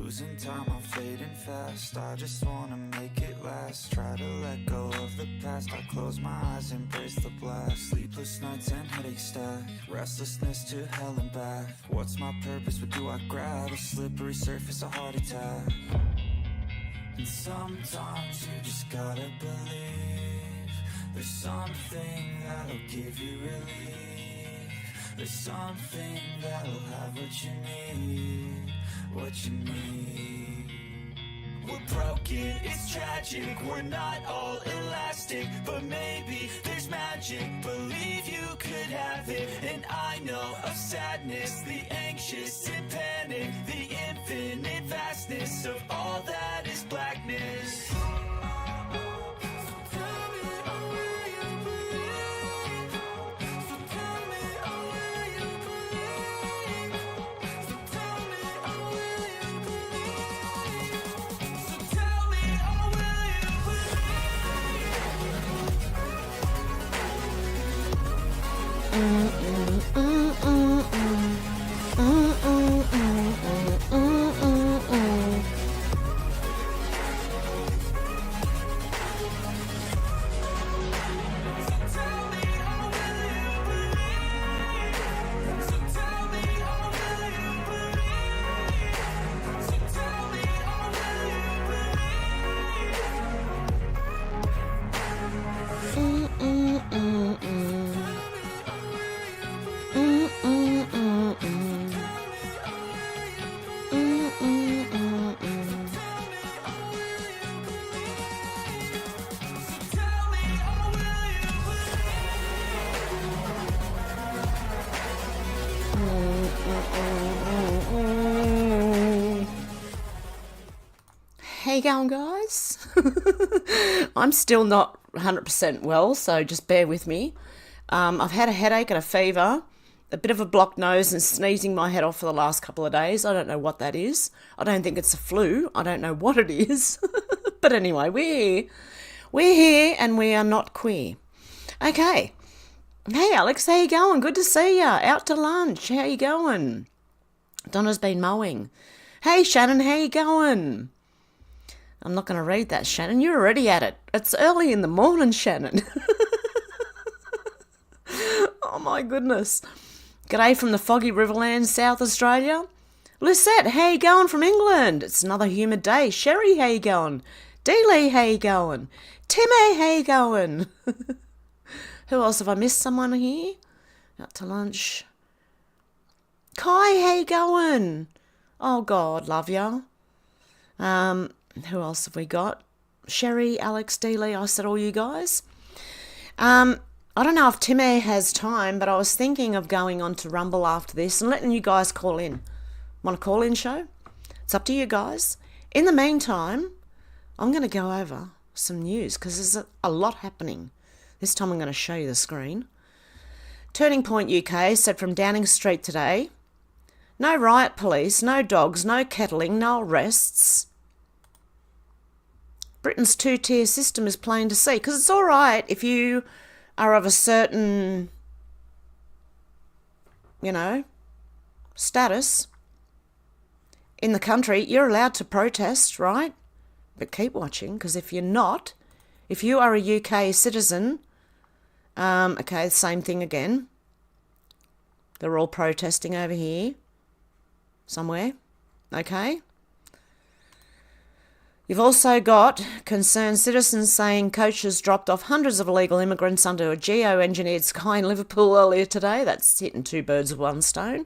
Losing time, I'm fading fast. I just wanna make it last. Try to let go of the past. I close my eyes, embrace the blast. Sleepless nights and headache stack. Restlessness to hell and back. What's my purpose? What do I grab? A slippery surface, a heart attack. And sometimes you just gotta believe there's something that'll give you relief. There's something that'll have what you need, what you need. We're broken, it's tragic, we're not all elastic, but maybe there's magic, believe you could have it. And I know of sadness, the anxious and panic, the infinite vastness of all that is blackness. How you going, guys? I'm still not 100% well, so just bear with me. I've had a headache and a fever, a bit of a blocked nose and sneezing my head off for the last couple of days. I don't know what that is. I don't think it's a flu. I don't know what it is. But anyway, we're here and we are not queer. Okay. Hey, Alex, how you going? Good to see ya. Out to lunch. How you going? Donna's been mowing. Hey, Shannon, how you going? I'm not going to read that, Shannon. You're already at it. It's early in the morning, Shannon. Oh, my goodness. G'day from the foggy Riverland, South Australia. Lucette, how you going from England? It's another humid day. Sherry, how you going? Dealey, how you going? Timmy, how you going? Who else? Have I missed someone here? Out to lunch. Kai, how you going? Oh, God, love ya. Who else have we got? Sherry, Alex, Dealey, I said all you guys. I don't know if Timmy has time, but I was thinking of going on to Rumble after this and letting you guys call in. Want a call-in show? It's up to you guys. In the meantime, I'm going to go over some news because there's a lot happening. This time I'm going to show you the screen. Turning Point UK said from Downing Street today, no riot police, no dogs, no kettling, no arrests. Britain's two-tier system is plain to see, because it's all right if you are of a certain, status in the country. You're allowed to protest, right? But keep watching, because if you're not, if you are a UK citizen, okay, same thing again. They're all protesting over here somewhere, okay? You've also got concerned citizens saying coaches dropped off hundreds of illegal immigrants under a geo-engineered sky in Liverpool earlier today. That's hitting two birds with one stone.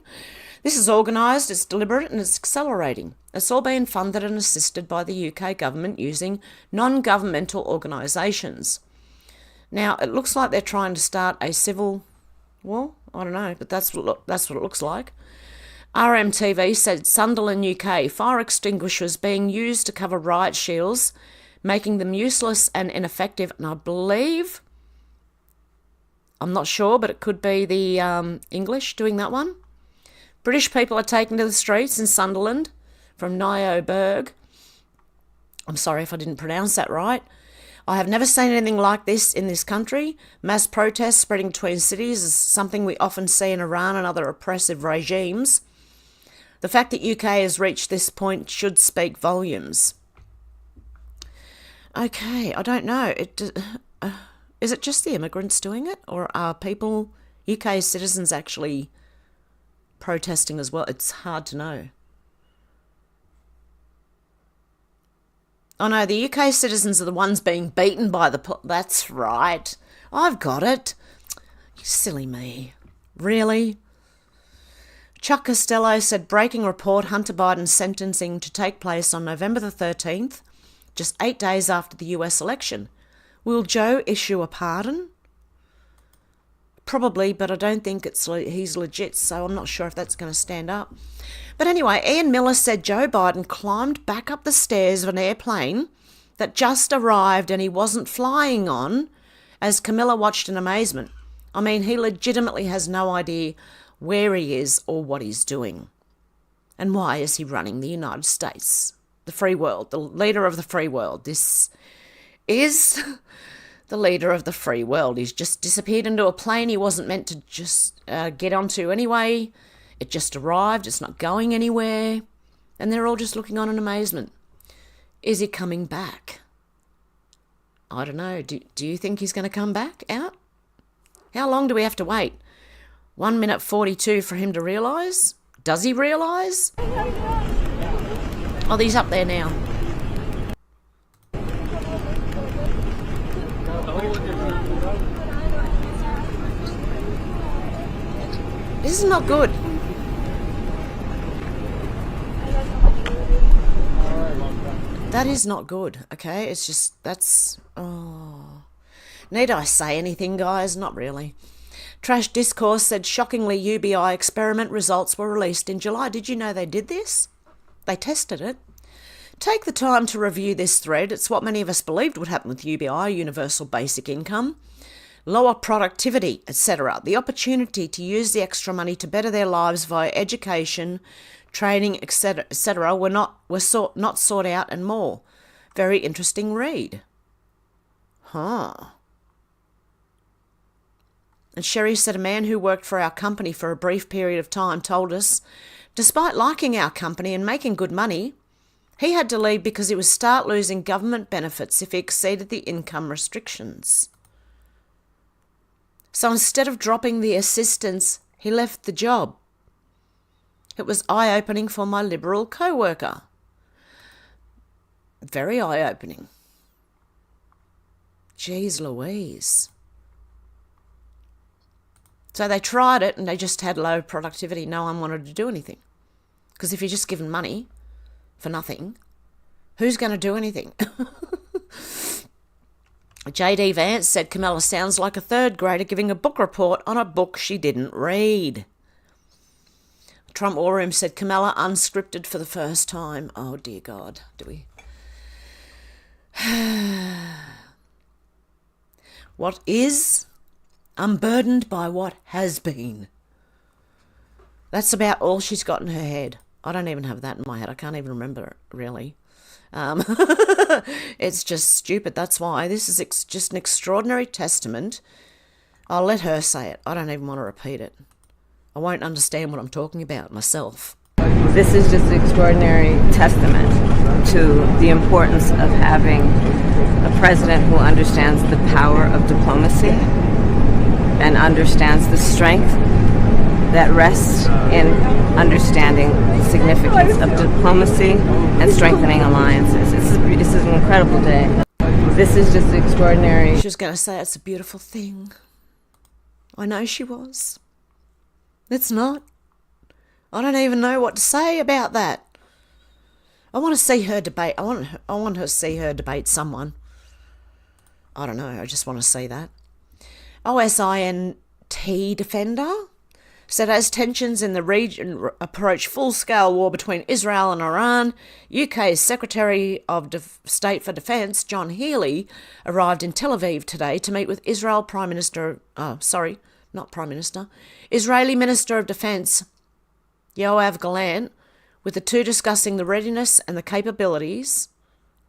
This is organised, it's deliberate and it's accelerating. It's all being funded and assisted by the UK government using non-governmental organisations. Now, it looks like they're trying to start a civil war. I don't know, but that's what it looks like. RMTV said Sunderland, UK, fire extinguishers being used to cover riot shields, making them useless and ineffective. And I believe, I'm not sure, but it could be the English doing that one. British people are taken to the streets in Sunderland from Nyoberg. I'm sorry if I didn't pronounce that right. I have never seen anything like this in this country. Mass protests spreading between cities is something we often see in Iran and other oppressive regimes. The fact that UK has reached this point should speak volumes. Okay, I don't know. Is it just the immigrants doing it? Or are people, UK citizens, actually protesting as well? It's hard to know. Oh no, the UK citizens are the ones being beaten by the... That's right. I've got it. You silly me. Really? Chuck Costello said, breaking report, Hunter Biden's sentencing to take place on November the 13th, just 8 days after the US election. Will Joe issue a pardon? Probably, but I don't think he's legit, so I'm not sure if that's going to stand up. But anyway, Ian Miller said Joe Biden climbed back up the stairs of an airplane that just arrived and he wasn't flying on, as Camilla watched in amazement. I mean, he legitimately has no idea where he is or what he's doing. And why is he running the United States? The free world, the leader of the free world. This is the leader of the free world. He's just disappeared into a plane he wasn't meant to just get onto anyway. It just arrived. It's not going anywhere. And they're all just looking on in amazement. Is he coming back? I don't know. Do you think he's going to come back out? How long do we have to wait? 1 minute 42 for him to realise? Does he realise? Oh, he's up there now. This is not good. That is not good, okay? It's just, that's... Oh. Need I say anything, guys? Not really. Trash Discourse said, shockingly, UBI experiment results were released in July. Did you know they did this? They tested it. Take the time to review this thread. It's what many of us believed would happen with UBI, Universal Basic Income. Lower productivity, etc. The opportunity to use the extra money to better their lives via education, training, etc. were not sought out, and more. Very interesting read. Huh. And Sherry said, a man who worked for our company for a brief period of time told us, despite liking our company and making good money, he had to leave because he would start losing government benefits if he exceeded the income restrictions. So instead of dropping the assistance, he left the job. It was eye-opening for my Liberal co-worker. Very eye-opening. Jeez Louise. So they tried it and they just had low productivity. No one wanted to do anything. Because if you're just given money for nothing, who's going to do anything? JD Vance said Camilla sounds like a third grader giving a book report on a book she didn't read. Trump War Room said Camilla unscripted for the first time. Oh dear God, do we? What is unburdened by what has been. That's about all she's got in her head. I don't even have that in my head. I can't even remember it, really. It's just stupid. That's why this is just an extraordinary testament. I'll let her say it. I don't even want to repeat it. I won't understand what I'm talking about myself. This is just an extraordinary testament to the importance of having a president who understands the power of diplomacy and understands the strength that rests in understanding the significance of diplomacy and strengthening alliances. This is an incredible day. This is just extraordinary. She was going to say it's a beautiful thing. I know she was. It's not. I don't even know what to say about that. I want to see her debate. I want her to see her debate someone. I don't know. I just want to see that. OSINT Defender said as tensions in the region approach full-scale war between Israel and Iran, UK's Secretary of State for Defence, John Healey, arrived in Tel Aviv today to meet with Israeli Minister of Defence, Yoav Gallant, with the two discussing the readiness and the capabilities.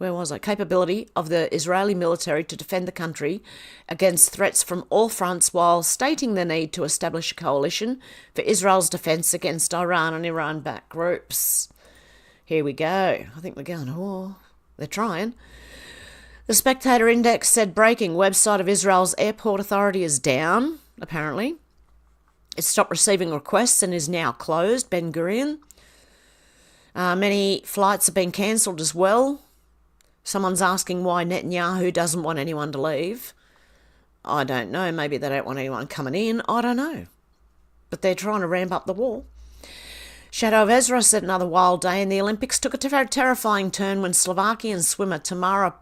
where was I? Capability of the Israeli military to defend the country against threats from all fronts, while stating the need to establish a coalition for Israel's defence against Iran and Iran-backed groups. Here we go. I think we're going to war. They're trying. The Spectator Index said breaking website of Israel's airport authority is down, apparently. It stopped receiving requests and is now closed, Ben Gurion. Many flights have been cancelled as well. Someone's asking why Netanyahu doesn't want anyone to leave. I don't know. Maybe they don't want anyone coming in. I don't know. But they're trying to ramp up the war. Shadow of Ezra said another wild day in the Olympics took a terrifying turn when Slovakian swimmer Tamara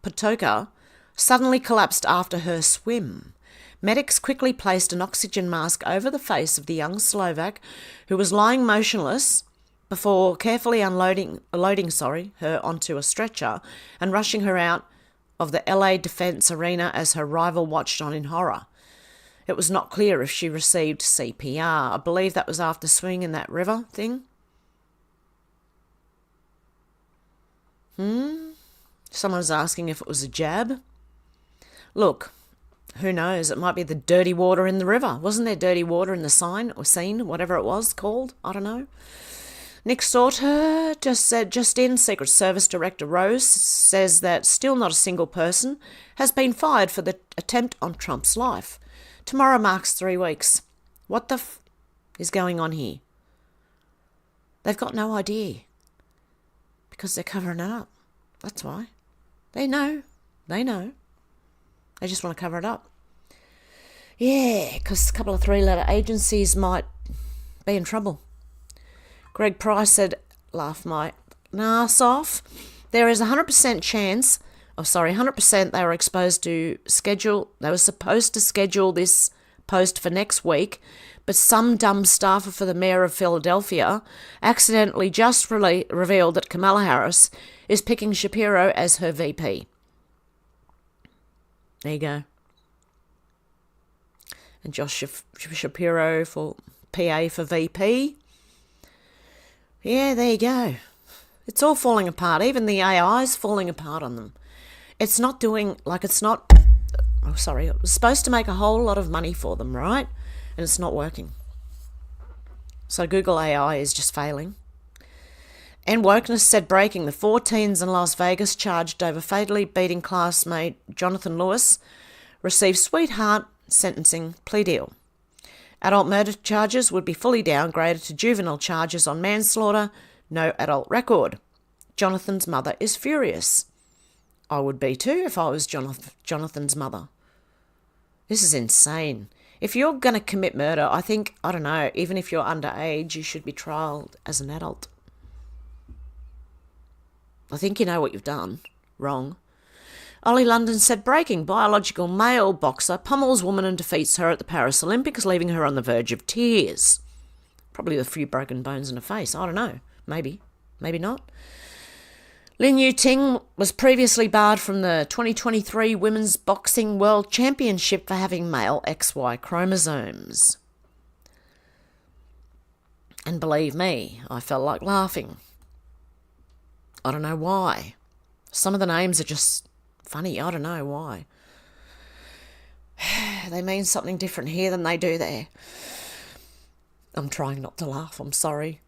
Potoka suddenly collapsed after her swim. Medics quickly placed an oxygen mask over the face of the young Slovak, who was lying motionless, before carefully loading her onto a stretcher and rushing her out of the LA Defence Arena as her rival watched on in horror. It was not clear if she received CPR. I believe that was after swimming in that river thing. Someone was asking if it was a jab. Look, who knows? It might be the dirty water in the river. Wasn't there dirty water in the sign or scene, whatever it was called? I don't know. Nick Sauter just in, Secret Service Director Rose says that still not a single person has been fired for the attempt on Trump's life. Tomorrow marks 3 weeks. What the is going on here? They've got no idea. Because they're covering it up. That's why. They know. They just want to cover it up. Yeah, because a couple of 3-letter agencies might be in trouble. Greg Price said, laugh my ass off. There is 100% chance, 100% they were they were supposed to schedule this post for next week, but some dumb staffer for the mayor of Philadelphia accidentally just revealed that Kamala Harris is picking Shapiro as her VP. There you go. And Josh Shapiro for PA for VP. Yeah, there you go. It's all falling apart. Even the AI is falling apart on them. It was supposed to make a whole lot of money for them, right? And it's not working. So Google AI is just failing. And Wokeness said breaking, the 4 teens in Las Vegas charged over fatally beating classmate Jonathan Lewis received sweetheart sentencing plea deal. Adult murder charges would be fully downgraded to juvenile charges on manslaughter, no adult record. Jonathan's mother is furious. I would be too if I was Jonathan's mother. This is insane. If you're going to commit murder, I think, I don't know, even if you're underage, you should be trialled as an adult. I think you know what you've done. Wrong. Ollie London said breaking, biological male boxer pummels woman and defeats her at the Paris Olympics, leaving her on the verge of tears. Probably with a few broken bones in her face. I don't know. Maybe. Maybe not. Lin Yu Ting was previously barred from the 2023 Women's Boxing World Championship for having male XY chromosomes. And believe me, I felt like laughing. I don't know why. Some of the names are just funny. I don't know why. They mean something different here than they do there. I'm trying not to laugh. I'm sorry.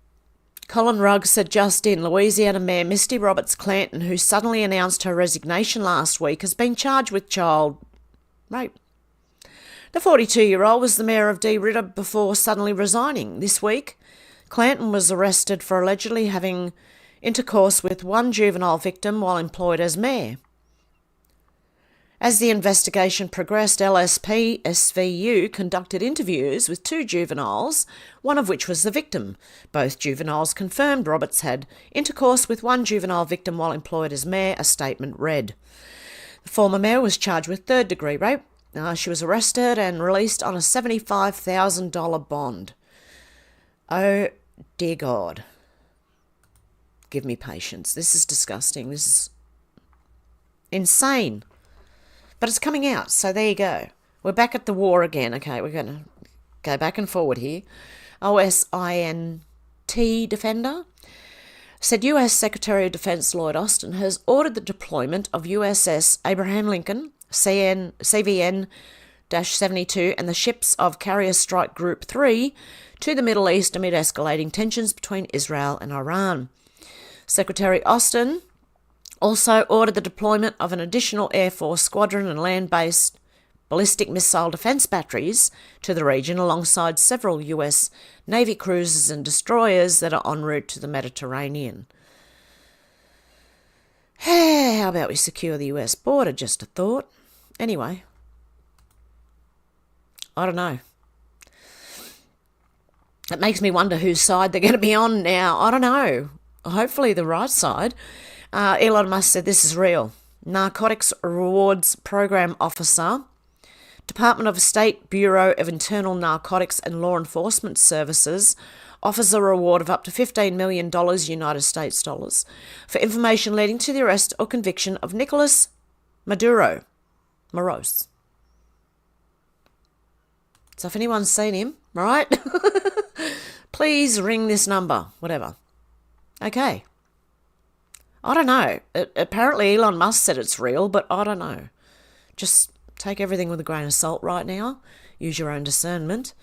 Colin Rugg said just in, Louisiana Mayor Misty Roberts Clanton, who suddenly announced her resignation last week, has been charged with child rape. The 42-year-old was the mayor of DeRidder before suddenly resigning. This week, Clanton was arrested for allegedly having intercourse with one juvenile victim while employed as mayor. As the investigation progressed, LSP SVU conducted interviews with 2 juveniles, one of which was the victim. Both juveniles confirmed Roberts had intercourse with one juvenile victim while employed as mayor, a statement read. The former mayor was charged with 3rd-degree rape. She was arrested and released on a $75,000 bond. Oh, dear God. Give me patience. This is disgusting. This is insane. But it's coming out, so there you go. We're back at the war again. Okay, we're going to go back and forward here. OSINT Defender said US Secretary of Defense Lloyd Austin has ordered the deployment of USS Abraham Lincoln, CVN-72, and the ships of Carrier Strike Group 3 to the Middle East amid escalating tensions between Israel and Iran. Secretary Austin also ordered the deployment of an additional Air Force squadron and land-based ballistic missile defense batteries to the region alongside several US Navy cruisers and destroyers that are en route to the Mediterranean. How about we secure the US border? Just a thought. Anyway, I don't know. It makes me wonder whose side they're going to be on now. I don't know. Hopefully the right side. Elon Musk said this is real. Narcotics Rewards Program Officer, Department of State Bureau of Internal Narcotics and Law Enforcement Services offers a reward of up to $15 million United States dollars for information leading to the arrest or conviction of Nicolas Maduro. Moros. So if anyone's seen him, right, please ring this number, whatever. Okay. I don't know. Apparently Elon Musk said it's real, but I don't know. Just take everything with a grain of salt right now. Use your own discernment.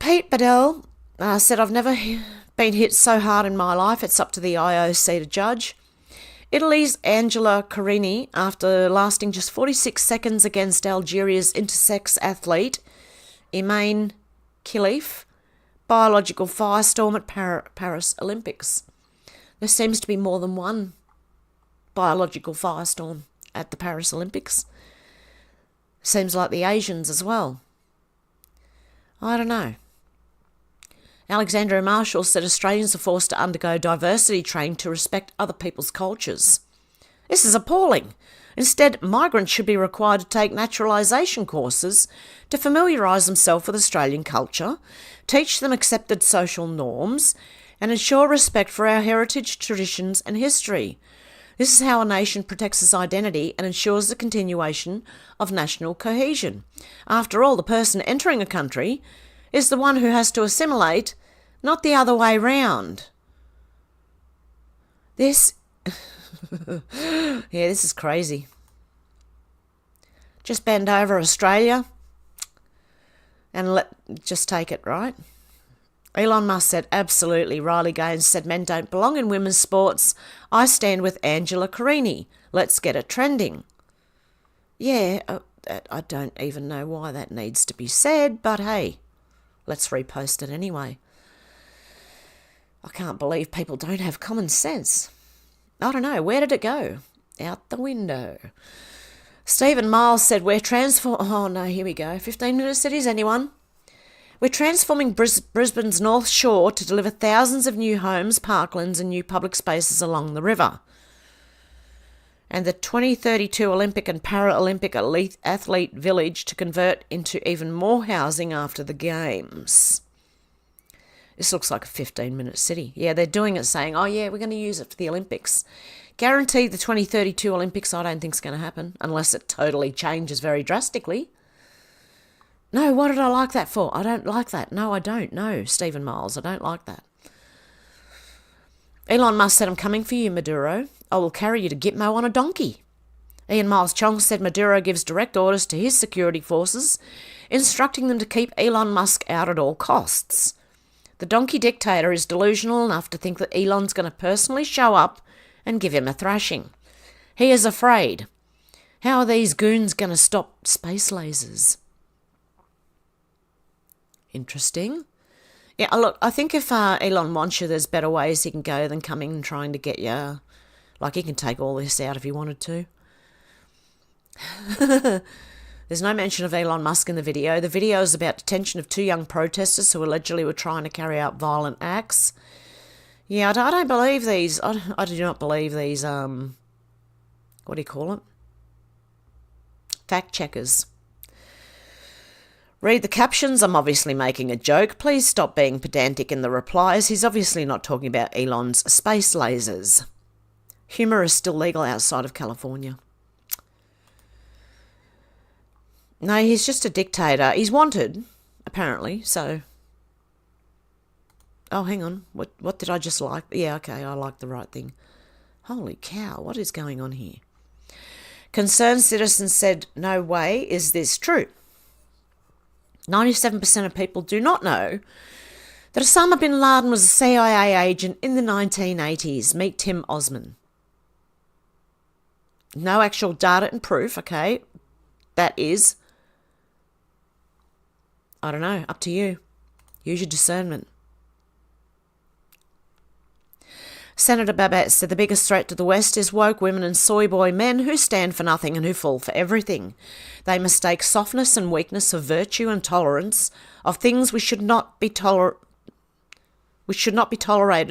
Pete Badell said, I've never been hit so hard in my life. It's up to the IOC to judge. Italy's Angela Carini, after lasting just 46 seconds against Algeria's intersex athlete, Imane Khelif, biological firestorm at Paris Olympics. There seems to be more than one biological firestorm at the Paris Olympics. Seems like the Asians as well. I don't know. Alexandra Marshall said Australians are forced to undergo diversity training to respect other people's cultures. This is appalling. Instead, migrants should be required to take naturalisation courses to familiarise themselves with Australian culture, teach them accepted social norms, and ensure respect for our heritage, traditions and history. This is how a nation protects its identity and ensures the continuation of national cohesion. After all, the person entering a country is the one who has to assimilate, not the other way round. This is crazy. Just bend over, Australia, and just take it, right? Elon Musk said, absolutely. Riley Gaines said, men don't belong in women's sports. I stand with Angela Carini. Let's get it trending. Yeah, I don't even know why that needs to be said, but hey, let's repost it anyway. I can't believe people don't have common sense. I don't know. Where did it go? Out the window. Stephen Miles said, oh no, here we go. 15-minute cities, anyone? We're transforming Brisbane's North Shore to deliver thousands of new homes, parklands and new public spaces along the river. And the 2032 Olympic and Paralympic elite athlete village to convert into even more housing after the Games. This looks like a 15-minute city. Yeah, they're doing it saying, oh yeah, we're going to use it for the Olympics. Guaranteed the 2032 Olympics, I don't think is going to happen unless it totally changes very drastically. No, what did I like that for? I don't like that. No, I don't. No, Stephen Miles, I don't like that. Elon Musk said, I'm coming for you, Maduro. I will carry you to Gitmo on a donkey. Ian Miles Chong said Maduro gives direct orders to his security forces, instructing them to keep Elon Musk out at all costs. The donkey dictator is delusional enough to think that Elon's going to personally show up and give him a thrashing. He is afraid. How are these goons going to stop space lasers? Interesting. Yeah, look, I think if Elon wants you, there's better ways he can go than coming and trying to get you. Like, he can take all this out if he wanted to. There's no mention of Elon Musk in the video. The video is about detention of 2 young protesters who allegedly were trying to carry out violent acts. Yeah, I don't believe these. I do not believe these, what do you call it? Fact checkers. Read the captions. I'm obviously making a joke. Please stop being pedantic in the replies. He's obviously not talking about Elon's space lasers. Humour is still legal outside of California. No, he's just a dictator. He's wanted, apparently, so Oh, hang on. What did I just like? Yeah, okay, I like the right thing. Holy cow, what is going on here? Concerned citizens said, no way is this true. 97% of people do not know that Osama bin Laden was a CIA agent in the 1980s. Meet Tim Osman. No actual data and proof, okay? That is, I don't know, up to you. Use your discernment. Senator Babette said the biggest threat to the West is woke women and soy boy men who stand for nothing and who fall for everything. They mistake softness and weakness of virtue and tolerance of things we should not be tolerated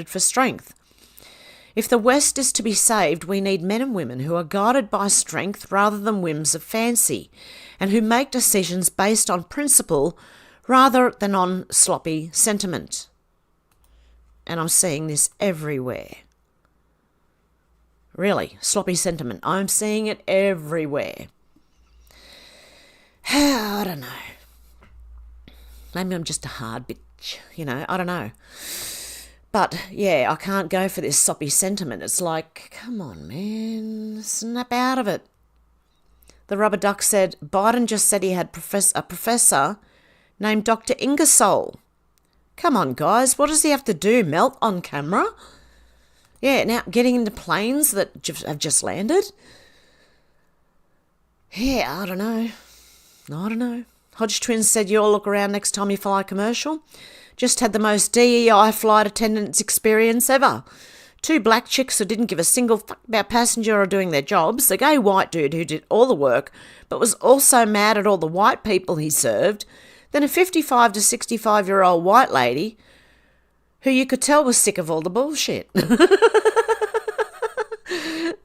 for strength. If the West is to be saved, we need men and women who are guided by strength rather than whims of fancy, and who make decisions based on principle rather than on sloppy sentiment. And I'm seeing this everywhere. Really, sloppy sentiment. I'm seeing it everywhere. I don't know. Maybe I'm just a hard bitch, I don't know. But, yeah, I can't go for this soppy sentiment. It's like, come on, man, snap out of it. The rubber duck said, Biden just said he had a professor named Dr. Ingersoll. Come on, guys, what does he have to do, melt on camera? Yeah, now getting into planes that have just landed? Yeah, I don't know. Hodge Twins said, you all look around next time you fly a commercial. Just had the most DEI flight attendance experience ever. 2 black chicks who didn't give a single fuck about passenger or doing their jobs. The gay white dude who did all the work, but was also mad at all the white people he served. Then a 55 to 65-year-old white lady who you could tell was sick of all the bullshit.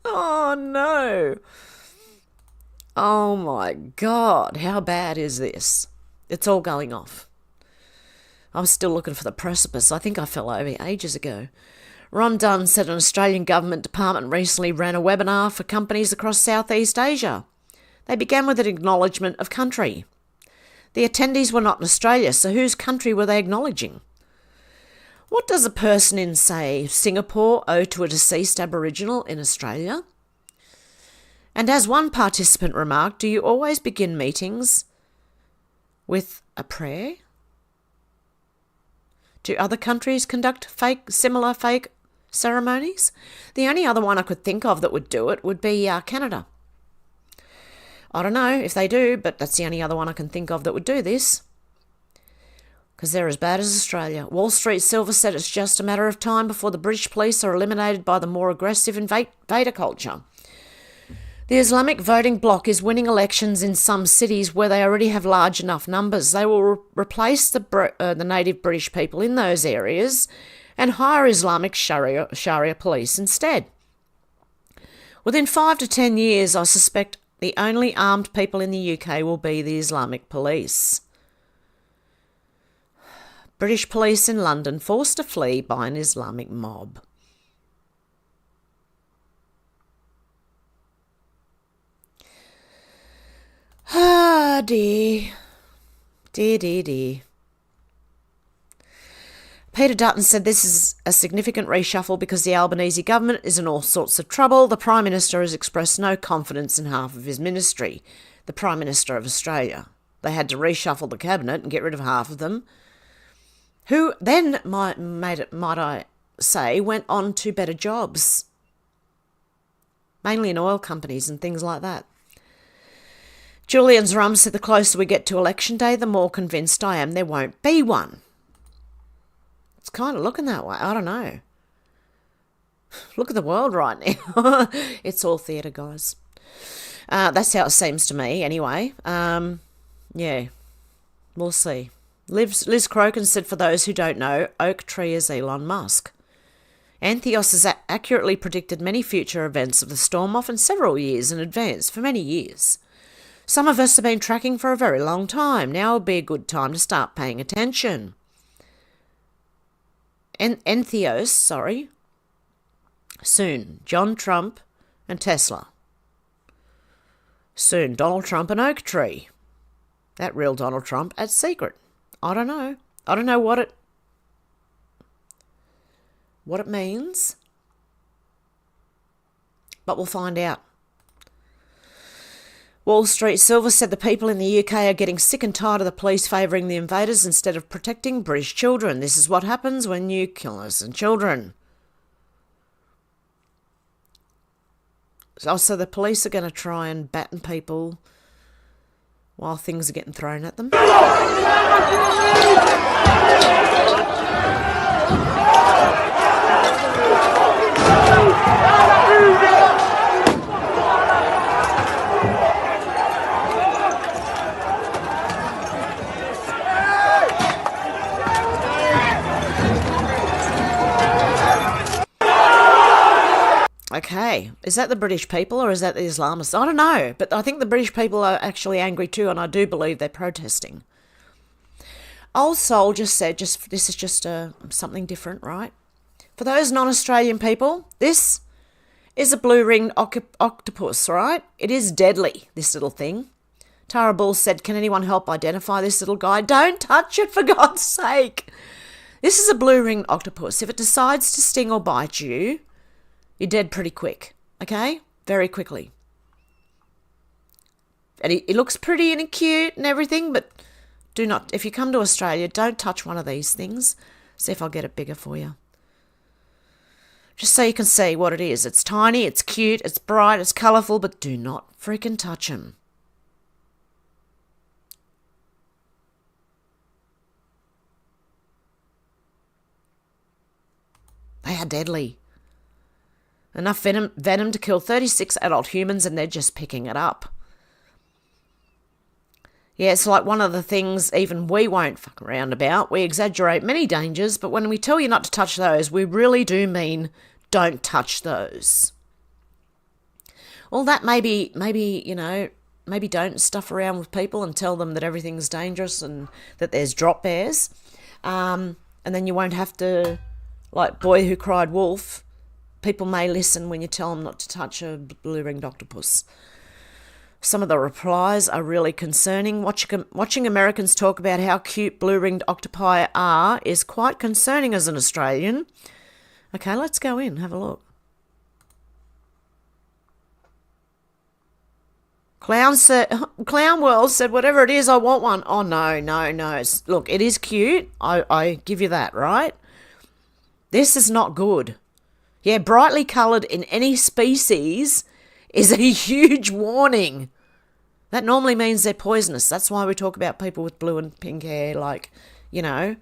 Oh, no. Oh, my God. How bad is this? It's all going off. I'm still looking for the precipice. I think I fell over ages ago. Ron Dunn said an Australian government department recently ran a webinar for companies across Southeast Asia. They began with an acknowledgement of country. The attendees were not in Australia, so whose country were they acknowledging? What does a person in, say, Singapore owe to a deceased Aboriginal in Australia? And as one participant remarked, do you always begin meetings with a prayer? Do other countries conduct similar fake ceremonies? The only other one I could think of that would do it would be Canada. I don't know if they do, but that's the only other one I can think of that would do this. Because they're as bad as Australia. Wall Street Silver said it's just a matter of time before the British police are eliminated by the more aggressive invader culture. The Islamic voting bloc is winning elections in some cities where they already have large enough numbers. They will replace the native British people in those areas and hire Islamic Sharia police instead. Within 5 to 10 years, I suspect the only armed people in the UK will be the Islamic police. British police in London forced to flee by an Islamic mob. Ah, dear. Dear. Peter Dutton said this is a significant reshuffle because the Albanese government is in all sorts of trouble. The Prime Minister has expressed no confidence in half of his ministry, the Prime Minister of Australia. They had to reshuffle the cabinet and get rid of half of them, who then, might I say, went on to better jobs, mainly in oil companies and things like that. Julian's Rum said the closer we get to election day, the more convinced I am there won't be one. It's kind of looking that way. I don't know. Look at the world right now. It's all theatre, guys. That's how it seems to me, anyway. Yeah, we'll see. Liz Crokin said, for those who don't know, Oak Tree is Elon Musk. Antheos has accurately predicted many future events of the storm, often several years in advance, for many years. Some of us have been tracking for a very long time. Now would be a good time to start paying attention. Entheos. Soon, John Trump and Tesla. Soon, Donald Trump and Oak Tree. That real Donald Trump at secret. I don't know. I don't know what it... what it means, but we'll find out. Wall Street Silver said the people in the UK are getting sick and tired of the police favouring the invaders instead of protecting British children. This is what happens when you kill innocent children. So the police are going to try and batten people while things are getting thrown at them. Okay, is that the British people or is that the Islamists? I don't know, but I think the British people are actually angry too, and I do believe they're protesting. Old Soul just said, this is just something different, right? For those non-Australian people, this is a blue-ringed octopus, right? It is deadly, this little thing. Tara Bull said, can anyone help identify this little guy? Don't touch it, for God's sake. This is a blue-ringed octopus. If it decides to sting or bite you, you're dead pretty quick, okay? Very quickly. And it looks pretty and cute and everything, but do not, if you come to Australia, don't touch one of these things. See if I'll get it bigger for you. Just so you can see what it is. It's tiny, it's cute, it's bright, it's colourful, but do not freaking touch them. They are deadly. Enough venom to kill 36 adult humans, and they're just picking it up. Yeah, it's like one of the things even we won't fuck around about. We exaggerate many dangers, but when we tell you not to touch those, we really do mean don't touch those. Well, that maybe, you know, maybe don't stuff around with people and tell them that everything's dangerous and that there's drop bears. And then you won't have to, like Boy Who Cried Wolf, people may listen when you tell them not to touch a blue-ringed octopus. Some of the replies are really concerning. Watching Americans talk about how cute blue-ringed octopi are is quite concerning as an Australian. Okay, let's go in, have a look. Clown World said, whatever it is, I want one. Oh, no. Look, it is cute. I give you that, right? This is not good. Yeah, brightly coloured in any species is a huge warning. That normally means they're poisonous. That's why we talk about people with blue and pink hair. Like, you know,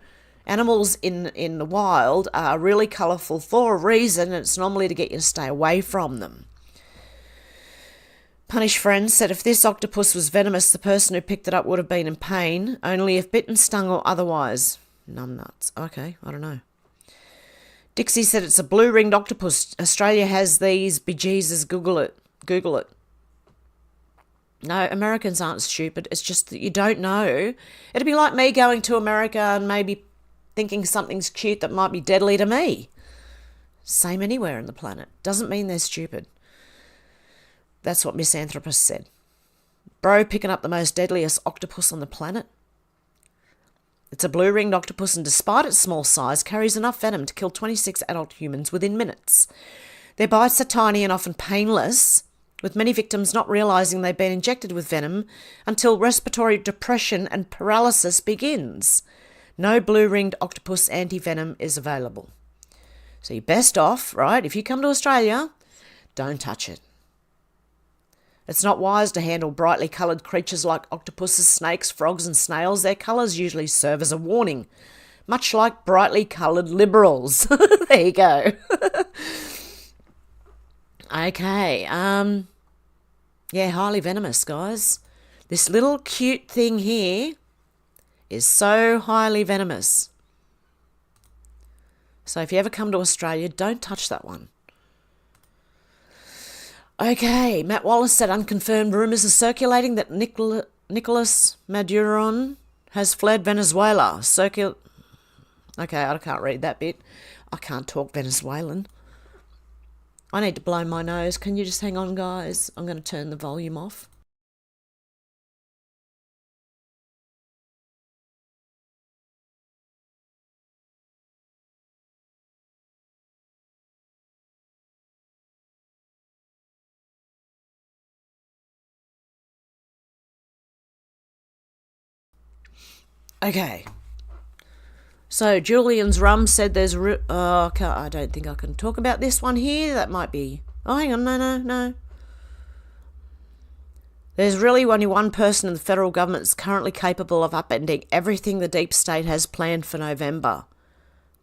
animals in the wild are really colourful for a reason, and it's normally to get you to stay away from them. Punish Friend said, if this octopus was venomous, the person who picked it up would have been in pain, only if bitten, stung or otherwise. Numbnuts. Okay, I don't know. Dixie said it's a blue-ringed octopus. Australia has these. Bejesus, Google it. No, Americans aren't stupid. It's just that you don't know. It'd be like me going to America and maybe thinking something's cute that might be deadly to me. Same anywhere on the planet. Doesn't mean they're stupid. That's what Misanthropist said. Bro picking up the most deadliest octopus on the planet. It's a blue-ringed octopus, and despite its small size, carries enough venom to kill 26 adult humans within minutes. Their bites are tiny and often painless, with many victims not realising they've been injected with venom until respiratory depression and paralysis begins. No blue-ringed octopus anti-venom is available. So you're best off, right, if you come to Australia, don't touch it. It's not wise to handle brightly coloured creatures like octopuses, snakes, frogs and snails. Their colours usually serve as a warning, much like brightly coloured liberals. There you go. Okay, yeah, highly venomous, guys. This little cute thing here is so highly venomous. So if you ever come to Australia, don't touch that one. Okay, Matt Wallace said unconfirmed rumours are circulating that Nicolas Maduro has fled Venezuela. Okay, I can't read that bit. I can't talk Venezuelan. I need to blow my nose. Can you just hang on, guys? I'm going to turn the volume off. Okay. So Julian's rum said there's... I don't think I can talk about this one here. That might be... Oh, hang on. No. There's really only one person in the federal government that's currently capable of upending everything the deep state has planned for November.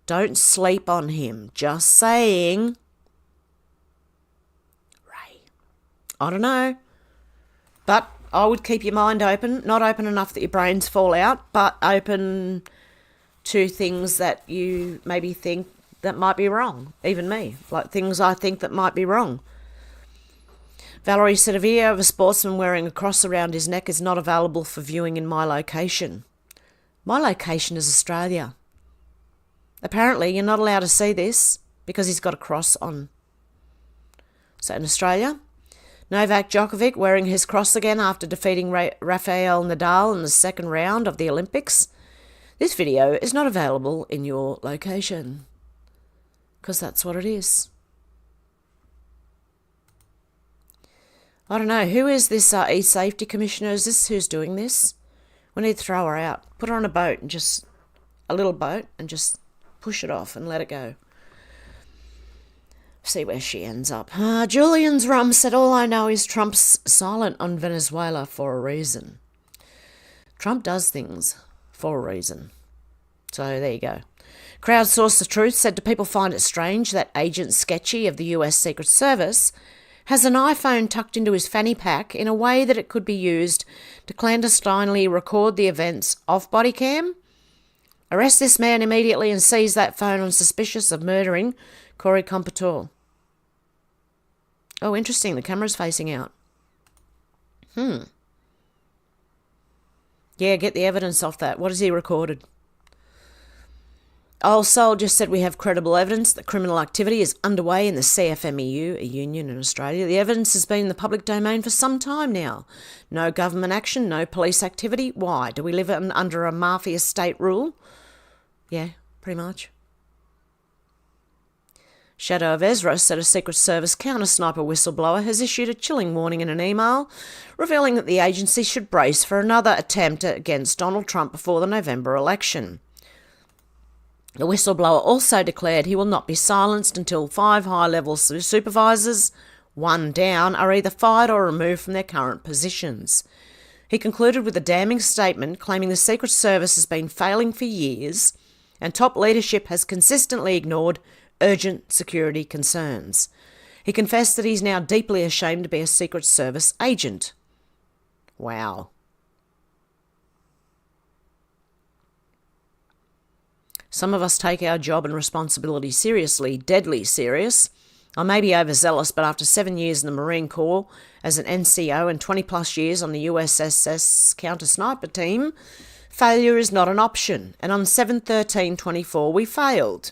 Don't sleep on him. Just saying. Ray. I don't know. But I would keep your mind open. Not open enough that your brains fall out, but open to things that you maybe think that might be wrong. Even me. Like things I think that might be wrong. Valerie said a video of a sportsman wearing a cross around his neck is not available for viewing in my location. My location is Australia. Apparently, you're not allowed to see this because he's got a cross on. So in Australia, Novak Djokovic wearing his cross again after defeating Rafael Nadal in the second round of the Olympics. This video is not available in your location because that's what it is. I don't know. Who is this e-safety commissioner? Is this who's doing this? We need to throw her out. Put her on a boat and just... a little boat and just push it off and let it go. See where she ends up. Julian's rum said all I know is Trump's silent on Venezuela for a reason. Trump does things for a reason. So there you go. Crowdsource the Truth said, do people find it strange that Agent Sketchy of the US Secret Service has an iPhone tucked into his fanny pack in a way that it could be used to clandestinely record the events off body cam? Arrest this man immediately and seize that phone on suspicious of murdering Corey Compouture. Oh, interesting. The camera's facing out. Yeah, get the evidence off that. What has he recorded? Old Soul just said we have credible evidence that criminal activity is underway in the CFMEU, a union in Australia. The evidence has been in the public domain for some time now. No government action, no police activity. Why? Do we live under a mafia state rule? Yeah, pretty much. Shadow of Ezra said a Secret Service counter-sniper whistleblower has issued a chilling warning in an email, revealing that the agency should brace for another attempt against Donald Trump before the November election. The whistleblower also declared he will not be silenced until 5 high-level supervisors, 1 down, are either fired or removed from their current positions. He concluded with a damning statement claiming the Secret Service has been failing for years and top leadership has consistently ignored urgent security concerns. He confessed that he's now deeply ashamed to be a Secret Service agent. Wow. Some of us take our job and responsibility seriously, deadly serious. I may be overzealous, but after 7 years in the Marine Corps as an NCO and 20 plus years on the USSS counter-sniper team, failure is not an option. And on 7/13/24 we failed.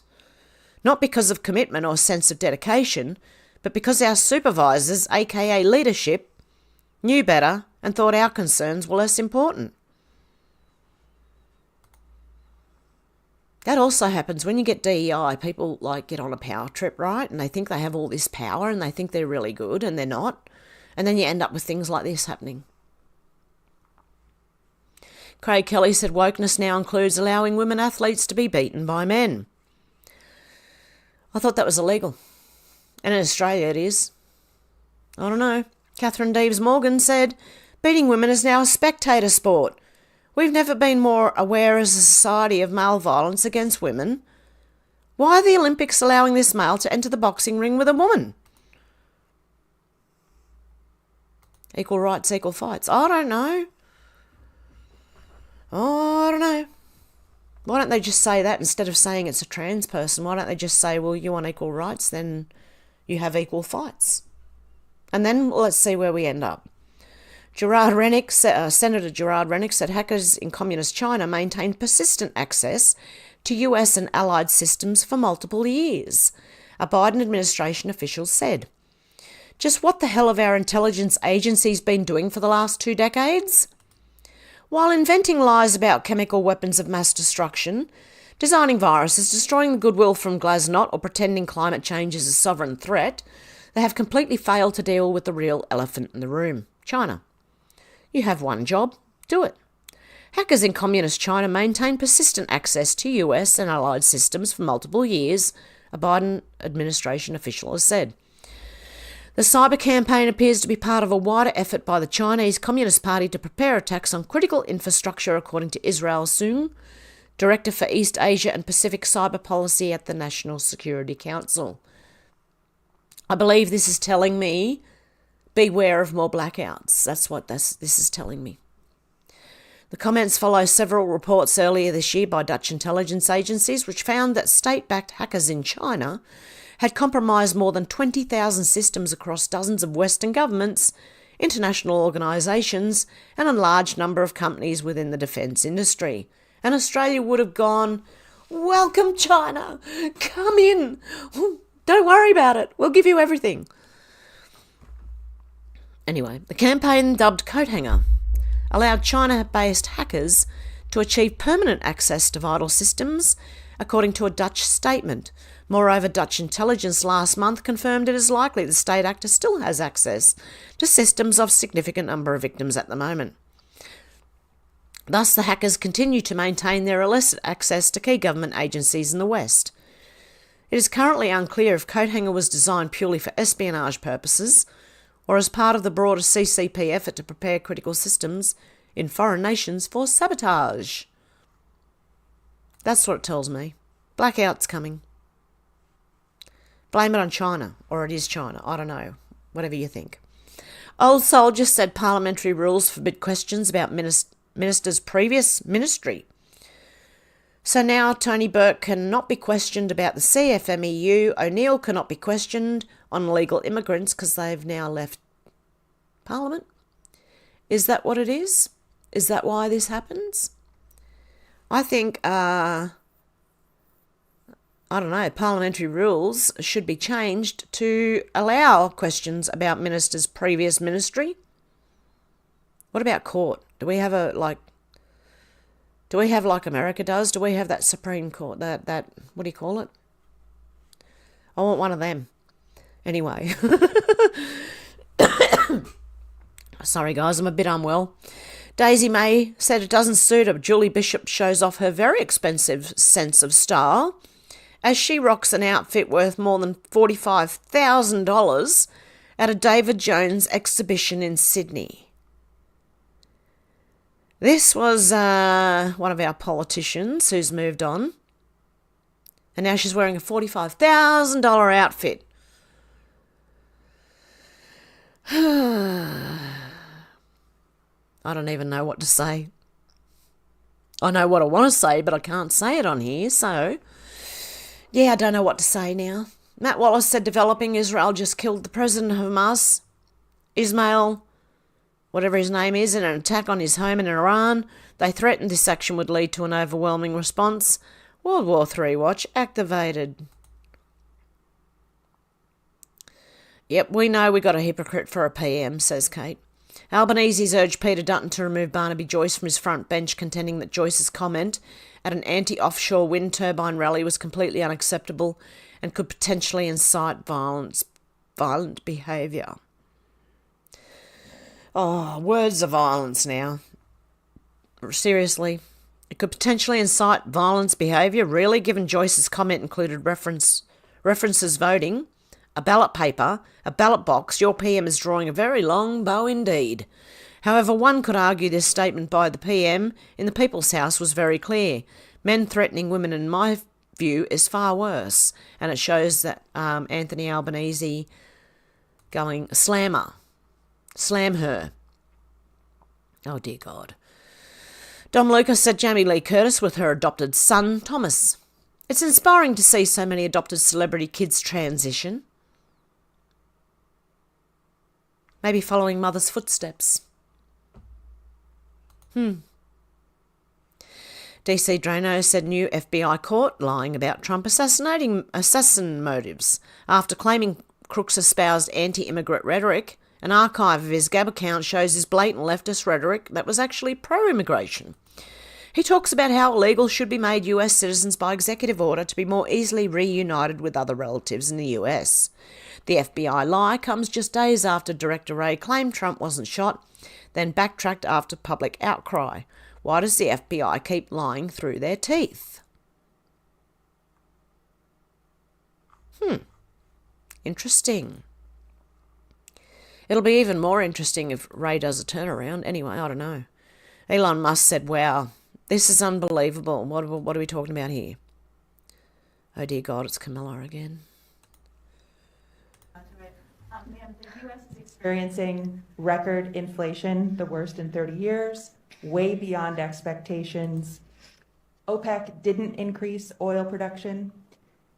Not because of commitment or sense of dedication, but because our supervisors, aka leadership, knew better and thought our concerns were less important. That also happens when you get DEI. People get on a power trip, right? And they think they have all this power and they think they're really good and they're not. And then you end up with things like this happening. Craig Kelly said wokeness now includes allowing women athletes to be beaten by men. I thought that was illegal. And in Australia it is. I don't know. Catherine Deeves Morgan said, beating women is now a spectator sport. We've never been more aware as a society of male violence against women. Why are the Olympics allowing this male to enter the boxing ring with a woman? Equal rights, equal fights. I don't know. Why don't they just say that instead of saying it's a trans person? Why don't they just say, well, you want equal rights, then you have equal fights? And then let's see where we end up. Senator Gerard Rennick said hackers in communist China maintained persistent access to US and allied systems for multiple years, a Biden administration official said. Just what the hell have our intelligence agencies been doing for the last 2 decades? While inventing lies about chemical weapons of mass destruction, designing viruses, destroying the goodwill from Glasnost, or pretending climate change is a sovereign threat, they have completely failed to deal with the real elephant in the room, China. You have one job, do it. Hackers in communist China maintain persistent access to US and allied systems for multiple years, a Biden administration official has said. The cyber campaign appears to be part of a wider effort by the Chinese Communist Party to prepare attacks on critical infrastructure, according to Israel Soong, Director for East Asia and Pacific Cyber Policy at the National Security Council. I believe this is telling me beware of more blackouts. That's what this is telling me. The comments follow several reports earlier this year by Dutch intelligence agencies which found that state-backed hackers in China had compromised more than 20,000 systems across dozens of Western governments, international organisations and a large number of companies within the defence industry. And Australia would have gone, welcome China, come in, don't worry about it, we'll give you everything. Anyway, the campaign, dubbed Coathanger, allowed China-based hackers to achieve permanent access to vital systems, according to a Dutch statement. Moreover, Dutch intelligence last month confirmed it is likely the state actor still has access to systems of significant number of victims at the moment. Thus, the hackers continue to maintain their illicit access to key government agencies in the West. It is currently unclear if Coathanger was designed purely for espionage purposes or as part of the broader CCP effort to prepare critical systems in foreign nations for sabotage. That's what it tells me. Blackout's coming. Blame it on China, or it is China, I don't know, whatever you think. Old Soldier said parliamentary rules forbid questions about minister's previous ministry. So now Tony Burke cannot be questioned about the CFMEU, O'Neill cannot be questioned on illegal immigrants because they've now left Parliament. Is that what it is? Is that why this happens? I think, I don't know, parliamentary rules should be changed to allow questions about ministers' previous ministry. What about court? Do we have like America does? Do we have that Supreme Court? That what do you call it? I want one of them. Anyway. Sorry guys, I'm a bit unwell. Daisy May said it doesn't suit her. Julie Bishop shows off her very expensive sense of style as she rocks an outfit worth more than $45,000 at a David Jones exhibition in Sydney. This was one of our politicians who's moved on. And now she's wearing a $45,000 outfit. I don't even know what to say. I know what I want to say, but I can't say it on here. So, yeah, I don't know what to say now. Matt Wallace said developing Israel just killed the president of Hamas, Ismail, whatever his name is, in an attack on his home in Iran. They threatened this action would lead to an overwhelming response. World War III watch activated. Yep, we know we got a hypocrite for a PM, says Kate. Albanese's urged Peter Dutton to remove Barnaby Joyce from his front bench, contending that Joyce's comment at an anti-offshore wind turbine rally was completely unacceptable and could potentially incite violent behaviour. Oh, words of violence now. Seriously. It could potentially incite violence behaviour, really, given Joyce's comment included references voting, a ballot paper, a ballot box. Your PM is drawing a very long bow indeed. However, one could argue this statement by the PM in the People's House was very clear. Men threatening women, in my view, is far worse. And it shows that Anthony Albanese going, slam her. Oh, dear God. Dom Lucas said Jamie Lee Curtis with her adopted son, Thomas. It's inspiring to see so many adopted celebrity kids transition. Maybe following mother's footsteps. DC Drano said new FBI court lying about Trump assassin motives. After claiming Crooks espoused anti-immigrant rhetoric, an archive of his Gab account shows his blatant leftist rhetoric that was actually pro-immigration. He talks about how illegals should be made US citizens by executive order to be more easily reunited with other relatives in the US. The FBI lie comes just days after Director Wray claimed Trump wasn't shot, then backtracked after public outcry. Why does the FBI keep lying through their teeth? Interesting. It'll be even more interesting if Ray does a turnaround. Anyway, I don't know. Elon Musk said, wow, this is unbelievable. What are we talking about here? Oh, dear God, it's Camilla again. The U.S. is experiencing record inflation, the worst in 30 years, way beyond expectations. OPEC didn't increase oil production.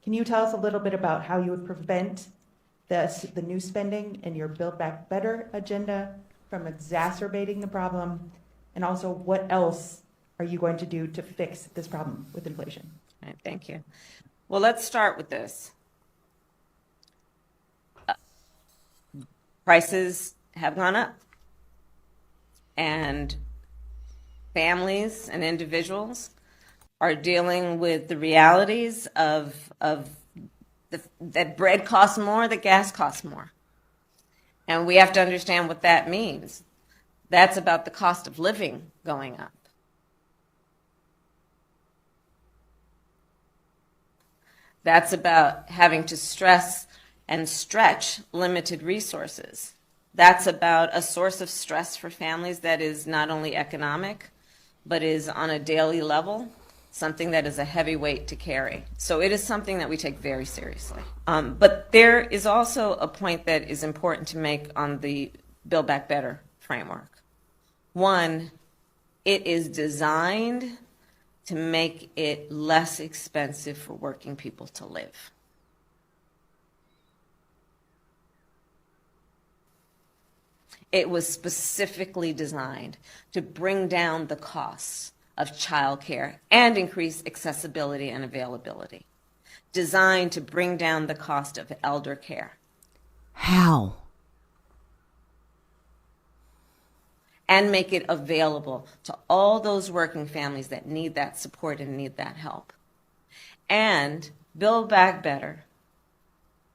Can you tell us a little bit about how you would prevent the new spending and your Build Back Better agenda from exacerbating the problem? And also, what else are you going to do to fix this problem with inflation? All right, thank you. Well, let's start with this. Prices have gone up, and families and individuals are dealing with the realities of that bread costs more, that gas costs more. And we have to understand what that means. That's about the cost of living going up. That's about having to stress and stretch limited resources. That's about a source of stress for families that is not only economic, but is on a daily level, something that is a heavy weight to carry. So it is something that we take very seriously. But there is also a point that is important to make on the Build Back Better framework. One, it is designed to make it less expensive for working people to live. It was specifically designed to bring down the costs of childcare and increase accessibility and availability. Designed to bring down the cost of elder care. How? And make it available to all those working families that need that support and need that help. And Build Back Better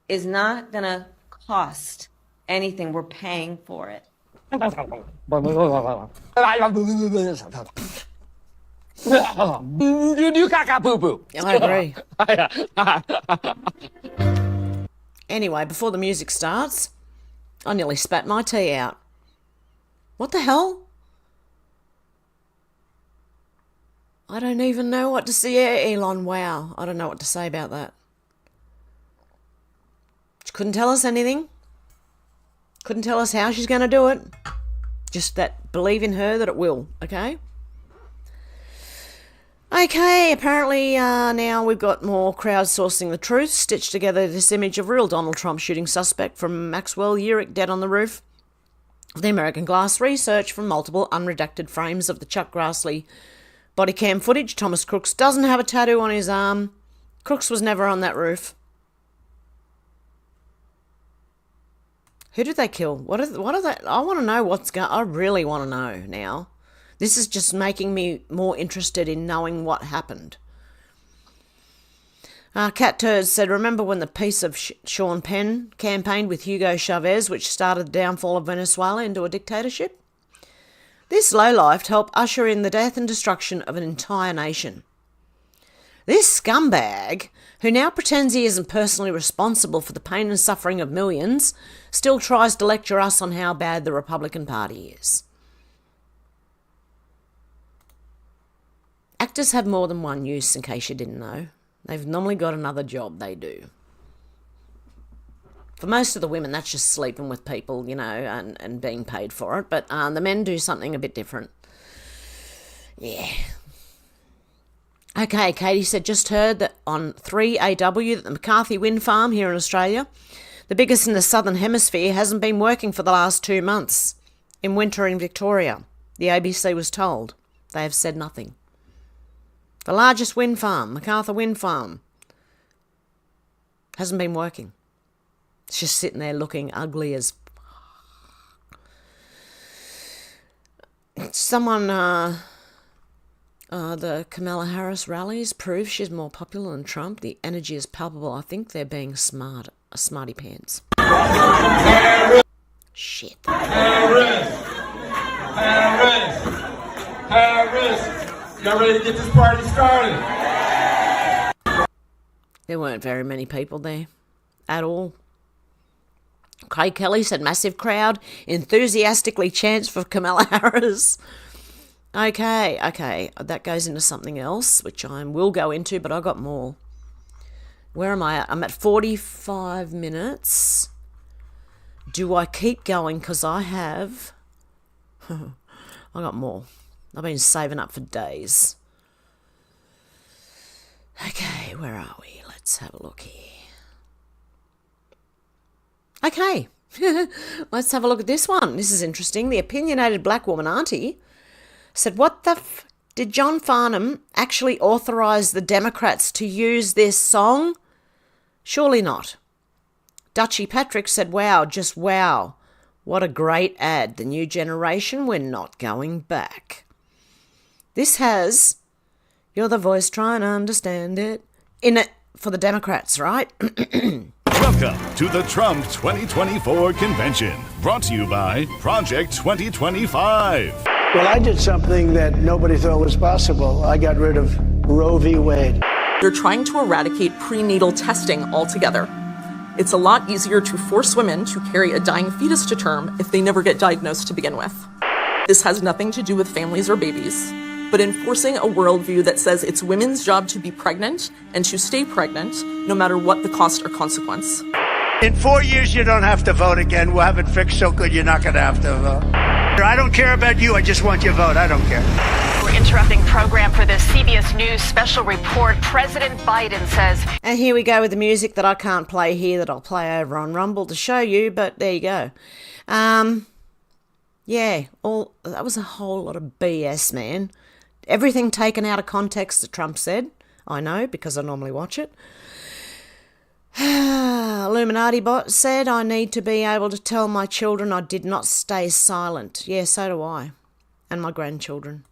is not going to cost anything. We're paying for it. I agree. Anyway, before the music starts, I nearly spat my tea out. What the hell? I don't even know what to say. Yeah, Elon, wow. I don't know what to say about that. She couldn't tell us anything. Couldn't tell us how she's going to do it. Just that believe in her that it will, okay? Okay, apparently now we've got more crowdsourcing the truth, stitched together this image of real Donald Trump shooting suspect from Maxwell Urick dead on the roof of the American Glass, research from multiple unredacted frames of the Chuck Grassley body cam footage. Thomas Crooks doesn't have a tattoo on his arm. Crooks was never on that roof. Who did they kill? What are they? I want to know what's going. I really want to know now. This is just making me more interested in knowing what happened. Cat Turds said, remember when the piece of Sean Penn campaigned with Hugo Chavez, which started the downfall of Venezuela into a dictatorship? This lowlife helped usher in the death and destruction of an entire nation. This scumbag, who now pretends he isn't personally responsible for the pain and suffering of millions, still tries to lecture us on how bad the Republican Party is. Actors have more than one use, in case you didn't know. They've normally got another job, they do. For most of the women, that's just sleeping with people, you know, and being paid for it. But the men do something a bit different. Yeah. Okay, Katie said, just heard that on 3AW that the McCarthy wind farm here in Australia, the biggest in the southern hemisphere, hasn't been working for the last 2 months. In winter in Victoria, the ABC was told. They have said nothing. The largest wind farm, MacArthur Wind Farm, hasn't been working. It's just sitting there looking ugly as... Someone, the Kamala Harris rallies prove she's more popular than Trump. The energy is palpable. I think they're being smarty pants. Harris. Shit. Harris. Harris. Harris. Y'all ready to get this party started? There weren't very many people there at all. Craig Kelly said massive crowd enthusiastically chants for Kamala Harris. Okay, that goes into something else, which I will go into, but I got more. Where am I at? I'm at 45 minutes. Do I keep going? Because I have... I got more. I've been saving up for days. Okay, where are we? Let's have a look here. Okay, let's have a look at this one. This is interesting. The opinionated black woman auntie said, what the did John Farnham actually authorise the Democrats to use this song? Surely not. Dutchy Patrick said, wow, just wow. What a great ad. The new generation, we're not going back. This has, you're the voice trying to understand it, in it for the Democrats, right? Welcome to the Trump 2024 convention, brought to you by Project 2025. Well, I did something that nobody thought was possible. I got rid of Roe v. Wade. They're trying to eradicate prenatal testing altogether. It's a lot easier to force women to carry a dying fetus to term if they never get diagnosed to begin with. This has nothing to do with families or babies, but enforcing a worldview that says it's women's job to be pregnant and to stay pregnant, no matter what the cost or consequence. In 4 years, you don't have to vote again. We'll have it fixed so good you're not going to have to vote. I don't care about you. I just want your vote. I don't care. We're interrupting program for this CBS News special report. President Biden says... And here we go with the music that I can't play here, that I'll play over on Rumble to show you, but there you go. Yeah, that was a whole lot of BS, man. Everything taken out of context that Trump said. I know, because I normally watch it. Illuminati bot said, I need to be able to tell my children I did not stay silent. Yeah, so do I. And my grandchildren.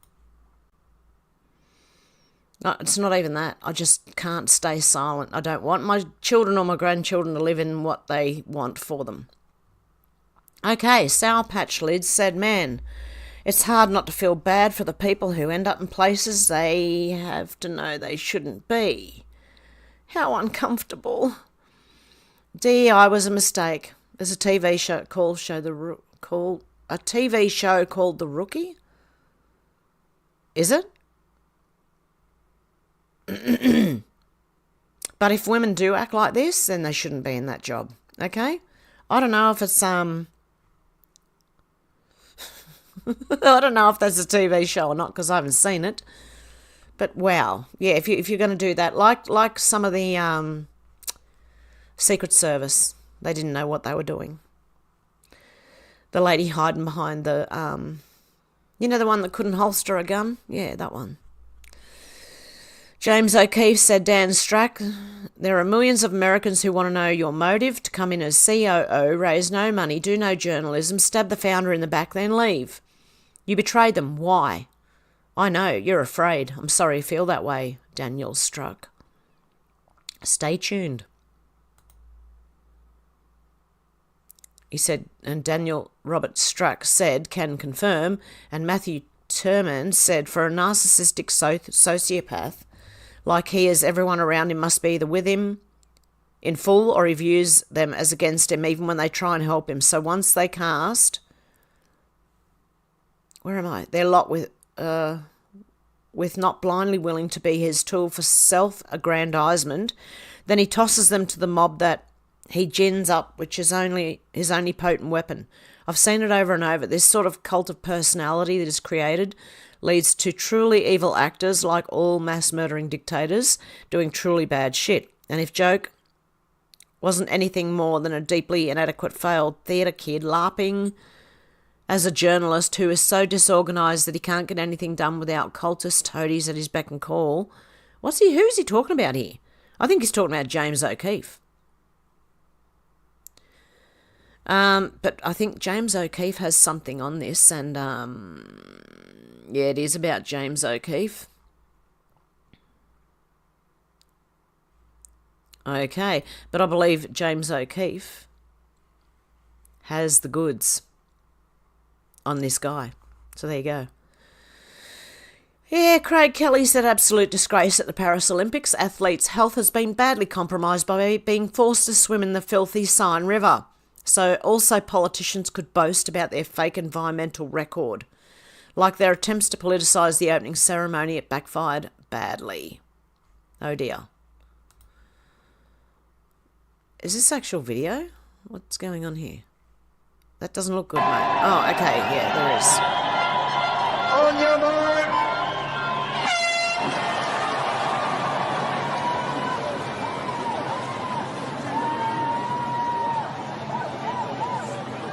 No, it's not even that. I just can't stay silent. I don't want my children or my grandchildren to live in what they want for them. Okay, Sour Patch Lids said, man, it's hard not to feel bad for the people who end up in places they have to know they shouldn't be. How uncomfortable. DEI was a mistake. There's a TV show called The Rookie. Is it? But if women do act like this, then they shouldn't be in that job. Okay? I don't know if it's I don't know if that's a TV show or not, because I haven't seen it. But wow, yeah. If you're going to do that, like some of the Secret Service, they didn't know what they were doing. The lady hiding behind the the one that couldn't holster a gun. Yeah, that one. James O'Keefe said, Dan Strack, there are millions of Americans who want to know your motive to come in as COO, raise no money, do no journalism, stab the founder in the back, then leave. You betrayed them. Why? I know, you're afraid. I'm sorry you feel that way, Daniel Struck. Stay tuned. He said, and Daniel Robert Struck said, can confirm, and Matthew Turman said, for a narcissistic sociopath, like he is, everyone around him must be either with him in full or he views them as against him, even when they try and help him. So once they cast... Where am I? Their lot with not blindly willing to be his tool for self-aggrandizement, then he tosses them to the mob that he gins up, which is his only potent weapon. I've seen it over and over. This sort of cult of personality that is created leads to truly evil actors, like all mass-murdering dictators, doing truly bad shit. And if Joke wasn't anything more than a deeply inadequate failed theatre kid LARPing as a journalist who is so disorganised that he can't get anything done without cultist toadies at his beck and call, who's he talking about here? I think he's talking about James O'Keefe. But I think James O'Keefe has something on this, and yeah, it is about James O'Keefe. Okay, but I believe James O'Keefe has the goods on this guy. So there you go. Yeah, Craig Kelly said absolute disgrace at the Paris Olympics. Athletes' health has been badly compromised by being forced to swim in the filthy Seine River. So also politicians could boast about their fake environmental record. Like their attempts to politicise the opening ceremony, it backfired badly. Oh dear. Is this actual video? What's going on here? That doesn't look good, mate. Oh, okay, yeah, there is. On your mark.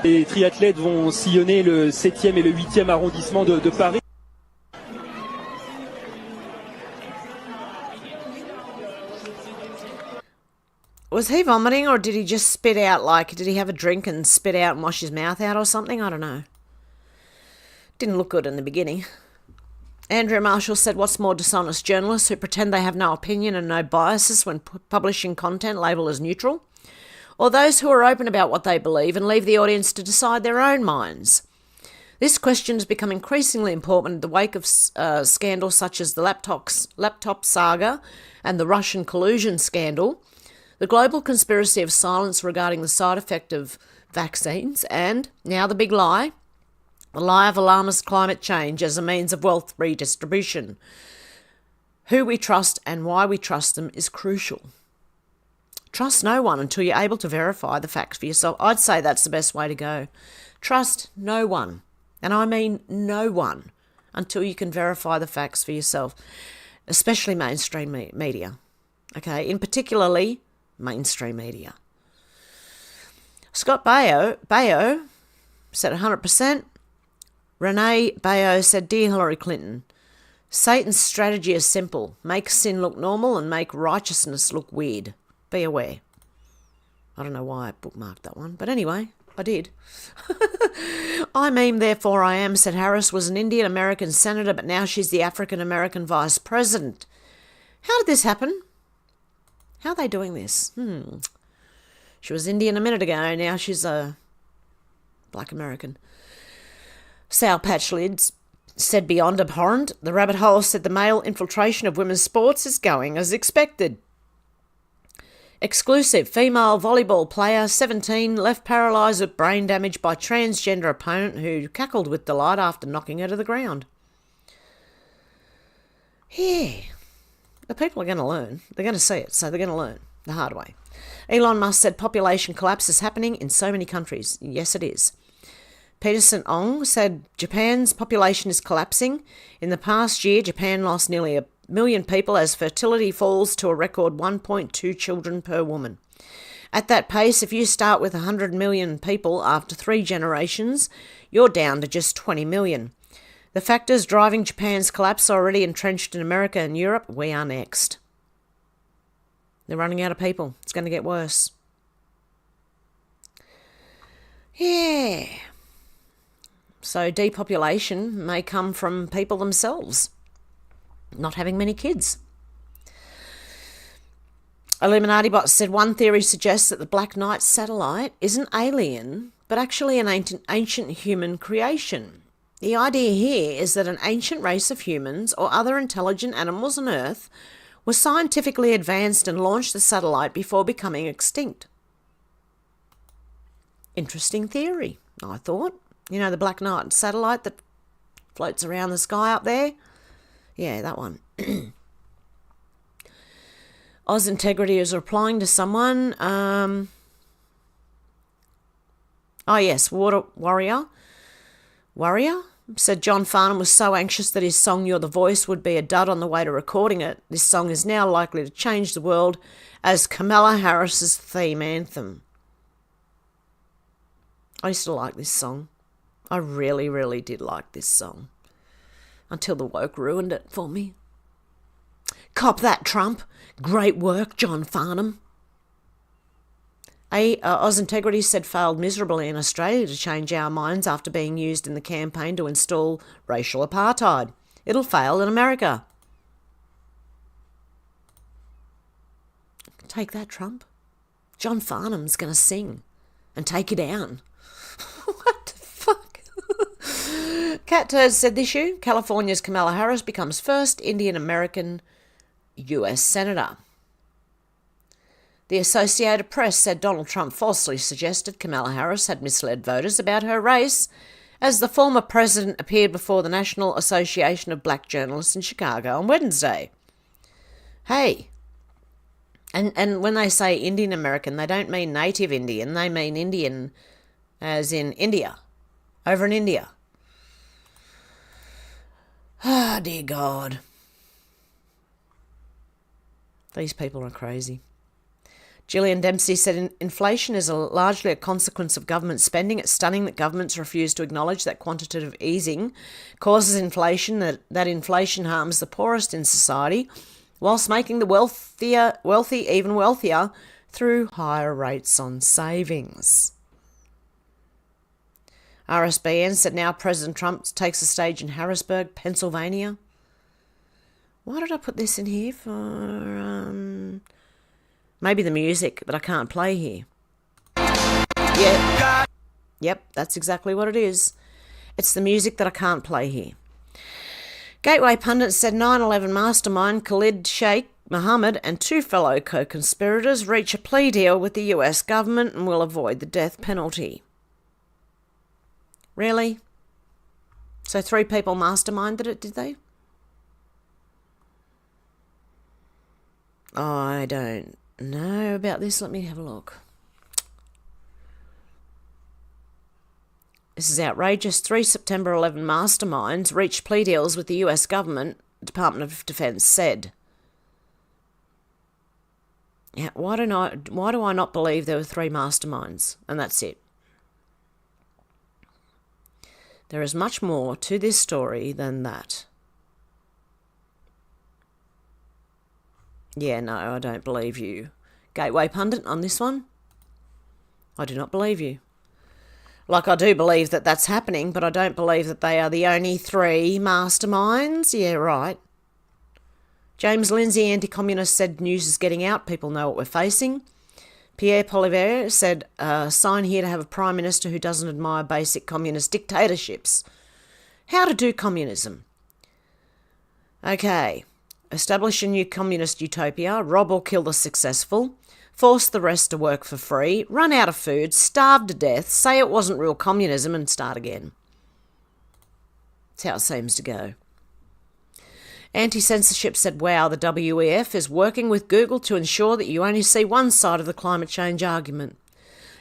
Les triathlètes vont sillonner le 7e et le 8e arrondissement de Paris. Was he vomiting or did he just spit out, like, did he have a drink and spit out and wash his mouth out or something? I don't know. Didn't look good in the beginning. Andrea Marshall said, what's more dishonest, journalists who pretend they have no opinion and no biases when publishing content labelled as neutral? Or those who are open about what they believe and leave the audience to decide their own minds? This question has become increasingly important in the wake of scandals such as the laptop saga and the Russian collusion scandal, the global conspiracy of silence regarding the side effect of vaccines, and now the big lie, the lie of alarmist climate change as a means of wealth redistribution. Who we trust and why we trust them is crucial. Trust no one until you're able to verify the facts for yourself. I'd say that's the best way to go. Trust no one, and I mean no one, until you can verify the facts for yourself, especially mainstream media. Okay, in particularly mainstream media. Scott Baio said 100%. Renee Baio said, Dear Hillary Clinton, Satan's strategy is simple. Make sin look normal and make righteousness look weird. Be aware. I don't know why I bookmarked that one, but anyway, I did. I mean, therefore I am, said Harris, was an Indian American senator, but now she's the African American vice president. How did this happen? How are they doing this? She was Indian a minute ago, now she's a black American. Sour Patch Lids said beyond abhorrent. The Rabbit Hole said the male infiltration of women's sports is going as expected. Exclusive female volleyball player 17 left paralysed with brain damage by transgender opponent who cackled with delight after knocking her to the ground. Yeah, the people are going to learn. They're going to see it, so they're going to learn the hard way. Elon Musk said population collapse is happening in so many countries. Yes, it is. Peterson Ong said Japan's population is collapsing. In the past year, Japan lost nearly 1 million people as fertility falls to a record 1.2 children per woman. At that pace, if you start with 100 million people after 3 generations, you're down to just 20 million. The factors driving Japan's collapse are already entrenched in America and Europe. We are next. They're running out of people. It's going to get worse. Yeah. So depopulation may come from people themselves not having many kids. Illuminati Bot said one theory suggests that the Black Knight satellite isn't alien, but actually an ancient human creation. The idea here is that an ancient race of humans or other intelligent animals on Earth were scientifically advanced and launched the satellite before becoming extinct. Interesting theory, I thought. You know, the Black Knight satellite that floats around the sky up there? Yeah, that one. Oz Integrity is replying to someone. Oh, yes, Warrior said John Farnham was so anxious that his song You're the Voice would be a dud on the way to recording it. This song is now likely to change the world as Kamala Harris's theme anthem. I used to like this song. I really, really did like this song. Until the woke ruined it for me. Cop that, Trump. Great work, John Farnham. Oz Integrity said failed miserably in Australia to change our minds after being used in the campaign to install racial apartheid. It'll fail in America. Take that, Trump. John Farnham's going to sing and take you down. What the fuck? Cat Turd said this issue, California's Kamala Harris becomes first Indian-American US Senator. The Associated Press said Donald Trump falsely suggested Kamala Harris had misled voters about her race as the former president appeared before the National Association of Black Journalists in Chicago on Wednesday. Hey, and when they say Indian American, they don't mean native Indian, they mean Indian as in India, over in India. Ah, dear God. These people are crazy. Gillian Dempsey said inflation is largely a consequence of government spending. It's stunning that governments refuse to acknowledge that quantitative easing causes inflation, that inflation harms the poorest in society, whilst making the wealthy even wealthier through higher rates on savings. RSBN said now President Trump takes the stage in Harrisburg, Pennsylvania. Why did I put this in here for... maybe the music that I can't play here. Yeah. Yep, that's exactly what it is. It's the music that I can't play here. Gateway pundit said 9/11 mastermind Khalid Sheikh Mohammed and two fellow co-conspirators reach a plea deal with the US government and will avoid the death penalty. Really? So 3 people masterminded it, did they? I don't know about this. Let me have a look. This is outrageous. 3 September 11 masterminds reached plea deals with the US government, Department of Defense said. Yeah, why do I not believe there were 3 masterminds? And that's it. There is much more to this story than that. Yeah, no, I don't believe you. Gateway pundit on this one? I do not believe you. Like, I do believe that that's happening, but I don't believe that they are the only 3 masterminds. Yeah, right. James Lindsay, anti-communist, said news is getting out. People know what we're facing. Pierre Poilievre said, sign here to have a prime minister who doesn't admire basic communist dictatorships. How to do communism. Okay. Establish a new communist utopia. Rob or kill the successful. Force the rest to work for free, run out of food, starve to death, say it wasn't real communism and start again. That's how it seems to go. Anti-censorship said, wow, the WEF is working with Google to ensure that you only see one side of the climate change argument.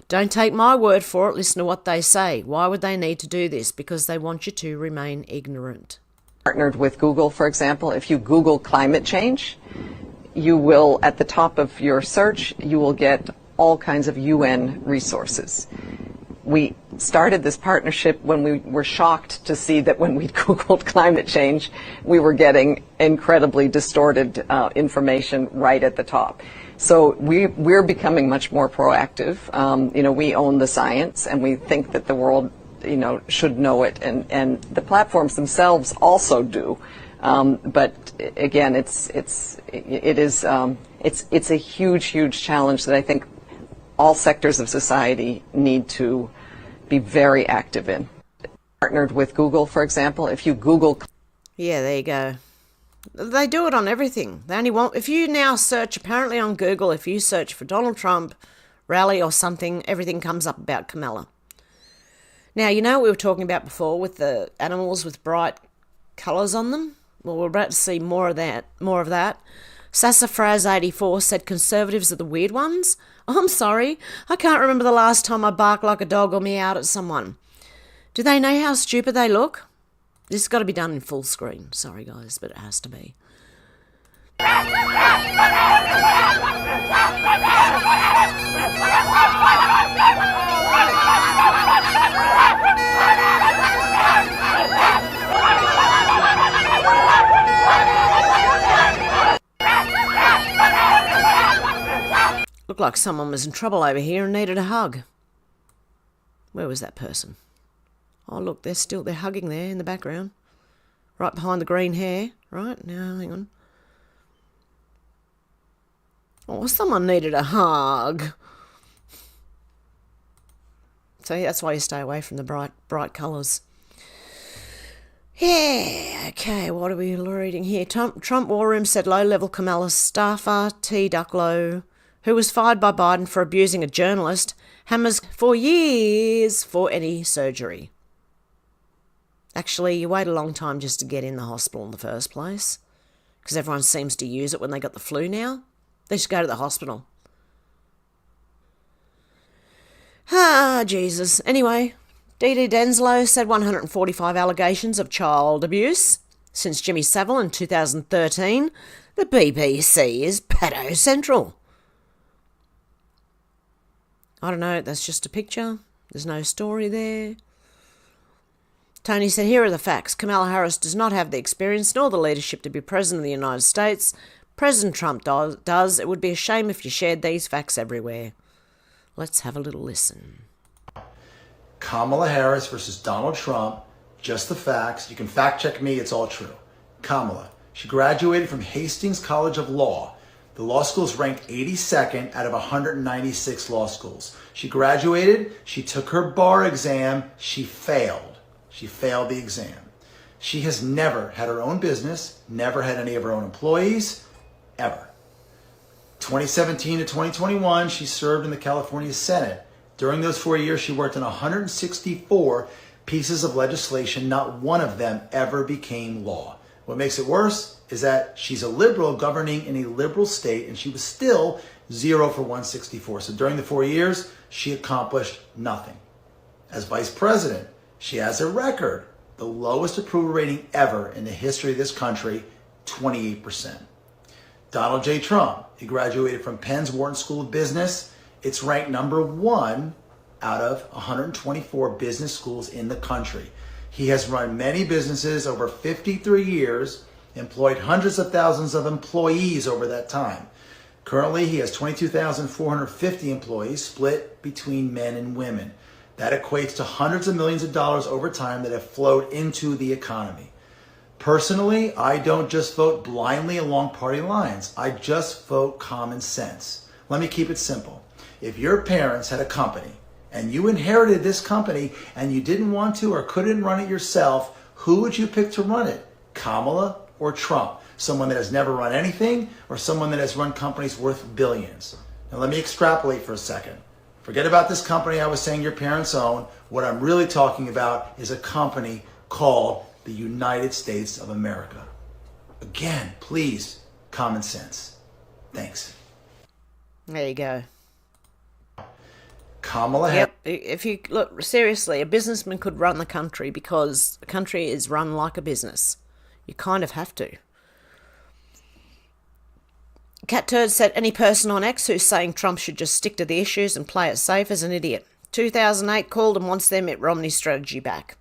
Don't take my word for it, listen to what they say. Why would they need to do this? Because they want you to remain ignorant. Partnered with Google, for example, if you Google climate change, you will, at the top of your search, you will get all kinds of UN resources. We started this partnership when we were shocked to see that when we Googled climate change, we were getting incredibly distorted information right at the top. So we're becoming much more proactive. We own the science, and we think that the world, should know it, and the platforms themselves also do. But again, it's a huge challenge that I think all sectors of society need to be very active in. Partnered with Google, for example, if you Google... Yeah, there you go. They do it on everything. They only want... If you now search, apparently on Google, if you search for Donald Trump rally or something, everything comes up about Kamala. Now, you know what we were talking about before with the animals with bright colours on them? Well, we're about to see more of that. Sassafraz84 said conservatives are the weird ones. Oh, I'm sorry. I can't remember the last time I barked like a dog or meowed at someone. Do they know how stupid they look? This has got to be done in full screen. Sorry, guys, but it has to be. Looked like someone was in trouble over here and needed a hug. Where was that person? Oh, look, they're hugging there in the background. Right behind the green hair. Right, now, hang on. Oh, someone needed a hug. So that's why you stay away from the bright colours. Yeah, okay, what are we reading here? Trump War Room said low-level Kamala staffer T. Ducklow, who was fired by Biden for abusing a journalist, hammers 4 years for any surgery. Actually, you wait a long time just to get in the hospital in the first place, because everyone seems to use it when they got the flu now. They just go to the hospital. Ah, Jesus. Anyway, Dee Denslow said 145 allegations of child abuse since Jimmy Savile in 2013. The BBC is pedo central. I don't know, that's just a picture. There's no story there. Tony said, here are the facts. Kamala Harris does not have the experience nor the leadership to be president of the United States. President Trump does. It would be a shame if you shared these facts everywhere. Let's have a little listen. Kamala Harris versus Donald Trump, just the facts. You can fact check me, it's all true. Kamala, she graduated from Hastings College of Law. The law school is ranked 82nd out of 196 law schools. She graduated, she took her bar exam, she failed. She failed the exam. She has never had her own business, never had any of her own employees, ever. 2017 to 2021, she served in the California Senate. During those 4 years, she worked on 164 pieces of legislation. Not one of them ever became law. What makes it worse is that she's a liberal governing in a liberal state, and she was still 0 for 164. So during the 4 years, she accomplished nothing. As vice president, she has a record, the lowest approval rating ever in the history of this country, 28%. Donald J. Trump, he graduated from Penn's Wharton School of Business. It's ranked number 1 out of 124 business schools in the country. He has run many businesses over 53 years, employed hundreds of thousands of employees over that time. Currently, he has 22,450 employees split between men and women. That equates to hundreds of millions of dollars over time that have flowed into the economy. Personally, I don't just vote blindly along party lines. I just vote common sense. Let me keep it simple. If your parents had a company and you inherited this company and you didn't want to or couldn't run it yourself, who would you pick to run it? Kamala or Trump? Someone that has never run anything or someone that has run companies worth billions? Now let me extrapolate for a second. Forget about this company I was saying your parents own. What I'm really talking about is a company called the United States of America. Again, please, common sense. Thanks. There you go. Kamala Harris. Yep. If you look seriously, a businessman could run the country because the country is run like a business. You kind of have to. Cat Turd said any person on X who's saying Trump should just stick to the issues and play it safe is an idiot. 2008 called and wants their Mitt Romney strategy back.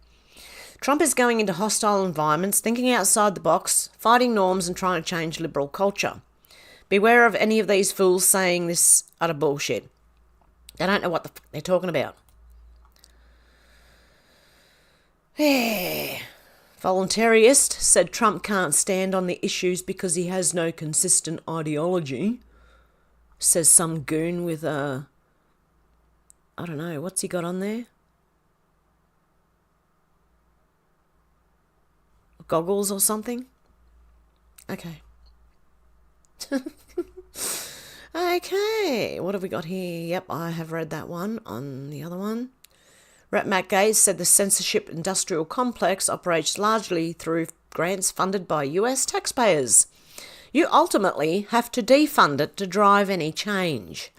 Trump is going into hostile environments, thinking outside the box, fighting norms and trying to change liberal culture. Beware of any of these fools saying this utter bullshit. They don't know what the fuck they're talking about. Voluntarist said Trump can't stand on the issues because he has no consistent ideology. Says some goon with a... I don't know, what's he got on there? Goggles or something? Okay. Okay, what have we got here? Yep, I have read that one on the other one. Rep Matt Gates said the censorship industrial complex operates largely through grants funded by US taxpayers. You ultimately have to defund it to drive any change.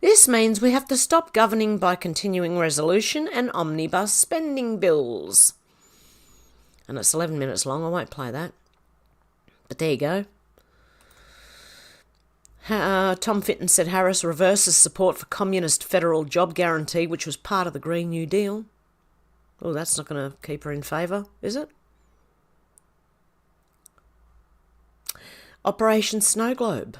This means we have to stop governing by continuing resolution and omnibus spending bills. And it's 11 minutes long, I won't play that. But there you go. Tom Fitton said Harris reverses support for communist federal job guarantee, which was part of the Green New Deal. Oh, that's not going to keep her in favour, is it? Operation Snow Globe.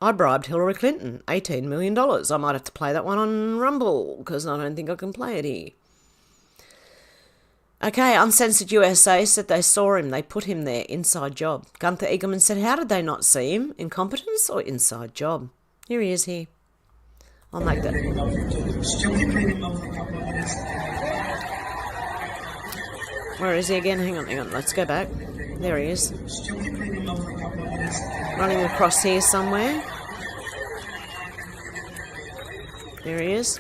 I bribed Hillary Clinton, $18 million. I might have to play that one on Rumble, because I don't think I can play it here. Okay, Uncensored USA said they saw him. They put him there. Inside job. Gunther Eagleman said, how did they not see him? Incompetence or inside job? Here he is here. I'll make that. Where is he again? Hang on. Let's go back. There he is. Running across here somewhere. There he is.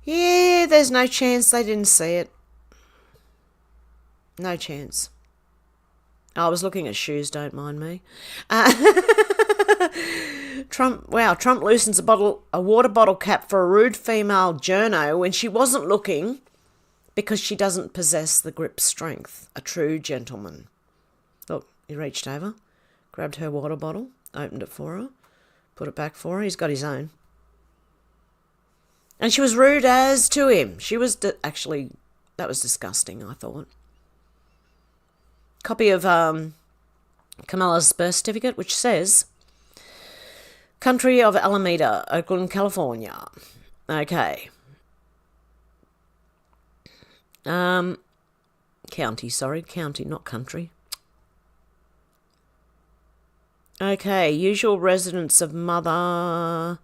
Yeah, there's no chance they didn't see it. No chance. I was looking at shoes, don't mind me. Trump loosens a water bottle cap for a rude female journo when she wasn't looking because she doesn't possess the grip strength. A true gentleman. Look, he reached over, grabbed her water bottle, opened it for her, put it back for her. He's got his own. And she was rude as to him. She was, actually, that was disgusting, I thought. Copy of Kamala's birth certificate, which says, Country of Alameda, Oakland, California. Okay. County, not country. Okay, usual residence of mother,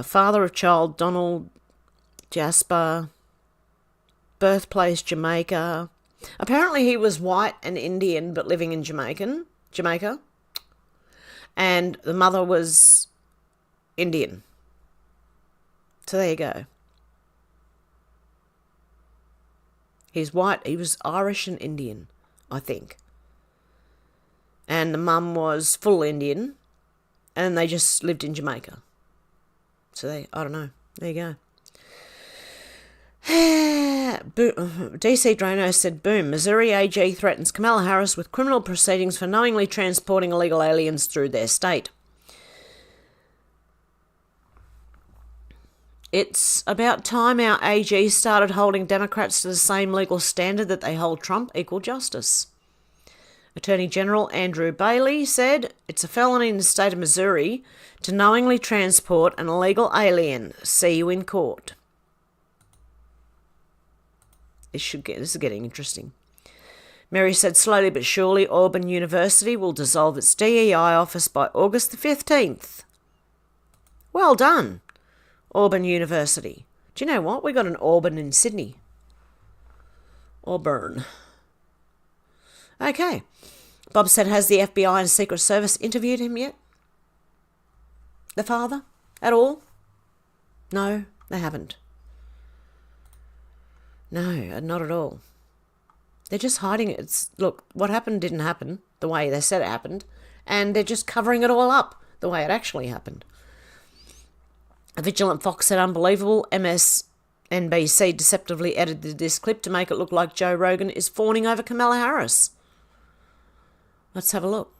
father of child, Donald Jasper, birthplace, Jamaica. Apparently he was white and Indian, but living in Jamaica. And the mother was Indian. So there you go. He's white. He was Irish and Indian, I think. And the mum was full Indian. And they just lived in Jamaica. So I don't know. There you go. DC Drano said, boom, Missouri AG threatens Kamala Harris with criminal proceedings for knowingly transporting illegal aliens through their state. It's about time our AG started holding Democrats to the same legal standard that they hold Trump, equal justice. Attorney General Andrew Bailey said, it's a felony in the state of Missouri to knowingly transport an illegal alien. See you in court. This is getting interesting. Mary said, slowly but surely, Auburn University will dissolve its DEI office by August the 15th. Well done, Auburn University. Do you know what? We got an Auburn in Sydney. Auburn. Okay. Bob said, has the FBI and Secret Service interviewed him yet? The father? At all? No, they haven't. No, not at all. They're just hiding it. Look, what happened didn't happen the way they said it happened, and they're just covering it all up the way it actually happened. A vigilant Fox said, unbelievable. MSNBC deceptively edited this clip to make it look like Joe Rogan is fawning over Kamala Harris. Let's have a look.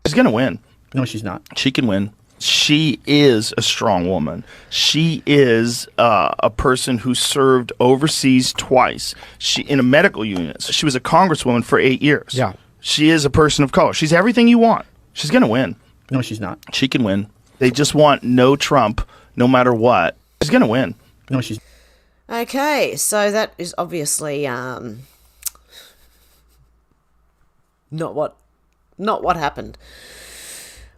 She's going to win. No, she's not. She can win. She is a strong woman. She is a person who served overseas twice. She in a medical unit. She was a congresswoman for 8 years. Yeah. She is a person of color. She's everything you want. She's going to win. No, she's not. She can win. They just want no Trump, no matter what. She's going to win. No, she's. Okay, so that is obviously not what happened.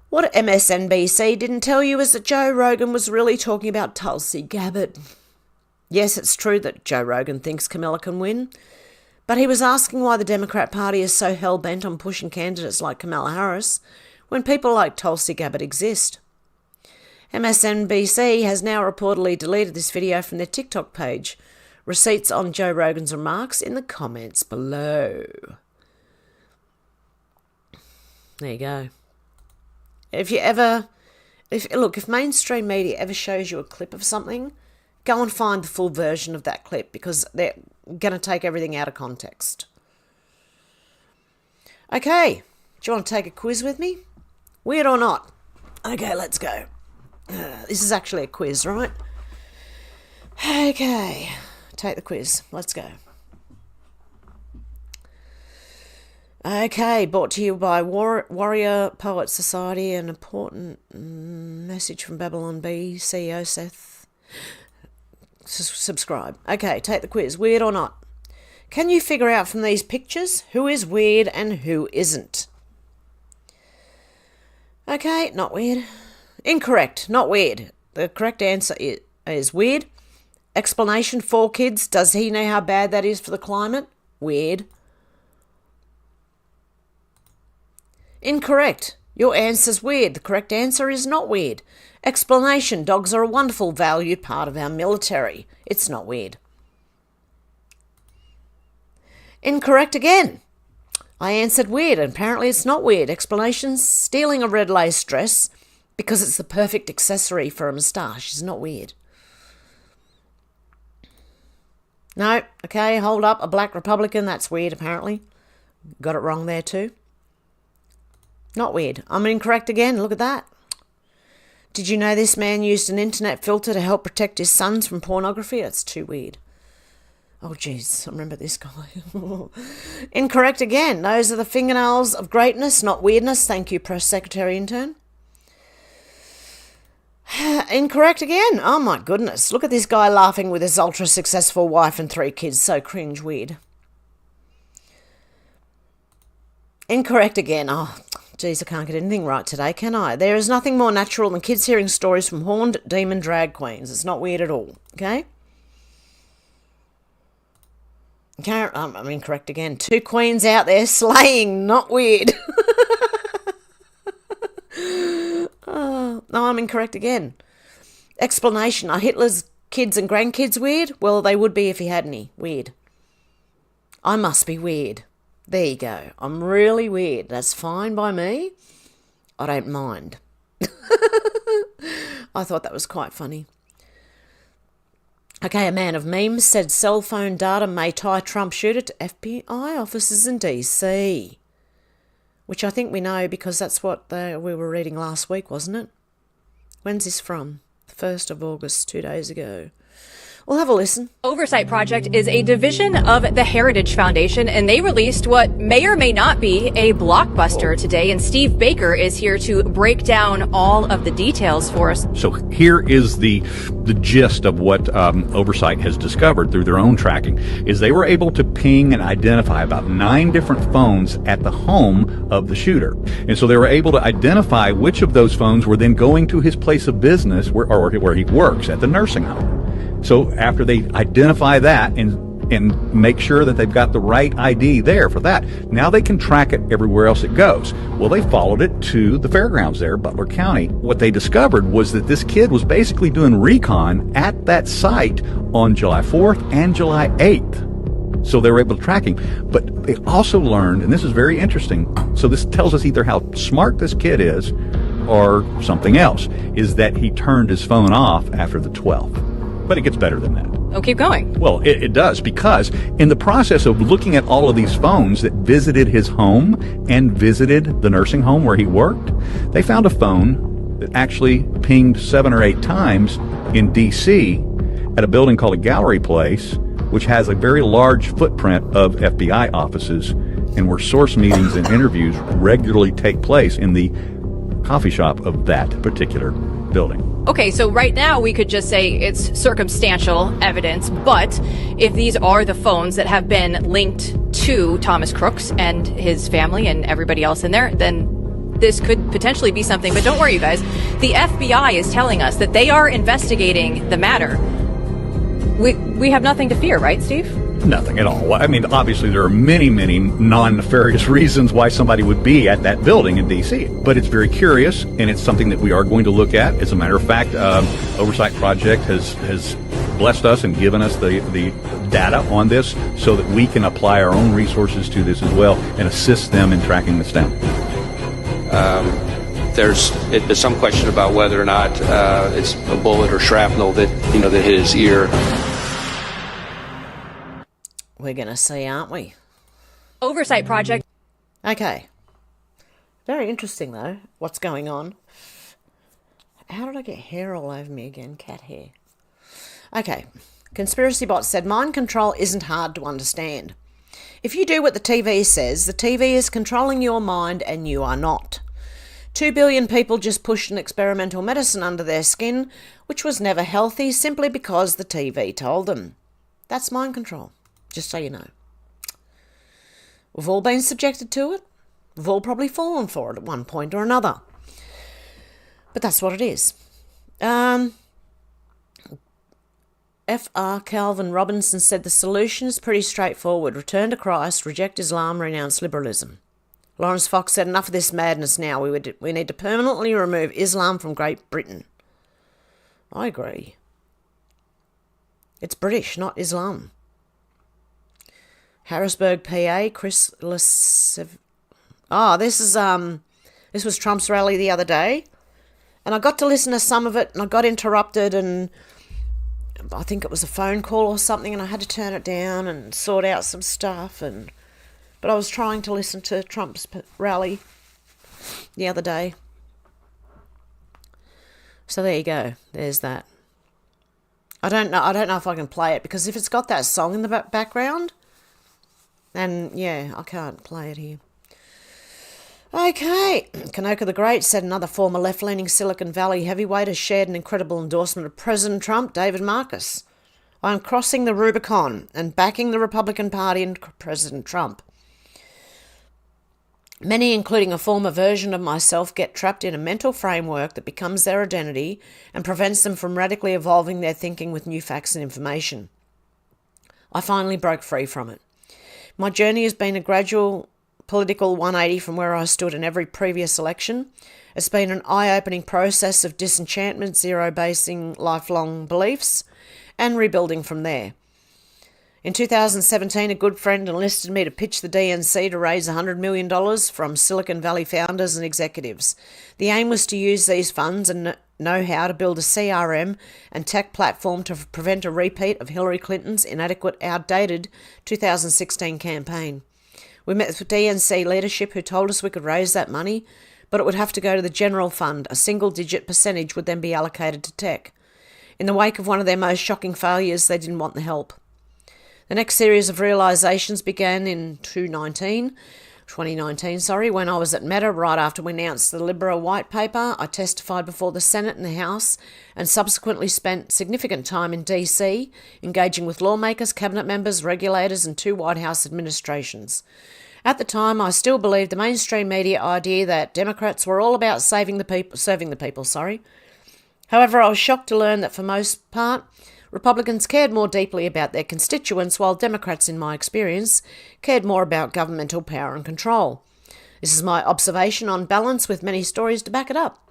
What MSNBC didn't tell you is that Joe Rogan was really talking about Tulsi Gabbard. Yes, it's true that Joe Rogan thinks Kamala can win, but he was asking why the Democrat Party is so hell-bent on pushing candidates like Kamala Harris when people like Tulsi Gabbard exist. MSNBC has now reportedly deleted this video from their TikTok page. Receipts on Joe Rogan's remarks in the comments below. There you go. If mainstream media ever shows you a clip of something, go and find the full version of that clip because they're going to take everything out of context. Okay, do you want to take a quiz with me? Weird or not? Okay, let's go. This is actually a quiz, right? Okay, take the quiz. Let's go. Okay, brought to you by Warrior Poet Society, an important message from Babylon B, CEO Seth. Subscribe. Okay, take the quiz. Weird or not? Can you figure out from these pictures who is weird and who isn't? Okay, not weird. Incorrect, not weird. The correct answer is weird. Explanation, 4 kids. Does he know how bad that is for the climate? Weird. Incorrect. Your answer's weird. The correct answer is not weird. Explanation, dogs are a wonderful, valued part of our military. It's not weird. Incorrect again. I answered weird, and apparently it's not weird. Explanation, stealing a red lace dress because it's the perfect accessory for a moustache is not weird. No, okay, hold up. A black Republican, that's weird apparently. Got it wrong there too. Not weird. I'm incorrect again, look at that. Did you know this man used an internet filter to help protect his sons from pornography? That's too weird. Oh, jeez, I remember this guy. Incorrect again. Those are the fingernails of greatness, not weirdness. Thank you, Press Secretary Intern. Incorrect again. Oh, my goodness. Look at this guy laughing with his ultra-successful wife and 3 kids. So cringe weird. Incorrect again. Oh, geez, I can't get anything right today, can I? There is nothing more natural than kids hearing stories from horned demon drag queens. It's not weird at all, okay? Okay, I'm incorrect again. 2 queens out there slaying, not weird. Oh, no, I'm incorrect again. Explanation, are Hitler's kids and grandkids weird? Well, they would be if he had any. Weird. I must be weird. There you go. I'm really weird. That's fine by me. I don't mind. I thought that was quite funny. Okay, a man of memes said cell phone data may tie Trump shooter to FBI officers in DC. Which I think we know because that's what we were reading last week, wasn't it? When's this from? The 1st of August, 2 days ago. We'll have a listen. Oversight Project is a division of the Heritage Foundation, and they released what may or may not be a blockbuster today. And Steve Baker is here to break down all of the details for us. So here is the gist of what Oversight has discovered through their own tracking, is they were able to ping and identify about 9 different phones at the home of the shooter. And so they were able to identify which of those phones were then going to his place of business where he works at the nursing home. So after they identify that and make sure that they've got the right ID there for that, now they can track it everywhere else it goes. Well, they followed it to the fairgrounds there, Butler County. What they discovered was that this kid was basically doing recon at that site on July 4th and July 8th. So they were able to track him. But they also learned, and this is very interesting, so this tells us either how smart this kid is or something else, is that he turned his phone off after the 12th. But it gets better than that. Oh, keep going. Well, it does, because in the process of looking at all of these phones that visited his home and visited the nursing home where he worked, they found a phone that actually pinged 7 or 8 times in D.C. at a building called a Gallery Place, which has a very large footprint of FBI offices and where source meetings and interviews regularly take place in the coffee shop of that particular building. Okay, so right now we could just say it's circumstantial evidence, but if these are the phones that have been linked to Thomas Crooks and his family and everybody else in there, then this could potentially be something. But don't worry, you guys. The FBI is telling us that they are investigating the matter. We have nothing to fear, right, Steve? Nothing at all. I mean, obviously there are many, many non-nefarious reasons why somebody would be at that building in D.C. But it's very curious, and it's something that we are going to look at. As a matter of fact, Oversight Project has blessed us and given us the data on this so that we can apply our own resources to this as well and assist them in tracking this down. There's some question about whether or not it's a bullet or shrapnel that hit his ear. We're going to see, aren't we? Oversight Project. Okay. Very interesting, though, what's going on. How did I get hair all over me again? Cat hair. Okay. Conspiracy Bot said, mind control isn't hard to understand. If you do what the TV says, the TV is controlling your mind and you are not. 2 billion people just pushed an experimental medicine under their skin, which was never healthy, simply because the TV told them. That's mind control. Just so you know. We've all been subjected to it. We've all probably fallen for it at one point or another. But that's what it is. F.R. Calvin Robinson said the solution is pretty straightforward. Return to Christ, reject Islam, renounce liberalism. Lawrence Fox said, enough of this madness now. We need to permanently remove Islam from Great Britain. I agree. It's British, not Islam. Harrisburg, PA, Chris Lesev. This was Trump's rally the other day. And I got to listen to some of it, and I got interrupted, and I think it was a phone call or something, and I had to turn it down and sort out some stuff. But I was trying to listen to Trump's rally the other day. So there you go. There's that. I don't know if I can play it, because if it's got that song in the background, then yeah, I can't play it here. Okay, Kanoka the Great said another former left-leaning Silicon Valley heavyweight has shared an incredible endorsement of President Trump, David Marcus. I am crossing the Rubicon and backing the Republican Party and President Trump. Many, including a former version of myself, get trapped in a mental framework that becomes their identity and prevents them from radically evolving their thinking with new facts and information. I finally broke free from it. My journey has been a gradual political 180 from where I stood in every previous election. It's been an eye-opening process of disenchantment, zero-basing lifelong beliefs, and rebuilding from there. In 2017, a good friend enlisted me to pitch the DNC to raise $100 million from Silicon Valley founders and executives. The aim was to use these funds and know-how to build a CRM and tech platform to prevent a repeat of Hillary Clinton's inadequate, outdated 2016 campaign. We met with DNC leadership who told us we could raise that money, but it would have to go to the general fund. A single-digit percentage would then be allocated to tech. In the wake of one of their most shocking failures, they didn't want the help. The next series of realizations began in 2019, when I was at Meta right after we announced the LBRY white paper. I testified before the Senate and the House and subsequently spent significant time in DC, engaging with lawmakers, cabinet members, regulators, and 2 White House administrations. At the time, I still believed the mainstream media idea that Democrats were all about serving the people. However, I was shocked to learn that for most part, Republicans cared more deeply about their constituents, while Democrats, in my experience, cared more about governmental power and control. This is my observation on balance, with many stories to back it up.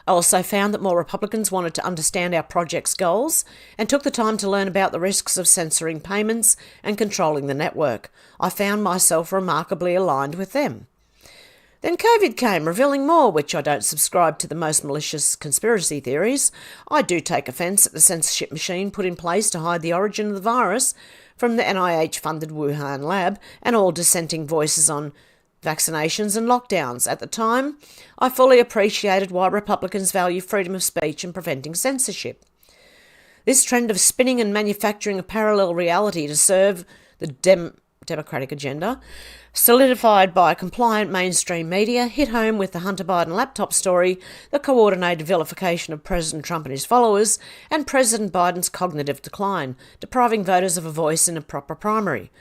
I also found that more Republicans wanted to understand our project's goals and took the time to learn about the risks of censoring payments and controlling the network. I found myself remarkably aligned with them. Then COVID came, revealing more, which I don't subscribe to the most malicious conspiracy theories. I do take offence at the censorship machine put in place to hide the origin of the virus from the NIH-funded Wuhan lab and all dissenting voices on vaccinations and lockdowns. At the time, I fully appreciated why Republicans value freedom of speech and preventing censorship. This trend of spinning and manufacturing a parallel reality to serve the Democratic agenda, solidified by compliant mainstream media, hit home with the Hunter Biden laptop story, the coordinated vilification of President Trump and his followers, and President Biden's cognitive decline, depriving voters of a voice in a proper primary.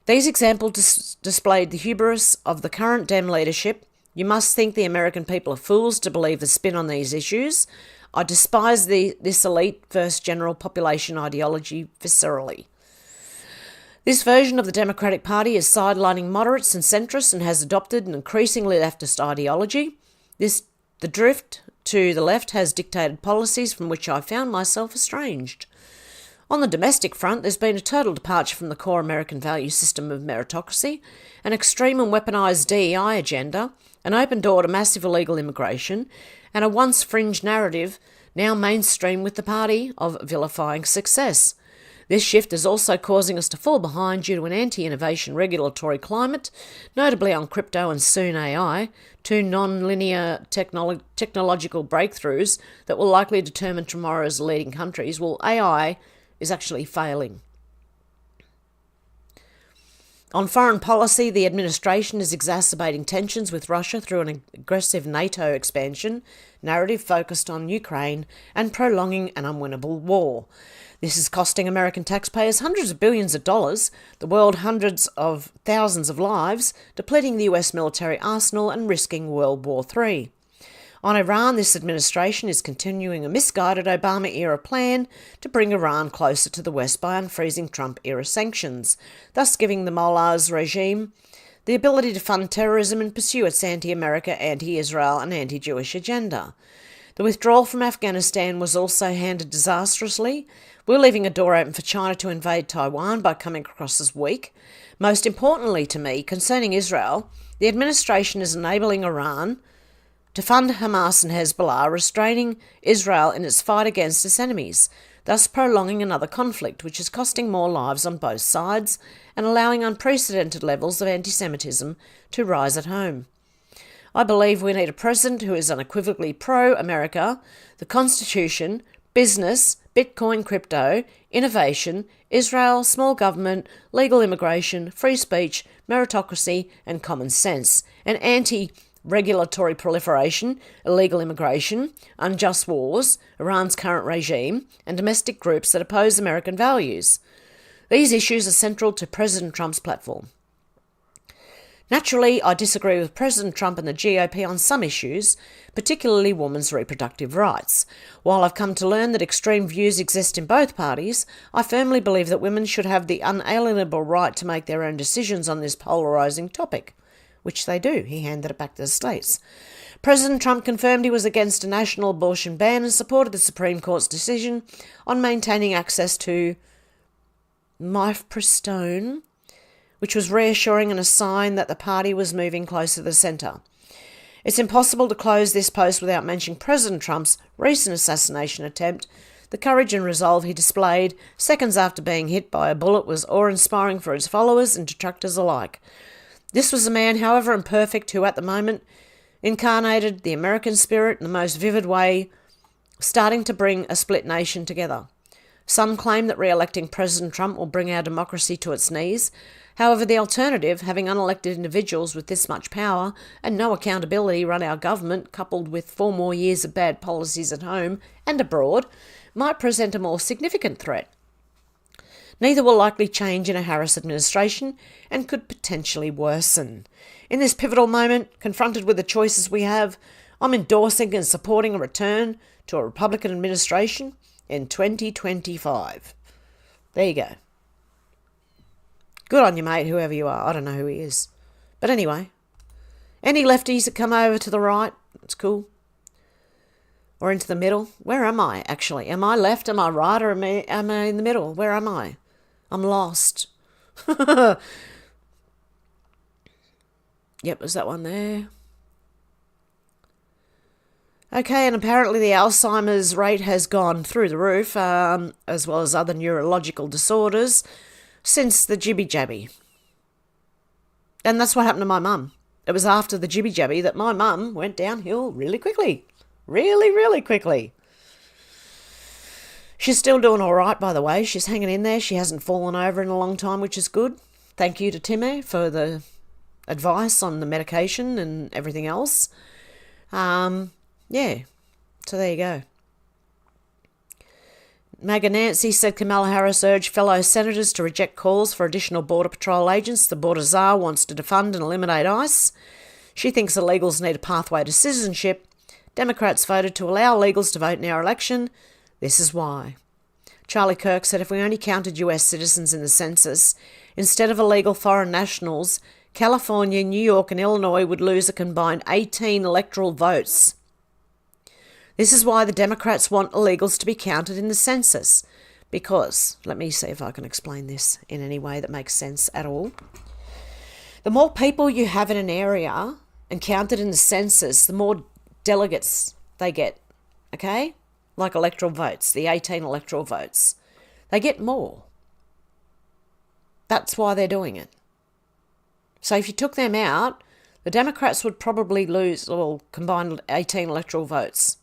These examples displayed the hubris of the current Dem leadership. You must think the American people are fools to believe the spin on these issues. I despise this elite versus general population ideology viscerally. This version of the Democratic Party is sidelining moderates and centrists and has adopted an increasingly leftist ideology. The drift to the left has dictated policies from which I found myself estranged. On the domestic front, there's been a total departure from the core American value system of meritocracy, an extreme and weaponised DEI agenda, an open door to massive illegal immigration, and a once fringe narrative now mainstream with the party of vilifying success. This shift is also causing us to fall behind due to an anti-innovation regulatory climate, notably on crypto and soon AI, 2 non-linear technological breakthroughs that will likely determine tomorrow's leading countries. Well, AI is actually failing. On foreign policy, the administration is exacerbating tensions with Russia through an aggressive NATO expansion narrative focused on Ukraine and prolonging an unwinnable war. This is costing American taxpayers hundreds of billions of dollars, the world hundreds of thousands of lives, depleting the US military arsenal and risking World War III. On Iran, this administration is continuing a misguided Obama-era plan to bring Iran closer to the West by unfreezing Trump-era sanctions, thus giving the mullah's regime the ability to fund terrorism and pursue its anti-America, anti-Israel and anti-Jewish agenda. The withdrawal from Afghanistan was also handled disastrously. We're leaving a door open for China to invade Taiwan by coming across as weak. Most importantly to me, concerning Israel, the administration is enabling Iran to fund Hamas and Hezbollah, restraining Israel in its fight against its enemies, thus prolonging another conflict which is costing more lives on both sides and allowing unprecedented levels of anti-Semitism to rise at home. I believe we need a president who is unequivocally pro-America, the Constitution, business, Bitcoin, crypto, innovation, Israel, small government, legal immigration, free speech, meritocracy and common sense, and anti-regulatory proliferation, illegal immigration, unjust wars, Iran's current regime, and domestic groups that oppose American values. These issues are central to President Trump's platform. Naturally, I disagree with President Trump and the GOP on some issues, particularly women's reproductive rights. While I've come to learn that extreme views exist in both parties, I firmly believe that women should have the unalienable right to make their own decisions on this polarising topic, which they do. He handed it back to the states. President Trump confirmed he was against a national abortion ban and supported the Supreme Court's decision on maintaining access to mifepristone, which was reassuring and a sign that the party was moving closer to the centre. It's impossible to close this post without mentioning President Trump's recent assassination attempt. The courage and resolve he displayed seconds after being hit by a bullet was awe-inspiring for his followers and detractors alike. This was a man, however imperfect, who at the moment incarnated the American spirit in the most vivid way, starting to bring a split nation together. Some claim that re-electing President Trump will bring our democracy to its knees. However, the alternative, having unelected individuals with this much power and no accountability run our government, coupled with 4 more years of bad policies at home and abroad, might present a more significant threat. Neither will likely change in a Harris administration and could potentially worsen. In this pivotal moment, confronted with the choices we have, I'm endorsing and supporting a return to a Republican administration in 2025. There you go. Good on you, mate, whoever you are. I don't know who he is. But anyway, any lefties that come over to the right, it's cool. Or into the middle. Where am I, actually? Am I left, am I right, or am I in the middle? Where am I? I'm lost. Yep, there's that one there. Okay, and apparently the Alzheimer's rate has gone through the roof, as well as other neurological disorders, since the jibby-jabby. And that's what happened to my mum. It was after the jibby-jabby that my mum went downhill really quickly. Really, really quickly. She's still doing all right, by the way. She's hanging in there. She hasn't fallen over in a long time, which is good. Thank you to Timmy for the advice on the medication and everything else. Yeah, so there you go. MAGA Nancy said Kamala Harris urged fellow senators to reject calls for additional Border Patrol agents. The Border Czar wants to defund and eliminate ICE. She thinks illegals need a pathway to citizenship. Democrats voted to allow illegals to vote in our election. This is why. Charlie Kirk said if we only counted US citizens in the census, instead of illegal foreign nationals, California, New York and Illinois would lose a combined 18 electoral votes. This is why the Democrats want illegals to be counted in the census. Because, let me see if I can explain this in any way that makes sense at all. The more people you have in an area and counted in the census, the more delegates they get, okay? Like electoral votes, the 18 electoral votes. They get more. That's why they're doing it. So if you took them out, the Democrats would probably lose or combine 18 electoral votes.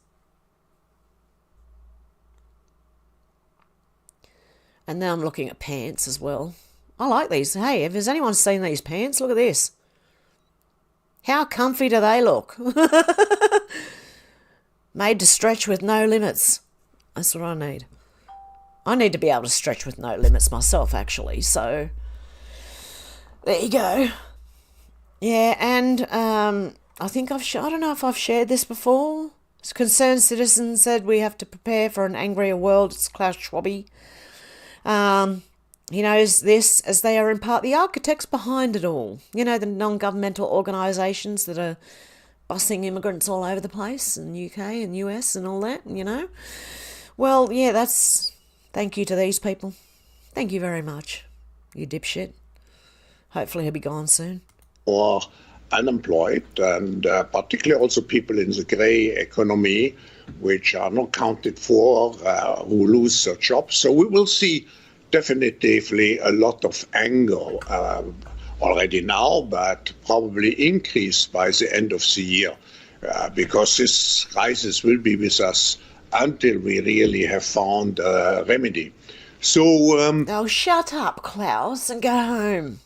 And now I'm looking at pants as well. I like these. Hey, if there's anyone seen these pants, look at this. How comfy do they look? Made to stretch with no limits. That's what I need. I need to be able to stretch with no limits myself, actually. So, there you go. Yeah, and I think I don't know if I've shared this before. Concerned citizens said we have to prepare for an angrier world. It's Klaus Schwab. He knows this as they are in part the architects behind it all. You know, the non-governmental organisations that are bussing immigrants all over the place in UK and US and all that, you know. Well, yeah, thank you to these people. Thank you very much, you dipshit. Hopefully he'll be gone soon. Or unemployed, and particularly also people in the grey economy, which are not counted for, who lose their jobs. So we will see definitively a lot of anger already now, but probably increased by the end of the year, because this crisis will be with us until we really have found a remedy. So... oh, shut up, Klaus, and go home.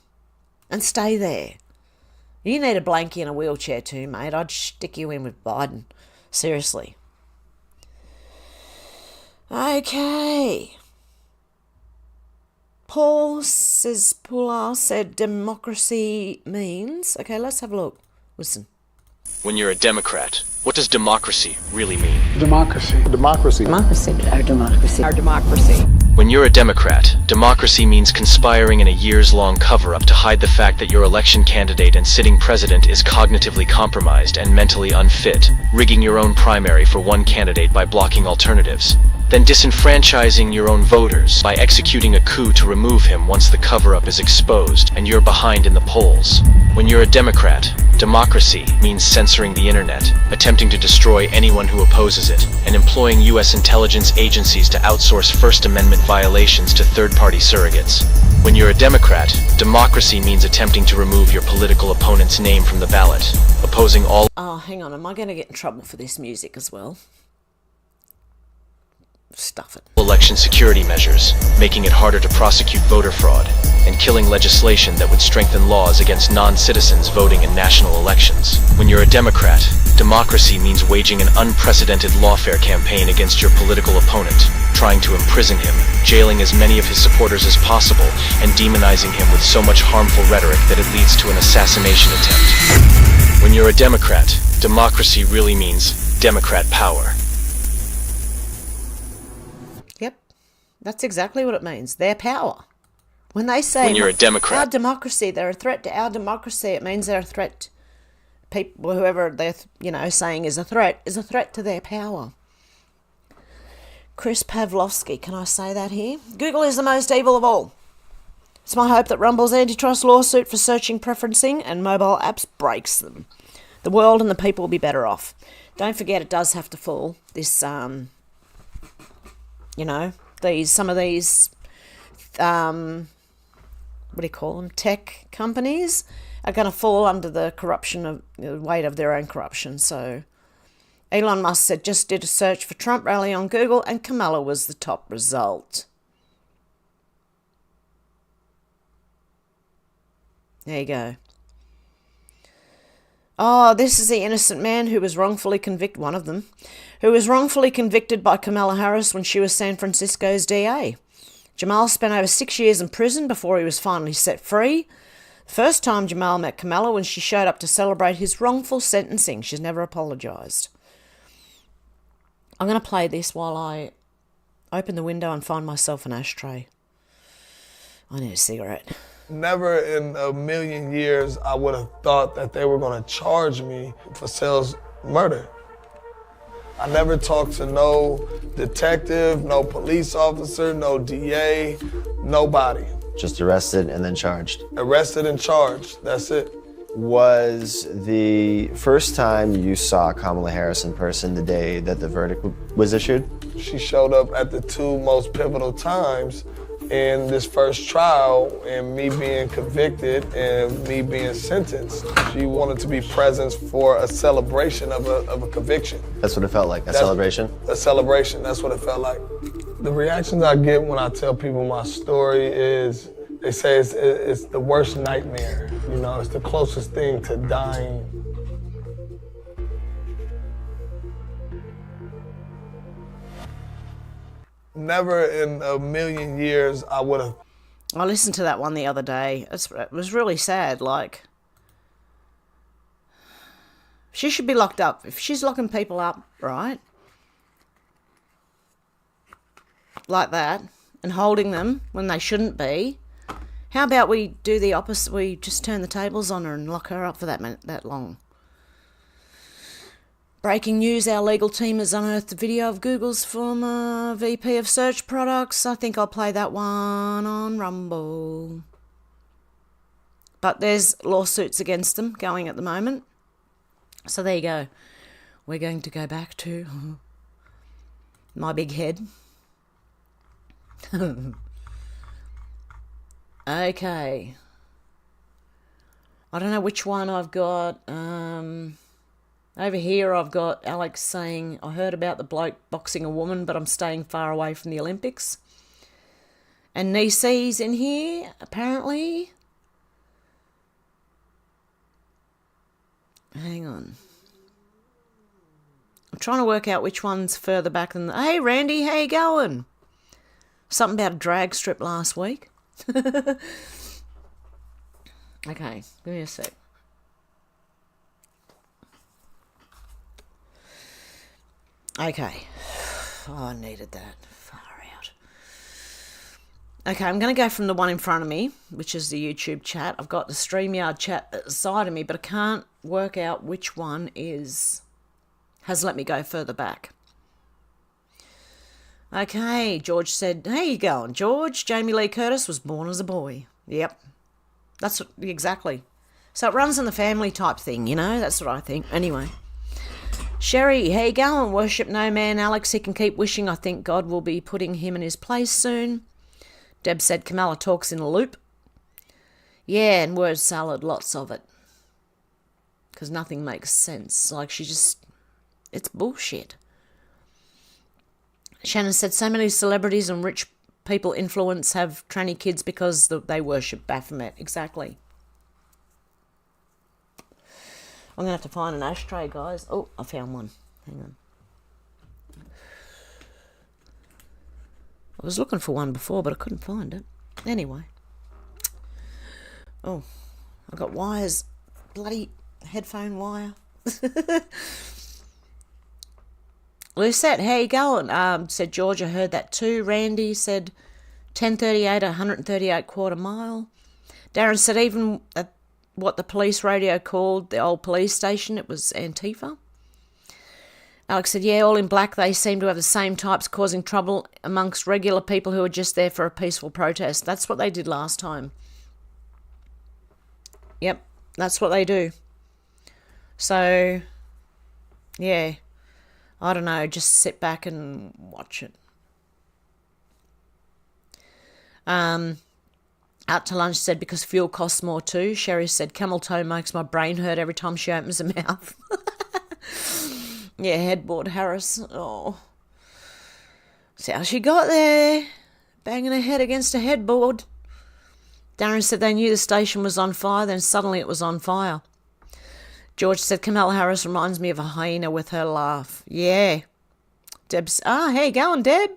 And stay there. You need a blankie and a wheelchair too, mate. I'd stick you in with Biden. Seriously. Okay. Paul said democracy means... Okay, let's have a look. Listen. When you're a Democrat, what does democracy really mean? Democracy. Democracy. Democracy. Our democracy. Our democracy. When you're a Democrat, democracy means conspiring in a years-long cover-up to hide the fact that your election candidate and sitting president is cognitively compromised and mentally unfit, rigging your own primary for one candidate by blocking alternatives, then disenfranchising your own voters by executing a coup to remove him once the cover-up is exposed and you're behind in the polls. When you're a Democrat, democracy means censoring the internet, attempting to destroy anyone who opposes it, and employing U.S. intelligence agencies to outsource First Amendment violations to third-party surrogates. When you're a Democrat, democracy means attempting to remove your political opponent's name from the ballot, opposing all... Oh, hang on, am I going to get in trouble for this music as well? Stuff it. Election security measures, making it harder to prosecute voter fraud, and killing legislation that would strengthen laws against non-citizens voting in national elections. When you're a Democrat, democracy means waging an unprecedented lawfare campaign against your political opponent, trying to imprison him, jailing as many of his supporters as possible, and demonizing him with so much harmful rhetoric that it leads to an assassination attempt. When you're a Democrat, democracy really means Democrat power. That's exactly what it means. Their power. When they say when you're a Democrat, our democracy, they're a threat to our democracy, it means they're a threat. People, whoever they're, saying is a threat to their power. Chris Pavlovsky, can I say that here? Google is the most evil of all. It's my hope that Rumble's antitrust lawsuit for searching, preferencing, and mobile apps breaks them. The world and the people will be better off. Don't forget, it does have to fall. This, some of these, tech companies are going to fall under the weight of their own corruption. So Elon Musk said, just did a search for Trump rally on Google and Kamala was the top result. There you go. Oh, this is the innocent man who was wrongfully convicted, one of them, who was wrongfully convicted by Kamala Harris when she was San Francisco's DA. Jamal spent over 6 years in prison before he was finally set free. The first time Jamal met Kamala when she showed up to celebrate his wrongful sentencing. She's never apologised. I'm going to play this while I open the window and find myself an ashtray. I need a cigarette. Never in a million years I would have thought that they were going to charge me for Sales murder. I never talked to no detective, no police officer, no DA, nobody. Just arrested and then charged? Arrested and charged, that's it. Was the first time you saw Kamala Harris in person the day that the verdict was issued? She showed up at the two most pivotal times in this first trial, and me being convicted and me being sentenced. She wanted to be present for a celebration of a conviction. That's what it felt like, celebration? A celebration, that's what it felt like. The reactions I get when I tell people my story is, they say it's the worst nightmare. It's the closest thing to dying. Never in a million years I would have. I listened to that one the other day. It was really sad. Like, She should be locked up. If she's locking people up, right, like that, and holding them when they shouldn't be, how about we do the opposite? We just turn the tables on her and lock her up for that long. Breaking news, our legal team has unearthed a video of Google's former VP of search products. I think I'll play that one on Rumble. But there's lawsuits against them going at the moment. So there you go. We're going to go back to my big head. Okay. I don't know which one I've got. Over here I've got Alex saying, I heard about the bloke boxing a woman, but I'm staying far away from the Olympics. And Nisi's in here, apparently. Hang on. I'm trying to work out which one's further back than... Hey, Randy, how you going? Something about a drag strip last week. Okay, give me a sec. Okay. Oh, I needed that. Far out. Okay, I'm going to go from the one in front of me, which is the YouTube chat. I've got the StreamYard chat at the side of me, but I can't work out which one has let me go further back. Okay, George said, how you going, George? Jamie Lee Curtis was born as a boy. Yep. That's exactly. So it runs in the family type thing, you know? That's what I think. Anyway. Sherry, how you going? Worship no man, Alex. He can keep wishing. I think God will be putting him in his place soon. Deb said Kamala talks in a loop. Yeah, and word salad, lots of it. Because nothing makes sense. Like it's bullshit. Shannon said so many celebrities and rich people influence have tranny kids because they worship Baphomet. Exactly. I'm going to have to find an ashtray, guys. Oh, I found one. Hang on. I was looking for one before, but I couldn't find it. Anyway. Oh, I got wires. Bloody headphone wire. Lucette, how you going? Said George, I heard that too. Randy said 1038, 138 quarter mile. Darren said even at what the police radio called the old police station, it was Antifa. Alex said, yeah, all in black. They seem to have the same types causing trouble amongst regular people who are just there for a peaceful protest. That's what they did last time. Yep, that's what they do. So, yeah, I don't know, just sit back and watch it. Out to lunch said because fuel costs more too. Sherry said camel toe makes my brain hurt every time she opens her mouth. Yeah, headboard Harris. Oh. See how she got there. Banging her head against a headboard. Darren said they knew the station was on fire, then suddenly it was on fire. George said Kamala Harris reminds me of a hyena with her laugh. Yeah. Deb's, how you going, Deb?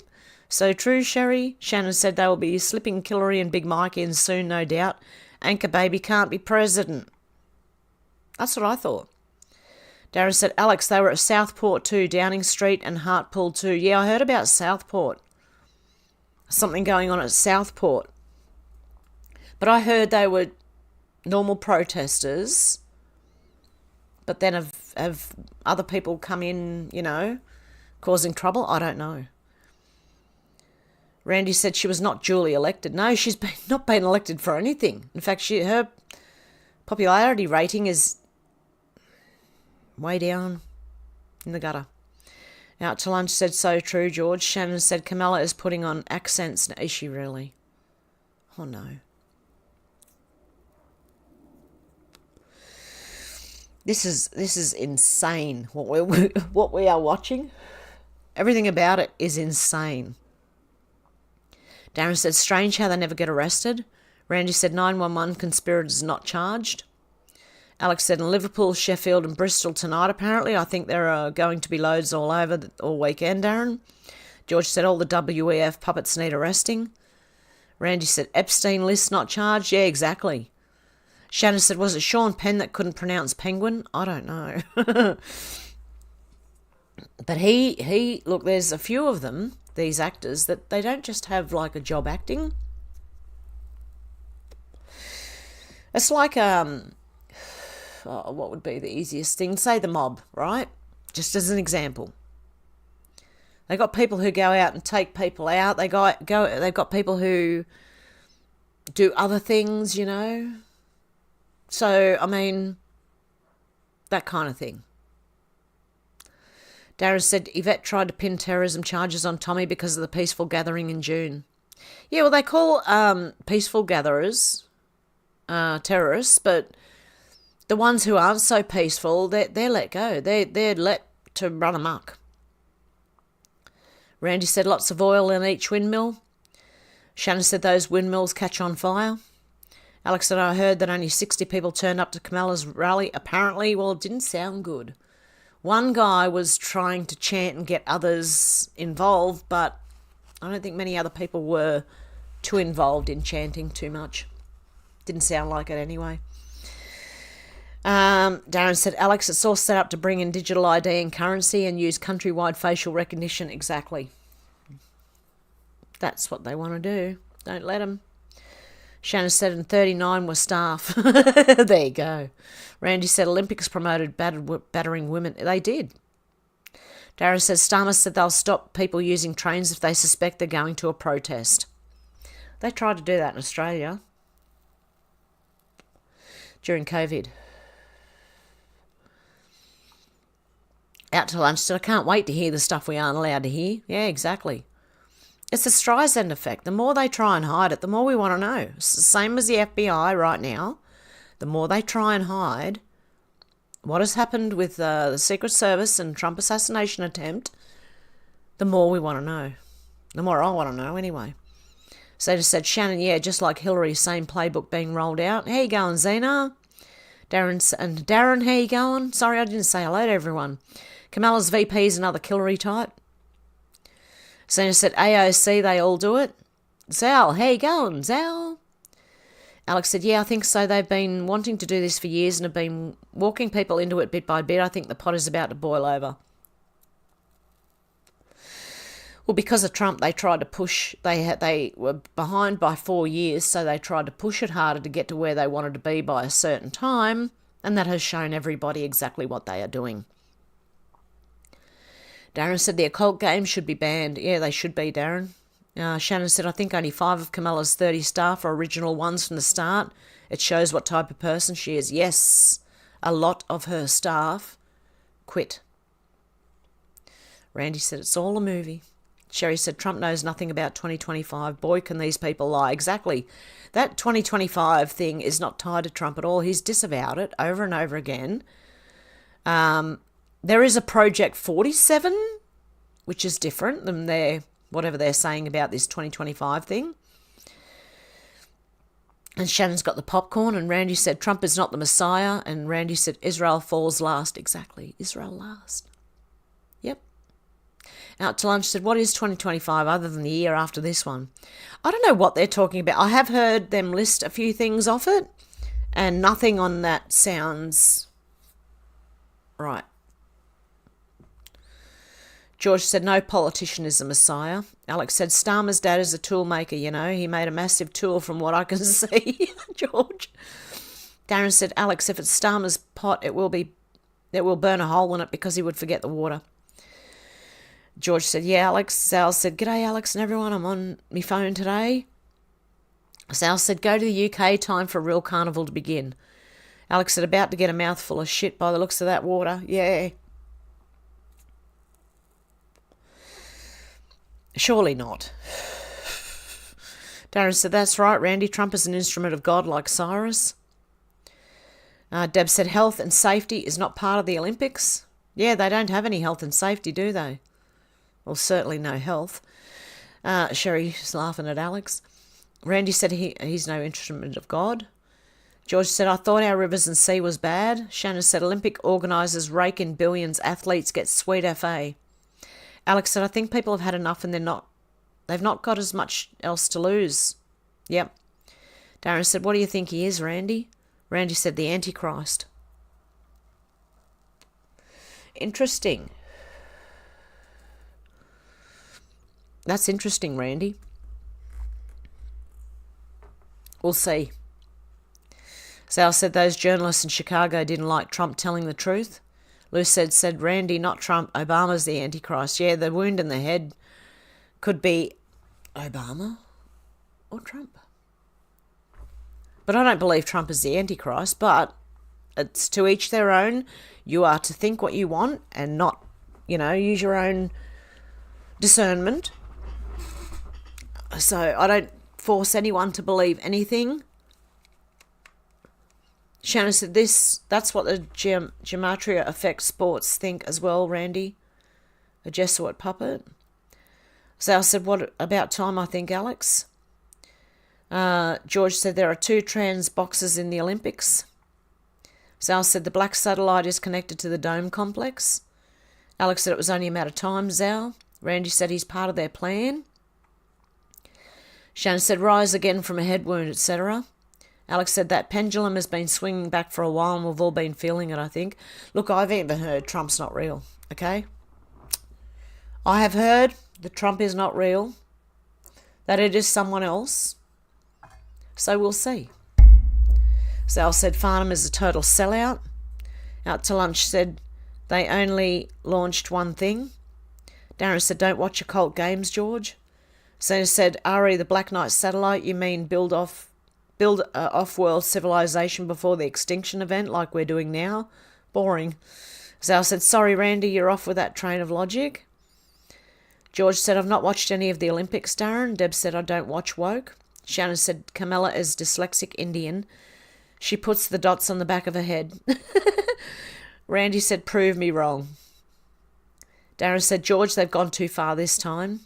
So true, Sherry. Shannon said they will be slipping Hillary and Big Mike in soon, no doubt. Anchor baby can't be president. That's what I thought. Darren said, Alex, they were at Southport too, Downing Street and Hartpool too. Yeah, I heard about Southport. Something going on at Southport. But I heard they were normal protesters. But then have other people come in, you know, causing trouble? I don't know. Randy said she was not duly elected. No, she's not been elected for anything. In fact, her popularity rating is way down in the gutter. Out to lunch said so true, George. Shannon said Kamala is putting on accents. Is she really? Oh, no. This is insane, what we are watching. Everything about it is insane. Darren said, strange how they never get arrested. Randy said 911 conspirators not charged. Alex said in Liverpool, Sheffield and Bristol tonight, apparently. I think there are going to be loads all over all weekend, Darren. George said all the WEF puppets need arresting. Randy said Epstein list not charged. Yeah, exactly. Shannon said, was it Sean Penn that couldn't pronounce penguin? I don't know. But he look, there's a few of them, these actors, that they don't just have like a job acting. It's like, what would be the easiest thing? Say the mob, right? Just as an example. They got people who go out and take people out. They've got people who do other things, you know. So, I mean, that kind of thing. Darren said Yvette tried to pin terrorism charges on Tommy because of the peaceful gathering in June. Yeah, well, they call peaceful gatherers terrorists, but the ones who aren't so peaceful, they're let go. They're let to run amok. Randy said lots of oil in each windmill. Shannon said those windmills catch on fire. Alex said, I heard that only 60 people turned up to Kamala's rally. Apparently, well, it didn't sound good. One guy was trying to chant and get others involved, but I don't think many other people were too involved in chanting too much. Didn't sound like it anyway. Darren said, Alex, it's all set up to bring in digital ID and currency and use countrywide facial recognition. Exactly. That's what they want to do. Don't let them. Shannon said, and 39 were staff. There you go. Randy said, Olympics promoted battering women. They did. Darren says, Starmer said they'll stop people using trains if they suspect they're going to a protest. They tried to do that in Australia during COVID. Out to lunch said, I can't wait to hear the stuff we aren't allowed to hear. Yeah, exactly. It's the Streisand effect. The more they try and hide it, the more we want to know. It's the same as the FBI right now. The more they try and hide what has happened with the Secret Service and Trump assassination attempt, the more we want to know. The more I want to know anyway. So they just said, Shannon, yeah, just like Hillary, same playbook being rolled out. How you going, Zena? Darren, how you going? Sorry, I didn't say hello to everyone. Kamala's VP is another Hillary type. Zena said, AOC, they all do it. Zal, how you going, Zal? Alex said, yeah, I think so. They've been wanting to do this for years and have been walking people into it bit by bit. I think the pot is about to boil over. Well, because of Trump, they tried to push. They were behind by 4 years, so they tried to push it harder to get to where they wanted to be by a certain time, and that has shown everybody exactly what they are doing. Darren said the occult games should be banned. Yeah, they should be, Darren. Shannon said, I think only 5 of Kamala's 30 staff are original ones from the start. It shows what type of person she is. Yes, a lot of her staff quit. Randy said, it's all a movie. Sherry said, Trump knows nothing about 2025. Boy, can these people lie. Exactly. That 2025 thing is not tied to Trump at all. He's disavowed it over and over again. There is a Project 47, which is different than whatever they're saying about this 2025 thing. And Shannon's got the popcorn, and Randy said Trump is not the Messiah, and Randy said Israel falls last. Exactly. Israel last. Yep. Out to lunch said, what is 2025 other than the year after this one? I don't know what they're talking about. I have heard them list a few things off it, and nothing on that sounds right. George said, no politician is a messiah. Alex said, Starmer's dad is a tool maker, you know. He made a massive tool from what I can see. George. Darren said, Alex, if it's Starmer's pot, it will burn a hole in it because he would forget the water. George said, yeah, Alex. Sal said, g'day, Alex and everyone. I'm on my phone today. Sal said, go to the UK, time for a real carnival to begin. Alex said, about to get a mouthful of shit by the looks of that water. Yeah. Surely not. Darren said, that's right, Randy. Trump is an instrument of God like Cyrus. Deb said, health and safety is not part of the Olympics. Yeah, they don't have any health and safety, do they? Well, certainly no health. Sherry's laughing at Alex. Randy said he's no instrument of God. George said, I thought our rivers and sea was bad. Shannon said, Olympic organisers rake in billions. Athletes get sweet FA. Alex said, I think people have had enough and they've not got as much else to lose. Yep. Darren said, what do you think he is, Randy? Randy said the Antichrist. Interesting. That's interesting, Randy. We'll see. Sal said those journalists in Chicago didn't like Trump telling the truth. Lou said, Randy, not Trump. Obama's the Antichrist. Yeah, the wound in the head could be Obama or Trump. But I don't believe Trump is the Antichrist, but it's to each their own. You are to think what you want and not, use your own discernment. So I don't force anyone to believe anything. Shannon said that's what the gematria effect sports think as well, Randy. A Jesuit puppet. Sal said, what about time, I think, Alex? George said there are 2 trans boxers in the Olympics. Sal said the black satellite is connected to the dome complex. Alex said it was only a matter of time, Zal. Randy said he's part of their plan. Shannon said rise again from a head wound, etc. Alex said that pendulum has been swinging back for a while and we've all been feeling it, I think. Look, I've even heard Trump's not real, okay? I have heard that Trump is not real, that it is someone else. So we'll see. Sal said Farnham is a total sellout. Out to Lunch said they only launched one thing. Darren said don't watch occult games, George. Sina said Ari, the Black Knight satellite, you mean build off-world civilization before the extinction event like we're doing now? Boring. Sal said, sorry, Randy, you're off with that train of logic. George said, I've not watched any of the Olympics, Darren. Deb said, I don't watch woke. Shannon said, Camilla is dyslexic Indian. She puts the dots on the back of her head. Randy said, prove me wrong. Darren said, George, they've gone too far this time.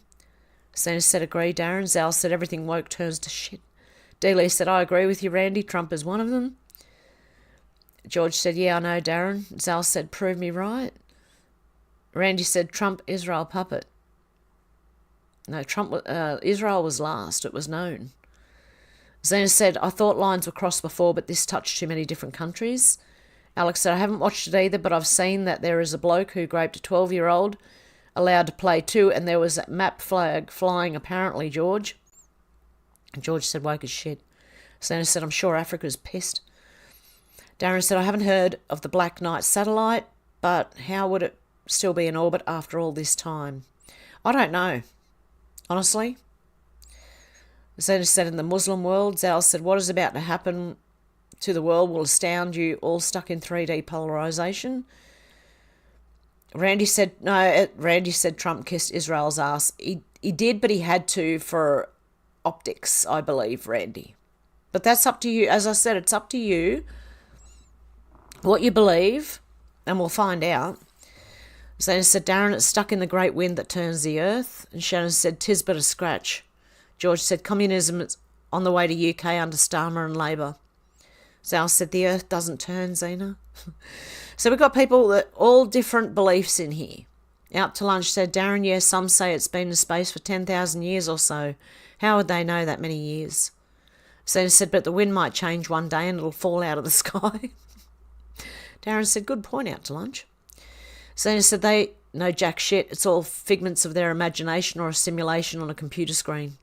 Sina said, agree, Darren. Zal said, everything woke turns to shit. Dealey said, I agree with you, Randy. Trump is one of them. George said, yeah, I know, Darren. Zal said, prove me right. Randy said, Trump, Israel puppet. No, Israel was last. It was known. Zena said, I thought lines were crossed before, but this touched too many different countries. Alex said, I haven't watched it either, but I've seen that there is a bloke who raped a 12-year-old, allowed to play too, and there was a map flag flying apparently, George. And George said, woke as shit. Zena said, I'm sure Africa's pissed. Darren said, I haven't heard of the Black Knight satellite, but how would it still be in orbit after all this time? I don't know, honestly. Zena said, in the Muslim world, Zal said, what is about to happen to the world will astound you, all stuck in 3D polarization. Randy said, no, Randy said Trump kissed Israel's ass. He did, but he had to for optics, I believe, Randy. But that's up to you. As I said, it's up to you what you believe, and we'll find out. Zena said, Darren, it's stuck in the great wind that turns the earth. And Shannon said, 'tis but a scratch. George said, communism is on the way to UK under Starmer and Labor. Zal said, the earth doesn't turn, Zena. So we've got people that all different beliefs in here. Out to Lunch said, Darren, yes, some say it's been in space for 10,000 years or so. How would they know that many years? Zena said, but the wind might change one day and it'll fall out of the sky. Darren said, good point, Out to Lunch. Zena said, they know jack shit. It's all figments of their imagination or a simulation on a computer screen.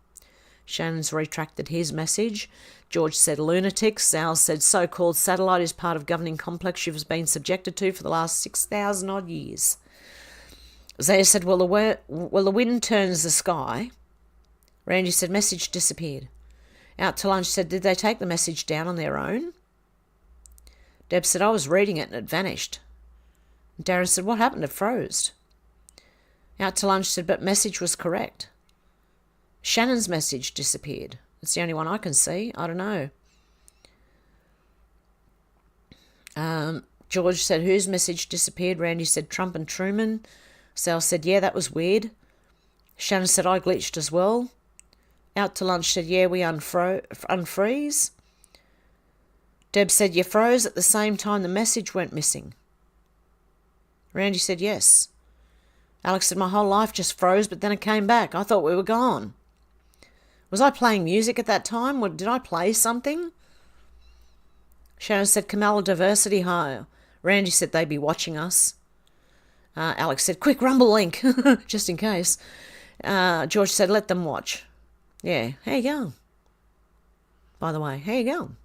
Shannon's retracted his message. George said lunatics. Zal said so-called satellite is part of governing complex you've been subjected to for the last 6,000 odd years. Zaya said, well, the wind turns the sky. Randy said, message disappeared. Out to Lunch said, did they take the message down on their own? Deb said, I was reading it and it vanished. Darren said, what happened? It froze. Out to Lunch said, but message was correct. Shannon's message disappeared. It's the only one I can see. I don't know. George said, whose message disappeared? Randy said, Trump and Truman. Sal said, yeah, that was weird. Shannon said, I glitched as well. Out to Lunch said, yeah, we unfreeze. Deb said, you froze at the same time the message went missing. Randy said, yes. Alex said, my whole life just froze, but then it came back. I thought we were gone. Was I playing music at that time? Did I play something? Shannon said, Kamala diversity hire. Randy said they'd be watching us. Alex said, quick, Rumble link, just in case. George said, let them watch. Yeah, how you going? By the way, how you going?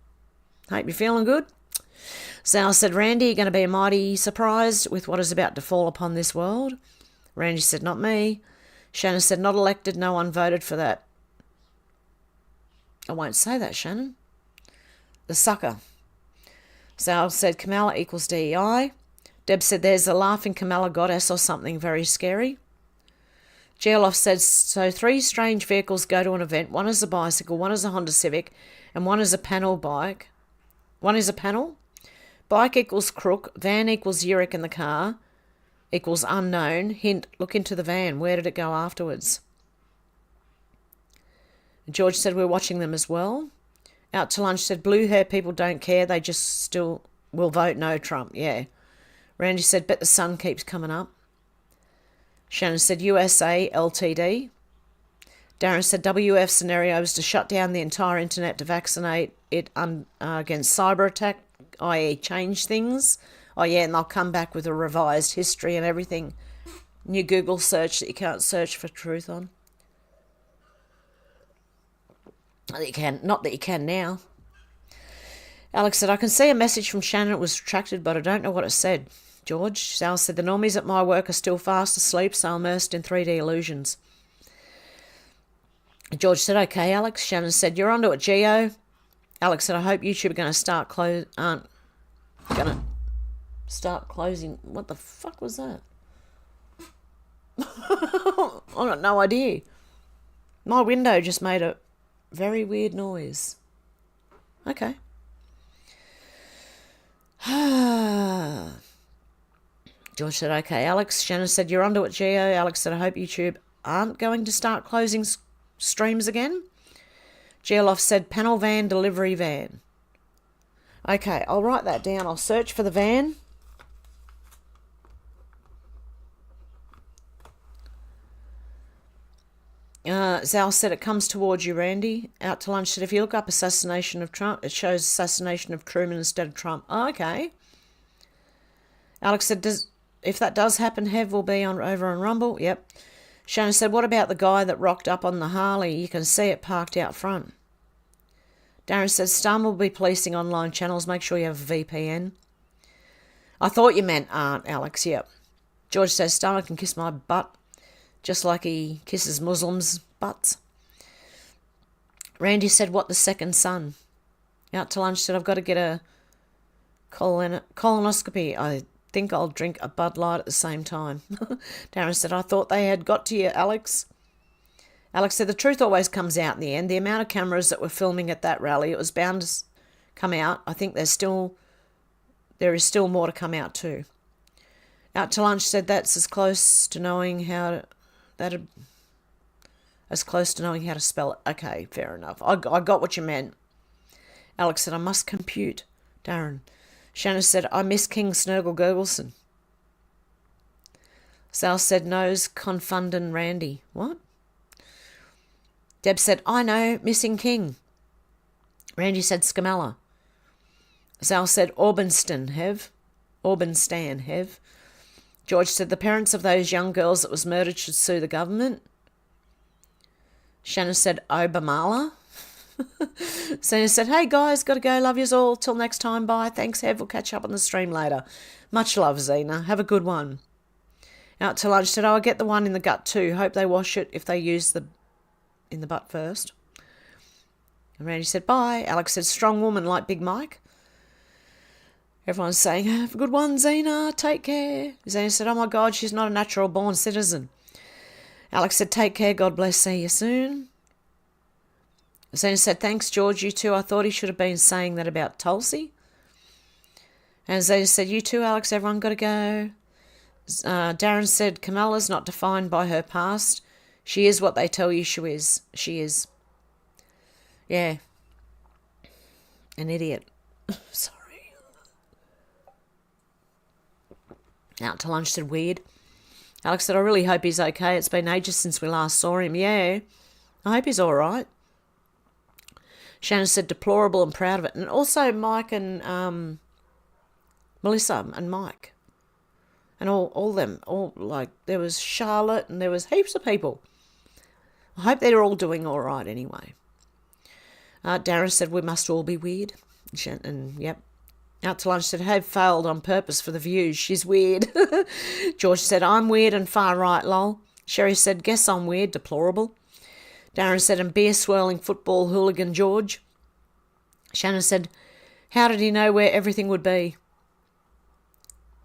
Hope you're feeling good. Sal said, Randy, you're going to be mighty surprised with what is about to fall upon this world. Randy said, not me. Shannon said, not elected, no one voted for that. I won't say that, Shannon. The sucker. Sal said, Kamala equals DEI. Deb said, there's a laughing Kamala goddess or something very scary. Geoloff said, so 3 strange vehicles go to an event. One is a bicycle, one is a Honda Civic, and one is a panel bike. One is a panel. Bike equals crook. Van equals Yurik in the car. Equals unknown. Hint, look into the van. Where did it go afterwards? George said, we're watching them as well. Out to lunch said, blue hair people don't care. They just still will vote no Trump. Yeah. Randy said, bet the sun keeps coming up. Shannon said, USA LTD. Darren said, WF scenario is to shut down the entire internet to vaccinate it against cyber attack, i.e. change things. Oh yeah, and they'll come back with a revised history and everything. New Google search that you can't search for truth on. Not that you can now. Alex said, I can see a message from Shannon. It was retracted, but I don't know what it said. George. Sal said, the normies at my work are still fast asleep, so immersed in 3D illusions. George said, okay, Alex. Shannon said, you're onto it, Geo. Alex said, I hope YouTube are going to start closing. What the fuck was that? I got no idea. My window just made a very weird noise. Okay. George said, okay, Alex. Shannon said, you're onto it, Geo. Alex said, I hope YouTube aren't going to start closing streams again. Geoloff said, panel van, delivery van. Okay, I'll write that down. I'll search for the van. Zal said, it comes towards you, Randy. Out to lunch said, if you look up assassination of Trump, it shows assassination of Truman instead of Trump. Oh, okay. Alex said, if that does happen, Hev will be over on Rumble. Yep. Shannon said, what about the guy that rocked up on the Harley? You can see it parked out front. Darren said, Stum will be policing online channels. Make sure you have a VPN. I thought you meant Aunt, Alex. Yep. George says, Stum can kiss my butt, just like he kisses Muslims' butts. Randy said, what the second son? Out to lunch said, I've got to get a colonoscopy. I think I'll drink a Bud Light at the same time. Darren said, I thought they had got to you, Alex. Alex said, the truth always comes out in the end. The amount of cameras that were filming at that rally, it was bound to come out. I think there is still more to come out too. Out to lunch said, that's as close to knowing how to spell it. Okay, fair enough. I got what you meant. Alex said, I must compute. Darren. Shannon said, I miss King Snurgle Gurgelson. Sal said, nose confundin' Randy. What? Deb said, I know, missing King. Randy said, Scamella. Sal said, Orbanston, Hev. George said, the parents of those young girls that was murdered should sue the government. Shannon said, Obamala. Senior said, hey guys, gotta go, love yous all, till next time, bye, thanks Hev, we'll catch up on the stream later. Much love, Zena, have a good one. Out to lunch said, I'll get the one in the gut too, hope they wash it if they use the in the butt first. And Randy said, bye. Alex said, strong woman like Big Mike. Everyone's saying, have a good one, Zena, take care. Zena said, oh my God, she's not a natural born citizen. Alex said, take care, God bless, see you soon. Zena said, thanks, George, you too. I thought he should have been saying that about Tulsi. And Zena said, you too, Alex, everyone got to go. Darren said, Kamala's not defined by her past. She is what they tell you she is. She is. Yeah. An idiot. Sorry. Out to lunch said, weird. Alex said, I really hope he's okay. It's been ages since we last saw him. Yeah. I hope he's all right. Shannon said deplorable and proud of it. And also Mike and Melissa and Mike. And all them. There was Charlotte and there was heaps of people. I hope they're all doing all right anyway. Darren said we must all be weird. And yep. Out to lunch said, Hev failed on purpose for the views. She's weird. George said, I'm weird and far right, lol. Sherry said, guess I'm weird, deplorable. Darren said, and beer swirling football hooligan George. Shannon said, how did he know where everything would be?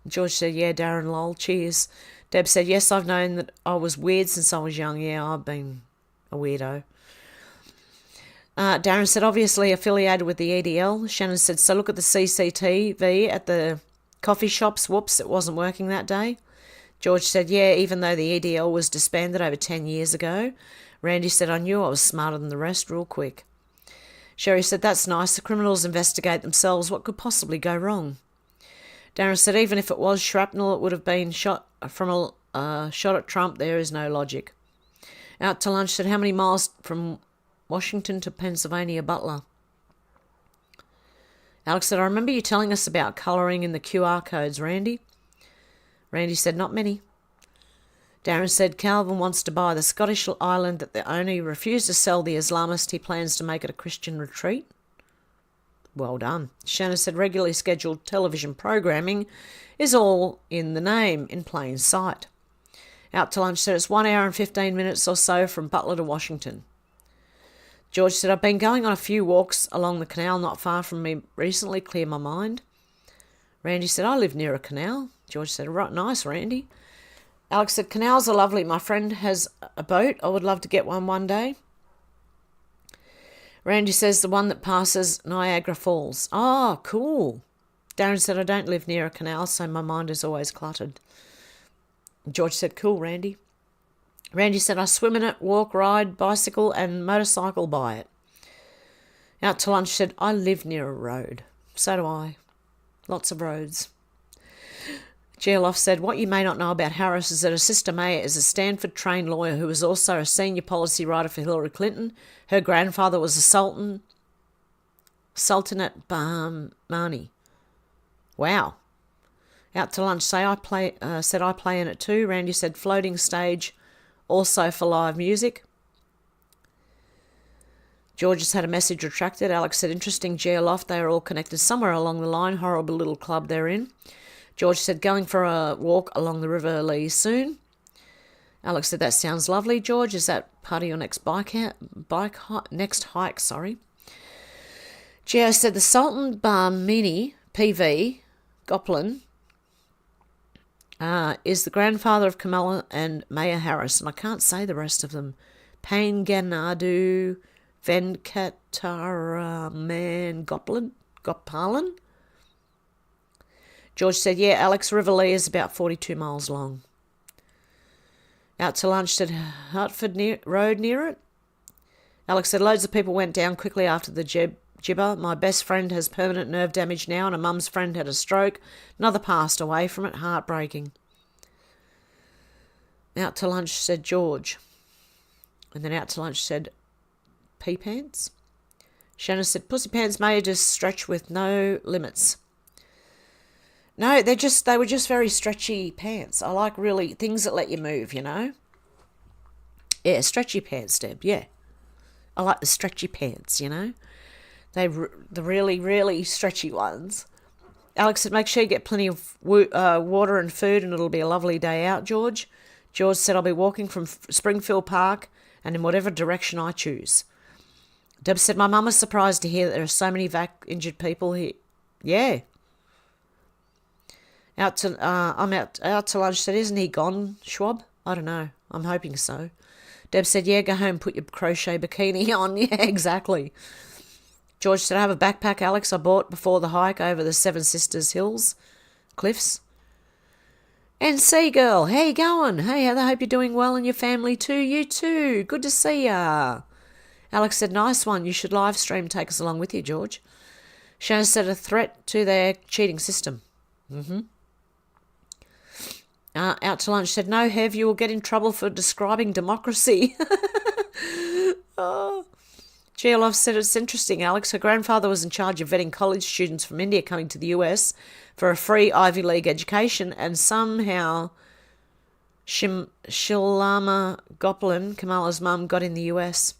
George said, yeah, Darren, lol, cheers. Deb said, yes, I've known that I was weird since I was young. Yeah, I've been a weirdo. Darren said, obviously affiliated with the EDL. Shannon said, so look at the CCTV at the coffee shops. Whoops, it wasn't working that day. George said, yeah, even though the EDL was disbanded over 10 years ago. Randy said, I knew I was smarter than the rest real quick. Sherry said, that's nice. The criminals investigate themselves. What could possibly go wrong? Darren said, even if it was shrapnel, it would have been shot from a shot at Trump. There is no logic. Out to lunch said, how many miles from Washington to Pennsylvania, Butler? Alex said, I remember you telling us about colouring in the QR codes, Randy. Randy said, not many. Darren said, Calvin wants to buy the Scottish island that the owner refused to sell the Islamist. He plans to make it a Christian retreat. Well done. Shannon said, regularly scheduled television programming is all in the name, in plain sight. Out to lunch said, it's 1 hour and 15 minutes or so from Butler to Washington. George said, I've been going on a few walks along the canal not far from me recently, clear my mind. Randy said, I live near a canal. George said, right, nice, Randy. Alex said, canals are lovely. My friend has a boat. I would love to get one day. Randy says, the one that passes Niagara Falls. Oh, cool. Darren said, I don't live near a canal, so my mind is always cluttered. George said, cool, Randy. Randy said, I swim in it, walk, ride, bicycle and motorcycle by it. Out to lunch said, I live near a road. So do I. Lots of roads. Geoloff said, what you may not know about Harris is that her sister Maya is a Stanford-trained lawyer who was also a senior policy writer for Hillary Clinton. Her grandfather was a sultan at Bahmani. Wow. Out to lunch said, I play in it too. Randy said, floating stage, also for live music. George has had a message retracted. Alex said, interesting, Geoloff, they are all connected somewhere along the line. Horrible little club they're in. George said, going for a walk along the River Lee soon. Alex said, that sounds lovely, George. Is that part of your next next hike, sorry. Geo said, the Sultan Bahmani, PV, Goplin, is the grandfather of Kamala and Maya Harris, and I can't say the rest of them. Panganadu Venkataraman Gopalan. George said, yeah, Alex, River Lee is about 42 miles long. Out to lunch said, Hartford Road near it. Alex said, loads of people went down quickly after the gibber. My best friend has permanent nerve damage now, and a mum's friend had a stroke. Another passed away from it. Heartbreaking. Out to lunch said George. And then out to lunch said pea pants. Shannon said, pussy pants may just stretch with no limits. No, they were just very stretchy pants. I like really things that let you move, you know. Yeah, stretchy pants, Deb, yeah. I like the stretchy pants, you know. The really, really stretchy ones. Alex said, make sure you get plenty of water and food and it'll be a lovely day out, George. George said, I'll be walking from Springfield Park and in whatever direction I choose. Deb said, my mum is surprised to hear that there are so many injured people here. Yeah. I'm out to lunch. Said, isn't he gone, Schwab? I don't know. I'm hoping so. Deb said, yeah, go home, put your crochet bikini on. Yeah, exactly. George said, I have a backpack, Alex, I bought before the hike over the Seven Sisters Hills, cliffs. And Seagirl, how you going? Hey, I hope you're doing well and your family too. You too. Good to see ya. Alex said, nice one. You should live stream. Take us along with you, George. Shannon said, a threat to their cheating system. Out to lunch said, no, Hev, you will get in trouble for describing democracy. Oh. Geoloff said it's interesting, Alex. Her grandfather was in charge of vetting college students from India coming to the US for a free Ivy League education, and somehow Shilama Gopalan, Kamala's mum, got in the US.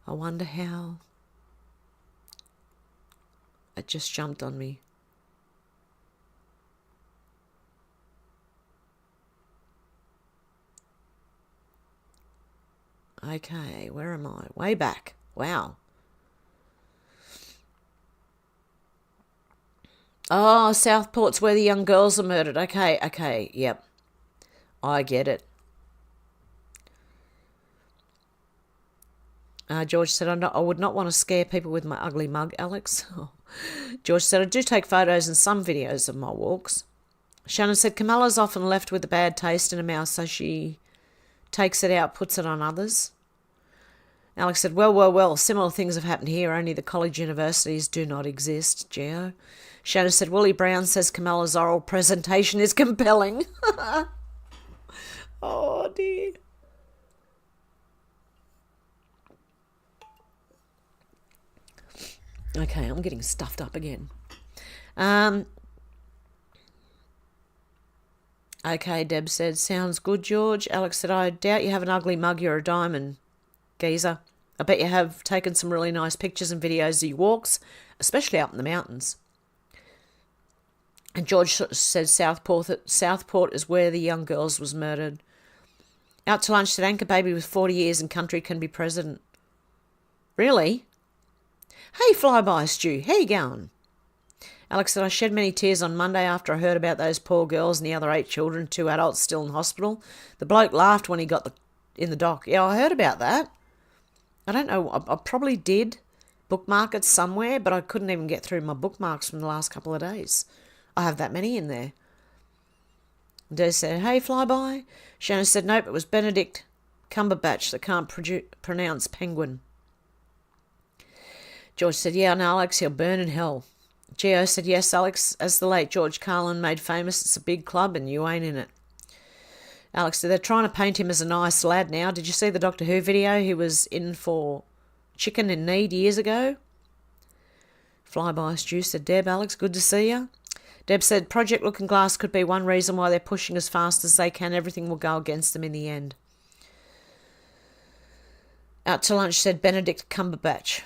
I wonder how. It just jumped on me. Okay, where am I? Way back. Wow. Oh, Southport's where the young girls are murdered. Okay, yep. I get it. George said, I would not want to scare people with my ugly mug, Alex. George said, I do take photos and some videos of my walks. Shannon said, Kamala's often left with a bad taste in her mouth, so she takes it out, puts it on others. Alex said, well, similar things have happened here, only the college universities do not exist, Geo. Shannon said, Willie Brown says Kamala's oral presentation is compelling. Oh, dear. Okay, I'm getting stuffed up again. Okay, Deb said, sounds good, George. Alex said, I doubt you have an ugly mug, you're a diamond, geezer. I bet you have taken some really nice pictures and videos of your walks, especially out in the mountains. And George said Southport is where the young girls was murdered. Out to lunch said, Anchor baby with 40 years in country can be president. Really? Hey, Flyby Stew, how you going? Alex said, I shed many tears on Monday after I heard about those poor girls and the other 8 children, 2 adults still in hospital. The bloke laughed when he got in the dock. Yeah, I heard about that. I don't know, I probably did bookmark it somewhere, but I couldn't even get through my bookmarks from the last couple of days. I have that many in there. Des said, hey, Flyby. Shannon said, nope, it was Benedict Cumberbatch that can't pronounce penguin. George said, yeah, no, Alex, he'll burn in hell. Geo said, yes, Alex, as the late George Carlin made famous, it's a big club and you ain't in it. Alex said, they're trying to paint him as a nice lad now. Did you see the Doctor Who video? He was in for Chicken in Need years ago. Flyby Stew said, Deb, Alex, good to see you. Deb said, Project Looking Glass could be one reason why they're pushing as fast as they can. Everything will go against them in the end. Out to lunch said Benedict Cumberbatch.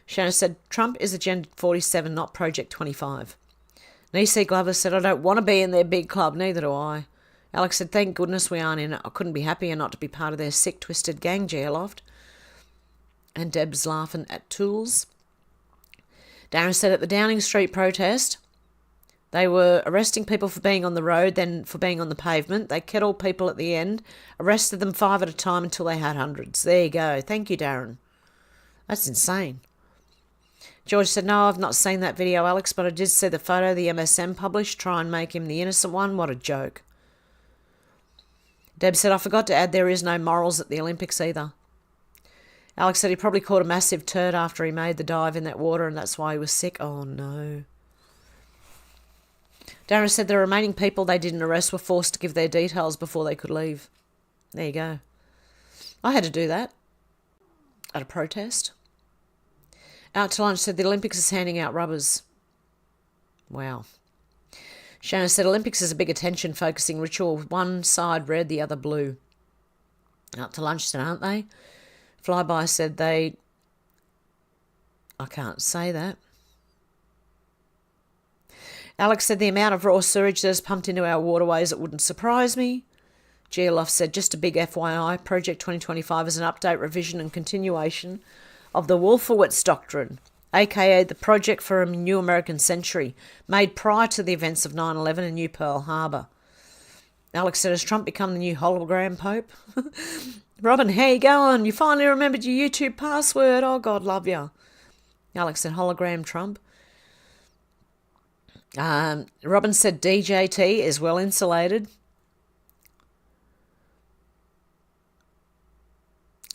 Shannon said, Trump is Agenda 47, not Project 25. Nisi Glover said, I don't want to be in their big club, neither do I. Alex said, thank goodness we aren't in it. I couldn't be happier not to be part of their sick, twisted gang, Geoloft. And Deb's laughing at tools. Darren said, at the Downing Street protest, they were arresting people for being on the road, then for being on the pavement. They kettled people at the end, arrested them 5 at a time until they had hundreds. There you go. Thank you, Darren. That's insane. George said, no, I've not seen that video, Alex, but I did see the photo the MSM published. Try and make him the innocent one. What a joke. Deb said, I forgot to add there is no morals at the Olympics either. Alex said he probably caught a massive turd after he made the dive in that water and that's why he was sick. Oh, no. Darren said the remaining people they didn't arrest were forced to give their details before they could leave. There you go. I had to do that at a protest. Out to lunch said the Olympics is handing out rubbers. Wow. Shannon said Olympics is a big attention-focusing ritual with one side red, the other blue. Out to lunch said, aren't they? Flyby said they... I can't say that. Alex said the amount of raw sewage that is pumped into our waterways, it wouldn't surprise me. Geoloff said, just a big FYI, Project 2025 is an update, revision and continuation of the Wolfowitz Doctrine, aka the Project for a New American Century, made prior to the events of 9/11 and New Pearl Harbor. Alex said, has Trump become the new hologram pope? Robin, how you going? You finally remembered your YouTube password. Oh, God love you. Alex said, hologram Trump. Robin said, DJT is well insulated.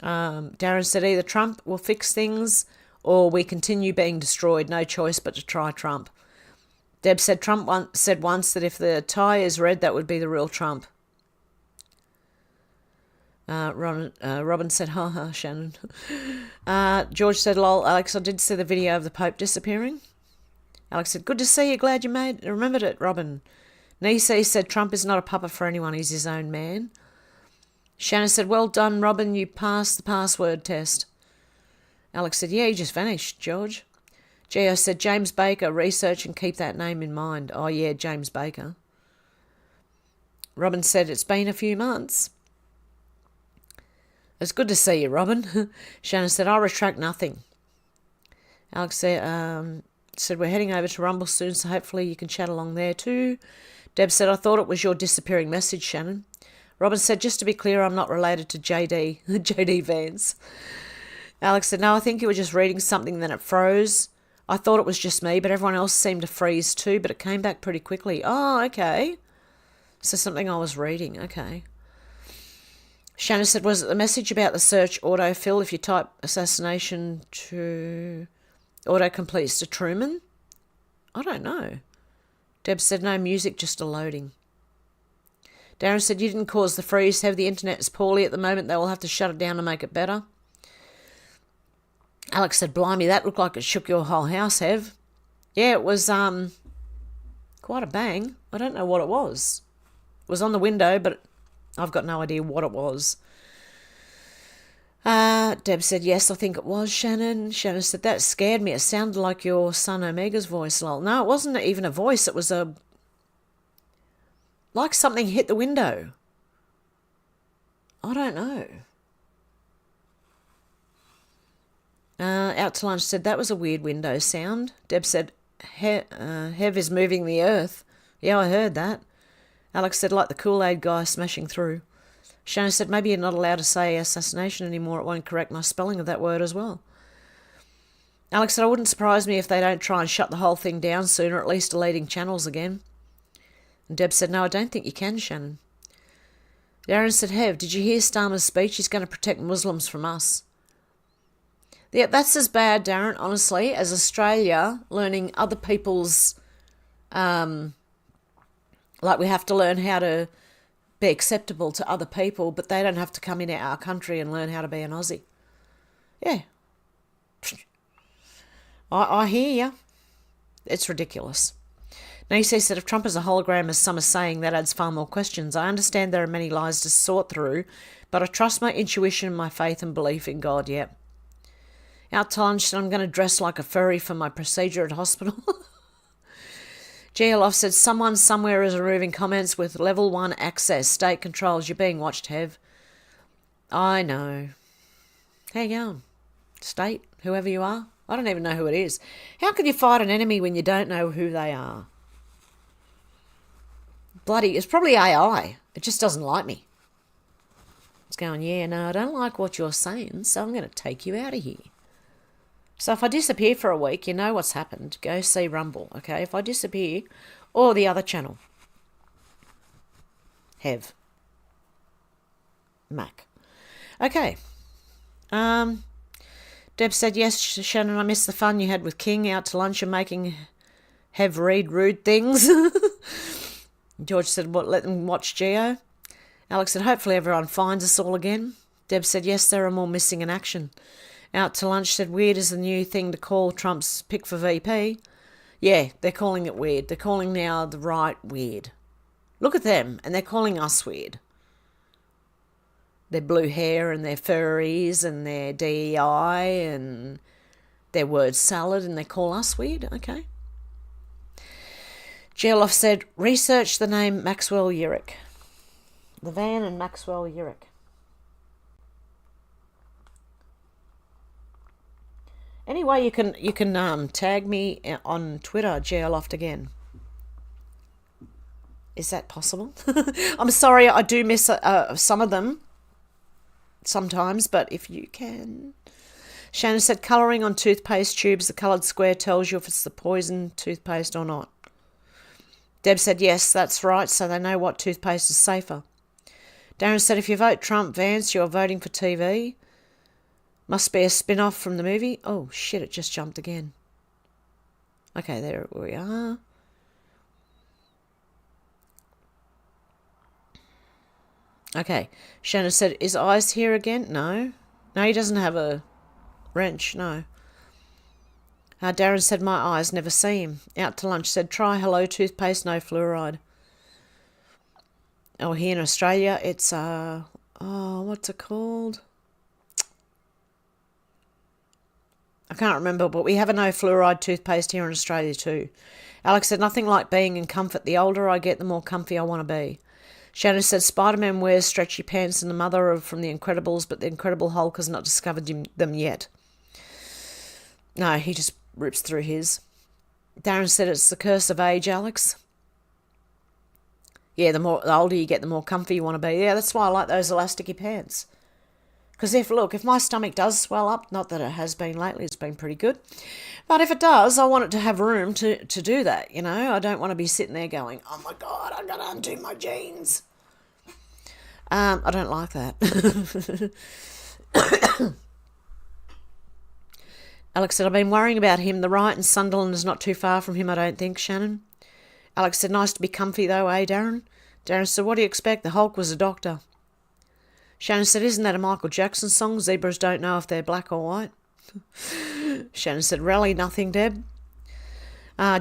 Darren said either Trump will fix things or we continue being destroyed. No choice but to try Trump. Deb said Trump said once that if the tie is red, that would be the real Trump. Robin said, ha ha, Shannon. George said, lol, Alex, I did see the video of the Pope disappearing. Alex said, good to see you, glad you remembered it, Robin. Nisi said, Trump is not a puppet for anyone, he's his own man. Shannon said, well done, Robin, you passed the password test. Alex said, yeah, he just vanished, George. Geo said, James Baker, research and keep that name in mind. Oh, yeah, James Baker. Robin said, it's been a few months. It's good to see you, Robin. Shannon said, I retract nothing. Alex said, we're heading over to Rumble soon, so hopefully you can chat along there too. Deb said, I thought it was your disappearing message, Shannon. Robin said, just to be clear, I'm not related to JD Vance. Alex said, no, I think you were just reading something, then it froze. I thought it was just me, but everyone else seemed to freeze too, but it came back pretty quickly. Oh, okay. So something I was reading, okay. Shannon said, was it the message about the search autofill if you type assassination to auto-completes to Truman? I don't know. Deb said, no music, just a loading. Darren said, you didn't cause the freeze. Have the internet is poorly at the moment. They will have to shut it down to make it better. Alex said, blimey, that looked like it shook your whole house, Hev. Yeah, it was quite a bang. I don't know what it was. It was on the window, but I've got no idea what it was. Deb said, yes, I think it was, Shannon. Shannon said, that scared me. It sounded like your son Omega's voice, lol. No, it wasn't even a voice. It was like something hit the window. I don't know. Out to Lunch said, that was a weird window sound. Deb said, Hev is moving the earth. Yeah, I heard that. Alex said, like the Kool-Aid guy smashing through. Shannon said, maybe you're not allowed to say assassination anymore. It won't correct my spelling of that word as well. Alex said, it wouldn't surprise me if they don't try and shut the whole thing down soon, or at least deleting channels again. And Deb said, no, I don't think you can, Shannon. Darren said, Hev, did you hear Starmer's speech? He's going to protect Muslims from us. Yeah, that's as bad, Darren, honestly, as Australia learning other people's... like we have to learn how to be acceptable to other people, but they don't have to come into our country and learn how to be an Aussie. Yeah. I hear you. It's ridiculous. Nisi said, if Trump is a hologram, as some are saying, that adds far more questions. I understand there are many lies to sort through, but I trust my intuition and my faith and belief in God, yep. Out to lunch, I'm going to dress like a furry for my procedure at hospital. GLF said, someone somewhere is removing comments with level 1 access. State controls. You're being watched, Hev. I know. How you going? State, whoever you are. I don't even know who it is. How can you fight an enemy when you don't know who they are? Bloody, it's probably AI. It just doesn't like me. It's going, yeah, no, I don't like what you're saying, so I'm going to take you out of here. So if I disappear for a week, you know what's happened. Go see Rumble, okay? If I disappear, or the other channel. Hev. Mac. Okay. Deb said, yes, Shannon, I missed the fun you had with King out to lunch and making Hev read rude things. George said, what, let them watch Geo? Alex said, hopefully everyone finds us all again. Deb said, yes, there are more missing in action. Out to lunch said, weird is the new thing to call Trump's pick for VP. Yeah, they're calling it weird. They're calling now the right weird. Look at them, and they're calling us weird. Their blue hair and their furries and their DEI and their word salad, and they call us weird? Okay. Geloff said, research the name Maxwell Urick. The Van and Maxwell Urick. Anyway, you can tag me on Twitter, Geoloft again. Is that possible? I'm sorry, I do miss some of them sometimes, but if you can. Shannon said, colouring on toothpaste tubes, the coloured square tells you if it's the poison toothpaste or not. Deb said, yes, that's right, so they know what toothpaste is safer. Darren said, if you vote Trump, Vance, you're voting for TV. Must be a spin-off from the movie. Oh, shit, it just jumped again. Okay, there we are. Okay. Shannon said, is Eyes here again? No. No, he doesn't have a wrench, no. Darren said, my eyes never see him. Out to lunch said, try Hello toothpaste, no fluoride. Oh, here in Australia, it's, what's it called? I can't remember, but we have a no fluoride toothpaste here in Australia too. Alex said, nothing like being in comfort. The older I get, the more comfy I want to be. Shannon said, Spider-Man wears stretchy pants and the mother of from The Incredibles, but the Incredible Hulk has not discovered them yet. No, he just rips through his. Darren said, it's the curse of age, Alex. Yeah, the older you get, the more comfy you want to be. Yeah, that's why I like those elasticy pants. Because if my stomach does swell up, not that it has been lately, it's been pretty good. But if it does, I want it to have room to do that, you know. I don't want to be sitting there going, oh my God, I've got to undo my jeans. I don't like that. Alex said, I've been worrying about him. The riot in Sunderland is not too far from him, I don't think, Shannon. Alex said, nice to be comfy though, eh, Darren? Darren said, what do you expect? The Hulk was a doctor. Shannon said, isn't that a Michael Jackson song? Zebras don't know if they're black or white. Shannon said, really nothing, Deb.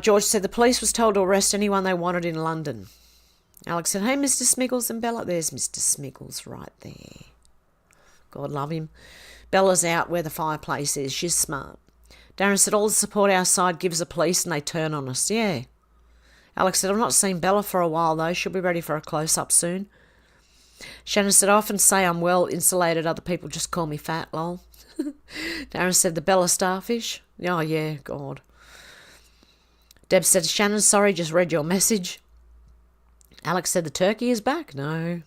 George said, the police was told to arrest anyone they wanted in London. Alex said, hey, Mr. Smiggles and Bella. There's Mr. Smiggles right there. God love him. Bella's out where the fireplace is. She's smart. Darren said, all the support our side gives the police and they turn on us. Yeah. Alex said, I've not seen Bella for a while though. She'll be ready for a close-up soon. Shannon said, I often say I'm well insulated. Other people just call me fat, lol. Darren said, the Bella starfish. Oh, yeah, God. Deb said, Shannon, sorry, just read your message. Alex said, the turkey is back. No.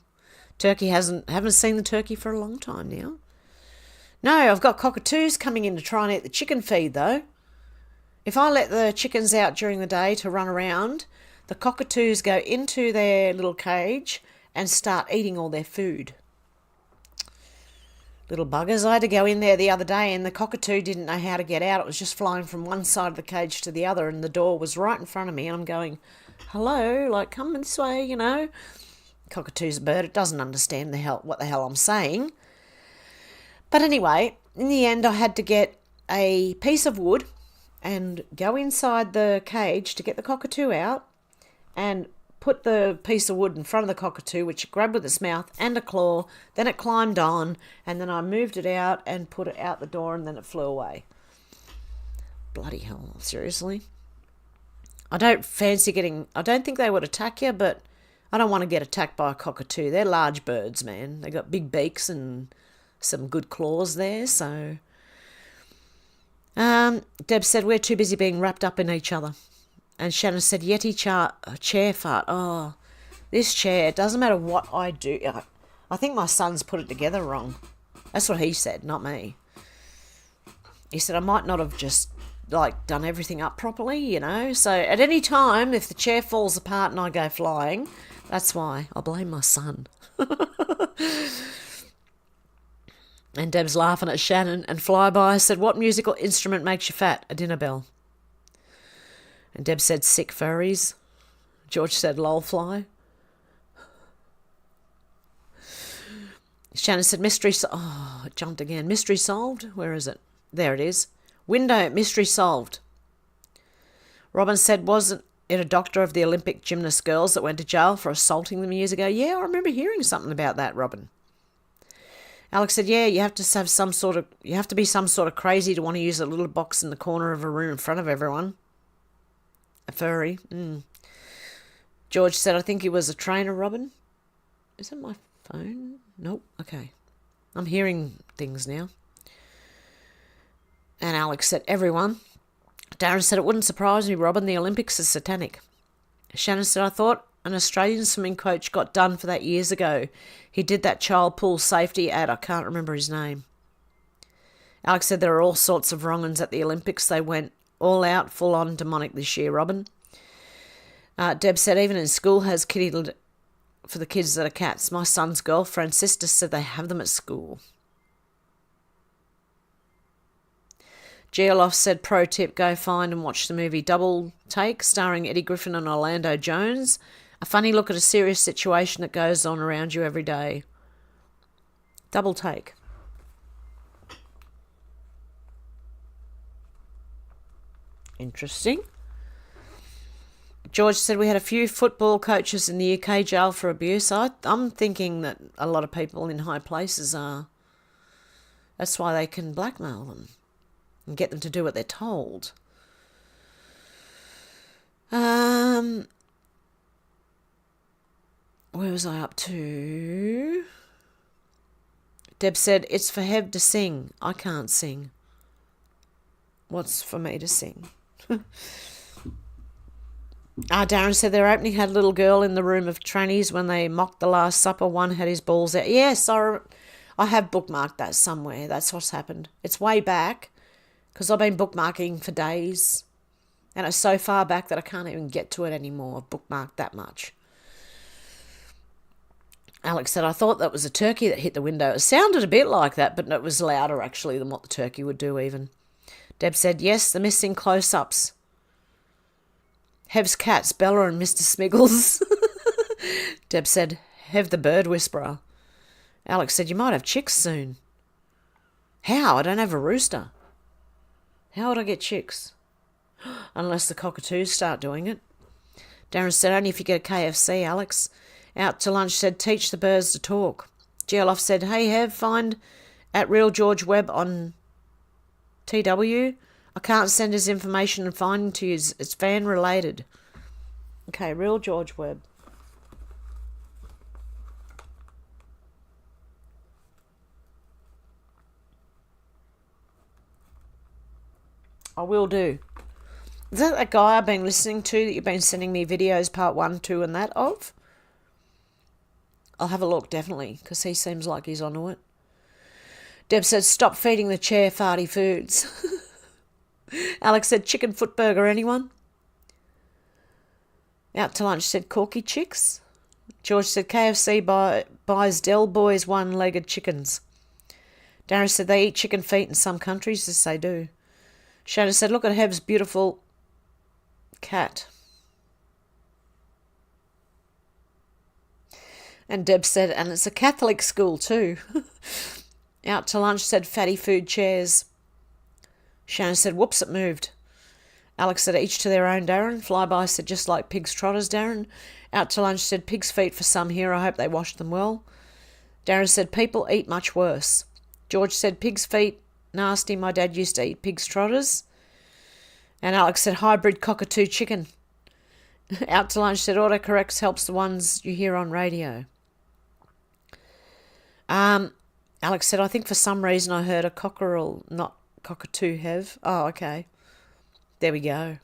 Turkey haven't seen the turkey for a long time now. No, I've got cockatoos coming in to try and eat the chicken feed, though. If I let the chickens out during the day to run around, the cockatoos go into their little cage and start eating all their food. Little buggers. I had to go in there the other day and the cockatoo didn't know how to get out. It was just flying from one side of the cage to the other and the door was right in front of me and I'm going, hello, like come this way, you know. Cockatoo's a bird. It doesn't understand what the hell I'm saying. But anyway, in the end I had to get a piece of wood and go inside the cage to get the cockatoo out and put the piece of wood in front of the cockatoo, which it grabbed with its mouth and a claw. Then it climbed on, and then I moved it out and put it out the door, and then it flew away. Bloody hell, seriously. I don't think they would attack you, but I don't want to get attacked by a cockatoo. They're large birds, man. They got big beaks and some good claws there, so... Deb said, we're too busy being wrapped up in each other. And Shannon said, Yeti chair fart. Oh, this chair, it doesn't matter what I do. I think my son's put it together wrong. That's what he said, not me. He said, I might not have just, done everything up properly, you know. So at any time, if the chair falls apart and I go flying, that's why. I blame my son. And Deb's laughing at Shannon. And Flyby said, what musical instrument makes you fat? A dinner bell. And Deb said, sick furries. George said, lol fly. Shannon said, mystery it jumped again. Mystery solved? Where is it? There it is. Window, mystery solved. Robin said, wasn't it a doctor of the Olympic gymnast girls that went to jail for assaulting them years ago? Yeah, I remember hearing something about that, Robin. Alex said, yeah, you have to be some sort of crazy to want to use a little box in the corner of a room in front of everyone. A furry. George said, I think he was a trainer, Robin. Is that my phone? Nope. Okay. I'm hearing things now. And Alex said, everyone. Darren said, it wouldn't surprise me, Robin. The Olympics is satanic. Shannon said, I thought an Australian swimming coach got done for that years ago. He did that child pool safety ad. I can't remember his name. Alex said, there are all sorts of wrong uns at the Olympics. They went all out, full on demonic this year, Robin. Deb said, even in school has kitty for the kids that are cats. My son's girlfriend's sister said they have them at school. Geoloff said, pro tip, go find and watch the movie Double Take, starring Eddie Griffin and Orlando Jones. A funny look at a serious situation that goes on around you every day. Double take. Interesting. George said we had a few football coaches in the UK jail for abuse. I'm thinking that a lot of people in high places are. That's why they can blackmail them and get them to do what they're told. Where was I up to? Deb said, it's for Hev to sing. I can't sing. What's for me to sing? Darren said their opening had a little girl in the room of trannies when they mocked the Last Supper. One had his balls out. Yes, I have bookmarked that somewhere. That's what's happened. It's way back because I've been bookmarking for days. And it's so far back that I can't even get to it anymore. I've bookmarked that much. Alex said, I thought that was a turkey that hit the window. It sounded a bit like that, but it was louder actually than what the turkey would do even. Deb said, yes, the missing close-ups. Hev's cats, Bella and Mr. Smiggles. Deb said, Hev the bird whisperer. Alex said, you might have chicks soon. How? I don't have a rooster. How would I get chicks? Unless the cockatoos start doing it. Darren said, only if you get a KFC, Alex. Out to lunch said, teach the birds to talk. Geoloff said, hey, Hev, find at Real George Webb on TW. I can't send his information and find him to you. It's fan related. Okay, Real George Webb. I will do. Is that guy I've been listening to that you've been sending me videos part 1, 2 and that of? I'll have a look, definitely, because he seems like he's onto it. Deb said, stop feeding the chair farty foods. Alex said, chicken foot burger, anyone? Out to lunch said, Corky chicks. George said, KFC buys Del Boys one-legged chickens. Darren said, they eat chicken feet in some countries. Yes, they do. Shannon said, look at Hev's beautiful cat. And Deb said, and it's a Catholic school too. Out to lunch said, fatty food chairs. Shannon said, whoops, it moved. Alex said, each to their own, Darren. Flyby said, just like pig's trotters, Darren. Out to lunch said, pig's feet for some here. I hope they washed them well. Darren said, people eat much worse. George said, pig's feet, nasty. My dad used to eat pig's trotters. And Alex said, hybrid cockatoo chicken. Out to lunch said, autocorrects helps the ones you hear on radio. Alex said, I think for some reason I heard a cockerel, not cockatoo, Hev. Oh, okay. There we go.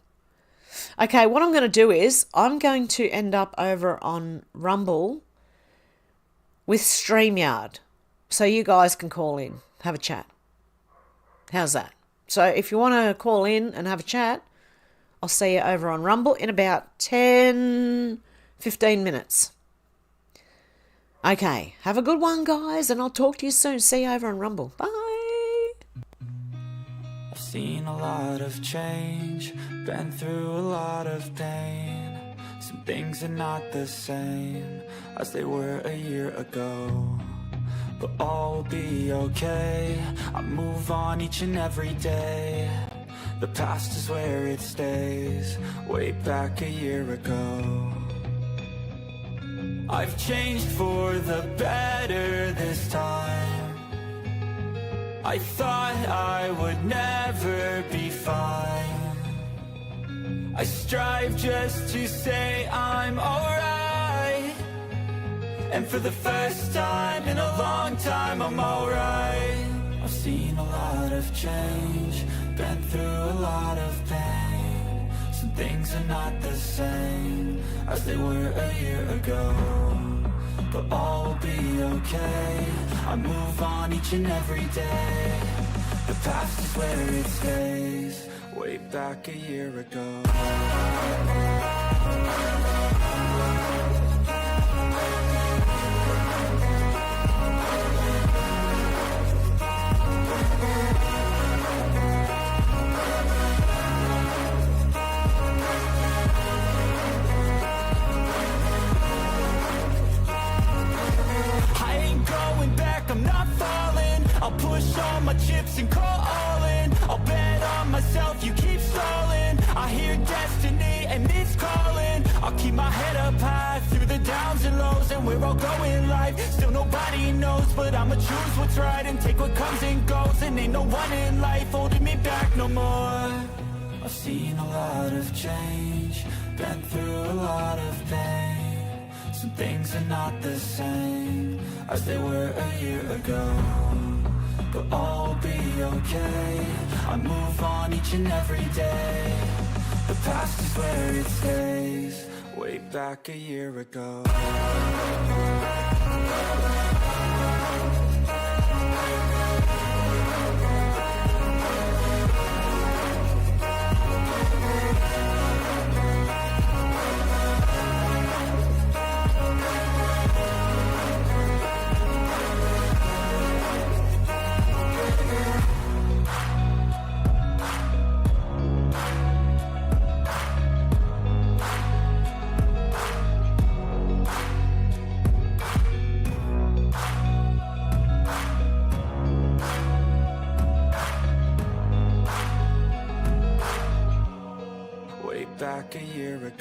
Okay, what I'm going to do is I'm going to end up over on Rumble with StreamYard. So you guys can call in, have a chat. How's that? So if you want to call in and have a chat, I'll see you over on Rumble in about 10, 15 minutes. Okay, have a good one, guys, and I'll talk to you soon. See you over on Rumble. Bye. I've seen a lot of change, been through a lot of pain. Some things are not the same as they were a year ago, but all will be okay. I move on each and every day. The past is where it stays, way back a year ago. I've changed for the better this time. I thought I would never be fine. I strive just to say I'm alright. And for the first time in a long time, I'm alright. I've seen a lot of change, been through a lot of pain. Some things are not the same as they were a year ago, but all will be okay. I move on each and every day. The past is where it stays, way back a year ago. I'm not I'll push all my chips and call all in. I'll bet on myself, you keep stalling. I hear destiny and it's calling. I'll keep my head up high through the downs and lows, and we're all going live. Still nobody knows, but I'ma choose what's right and take what comes and goes. And ain't no one in life holding me back no more. I've seen a lot of change, been through a lot of pain. Some things are not the same as they were a year ago, but all will be okay. I move on each and every day. The past is where it stays, way back a year ago. Back a year ago.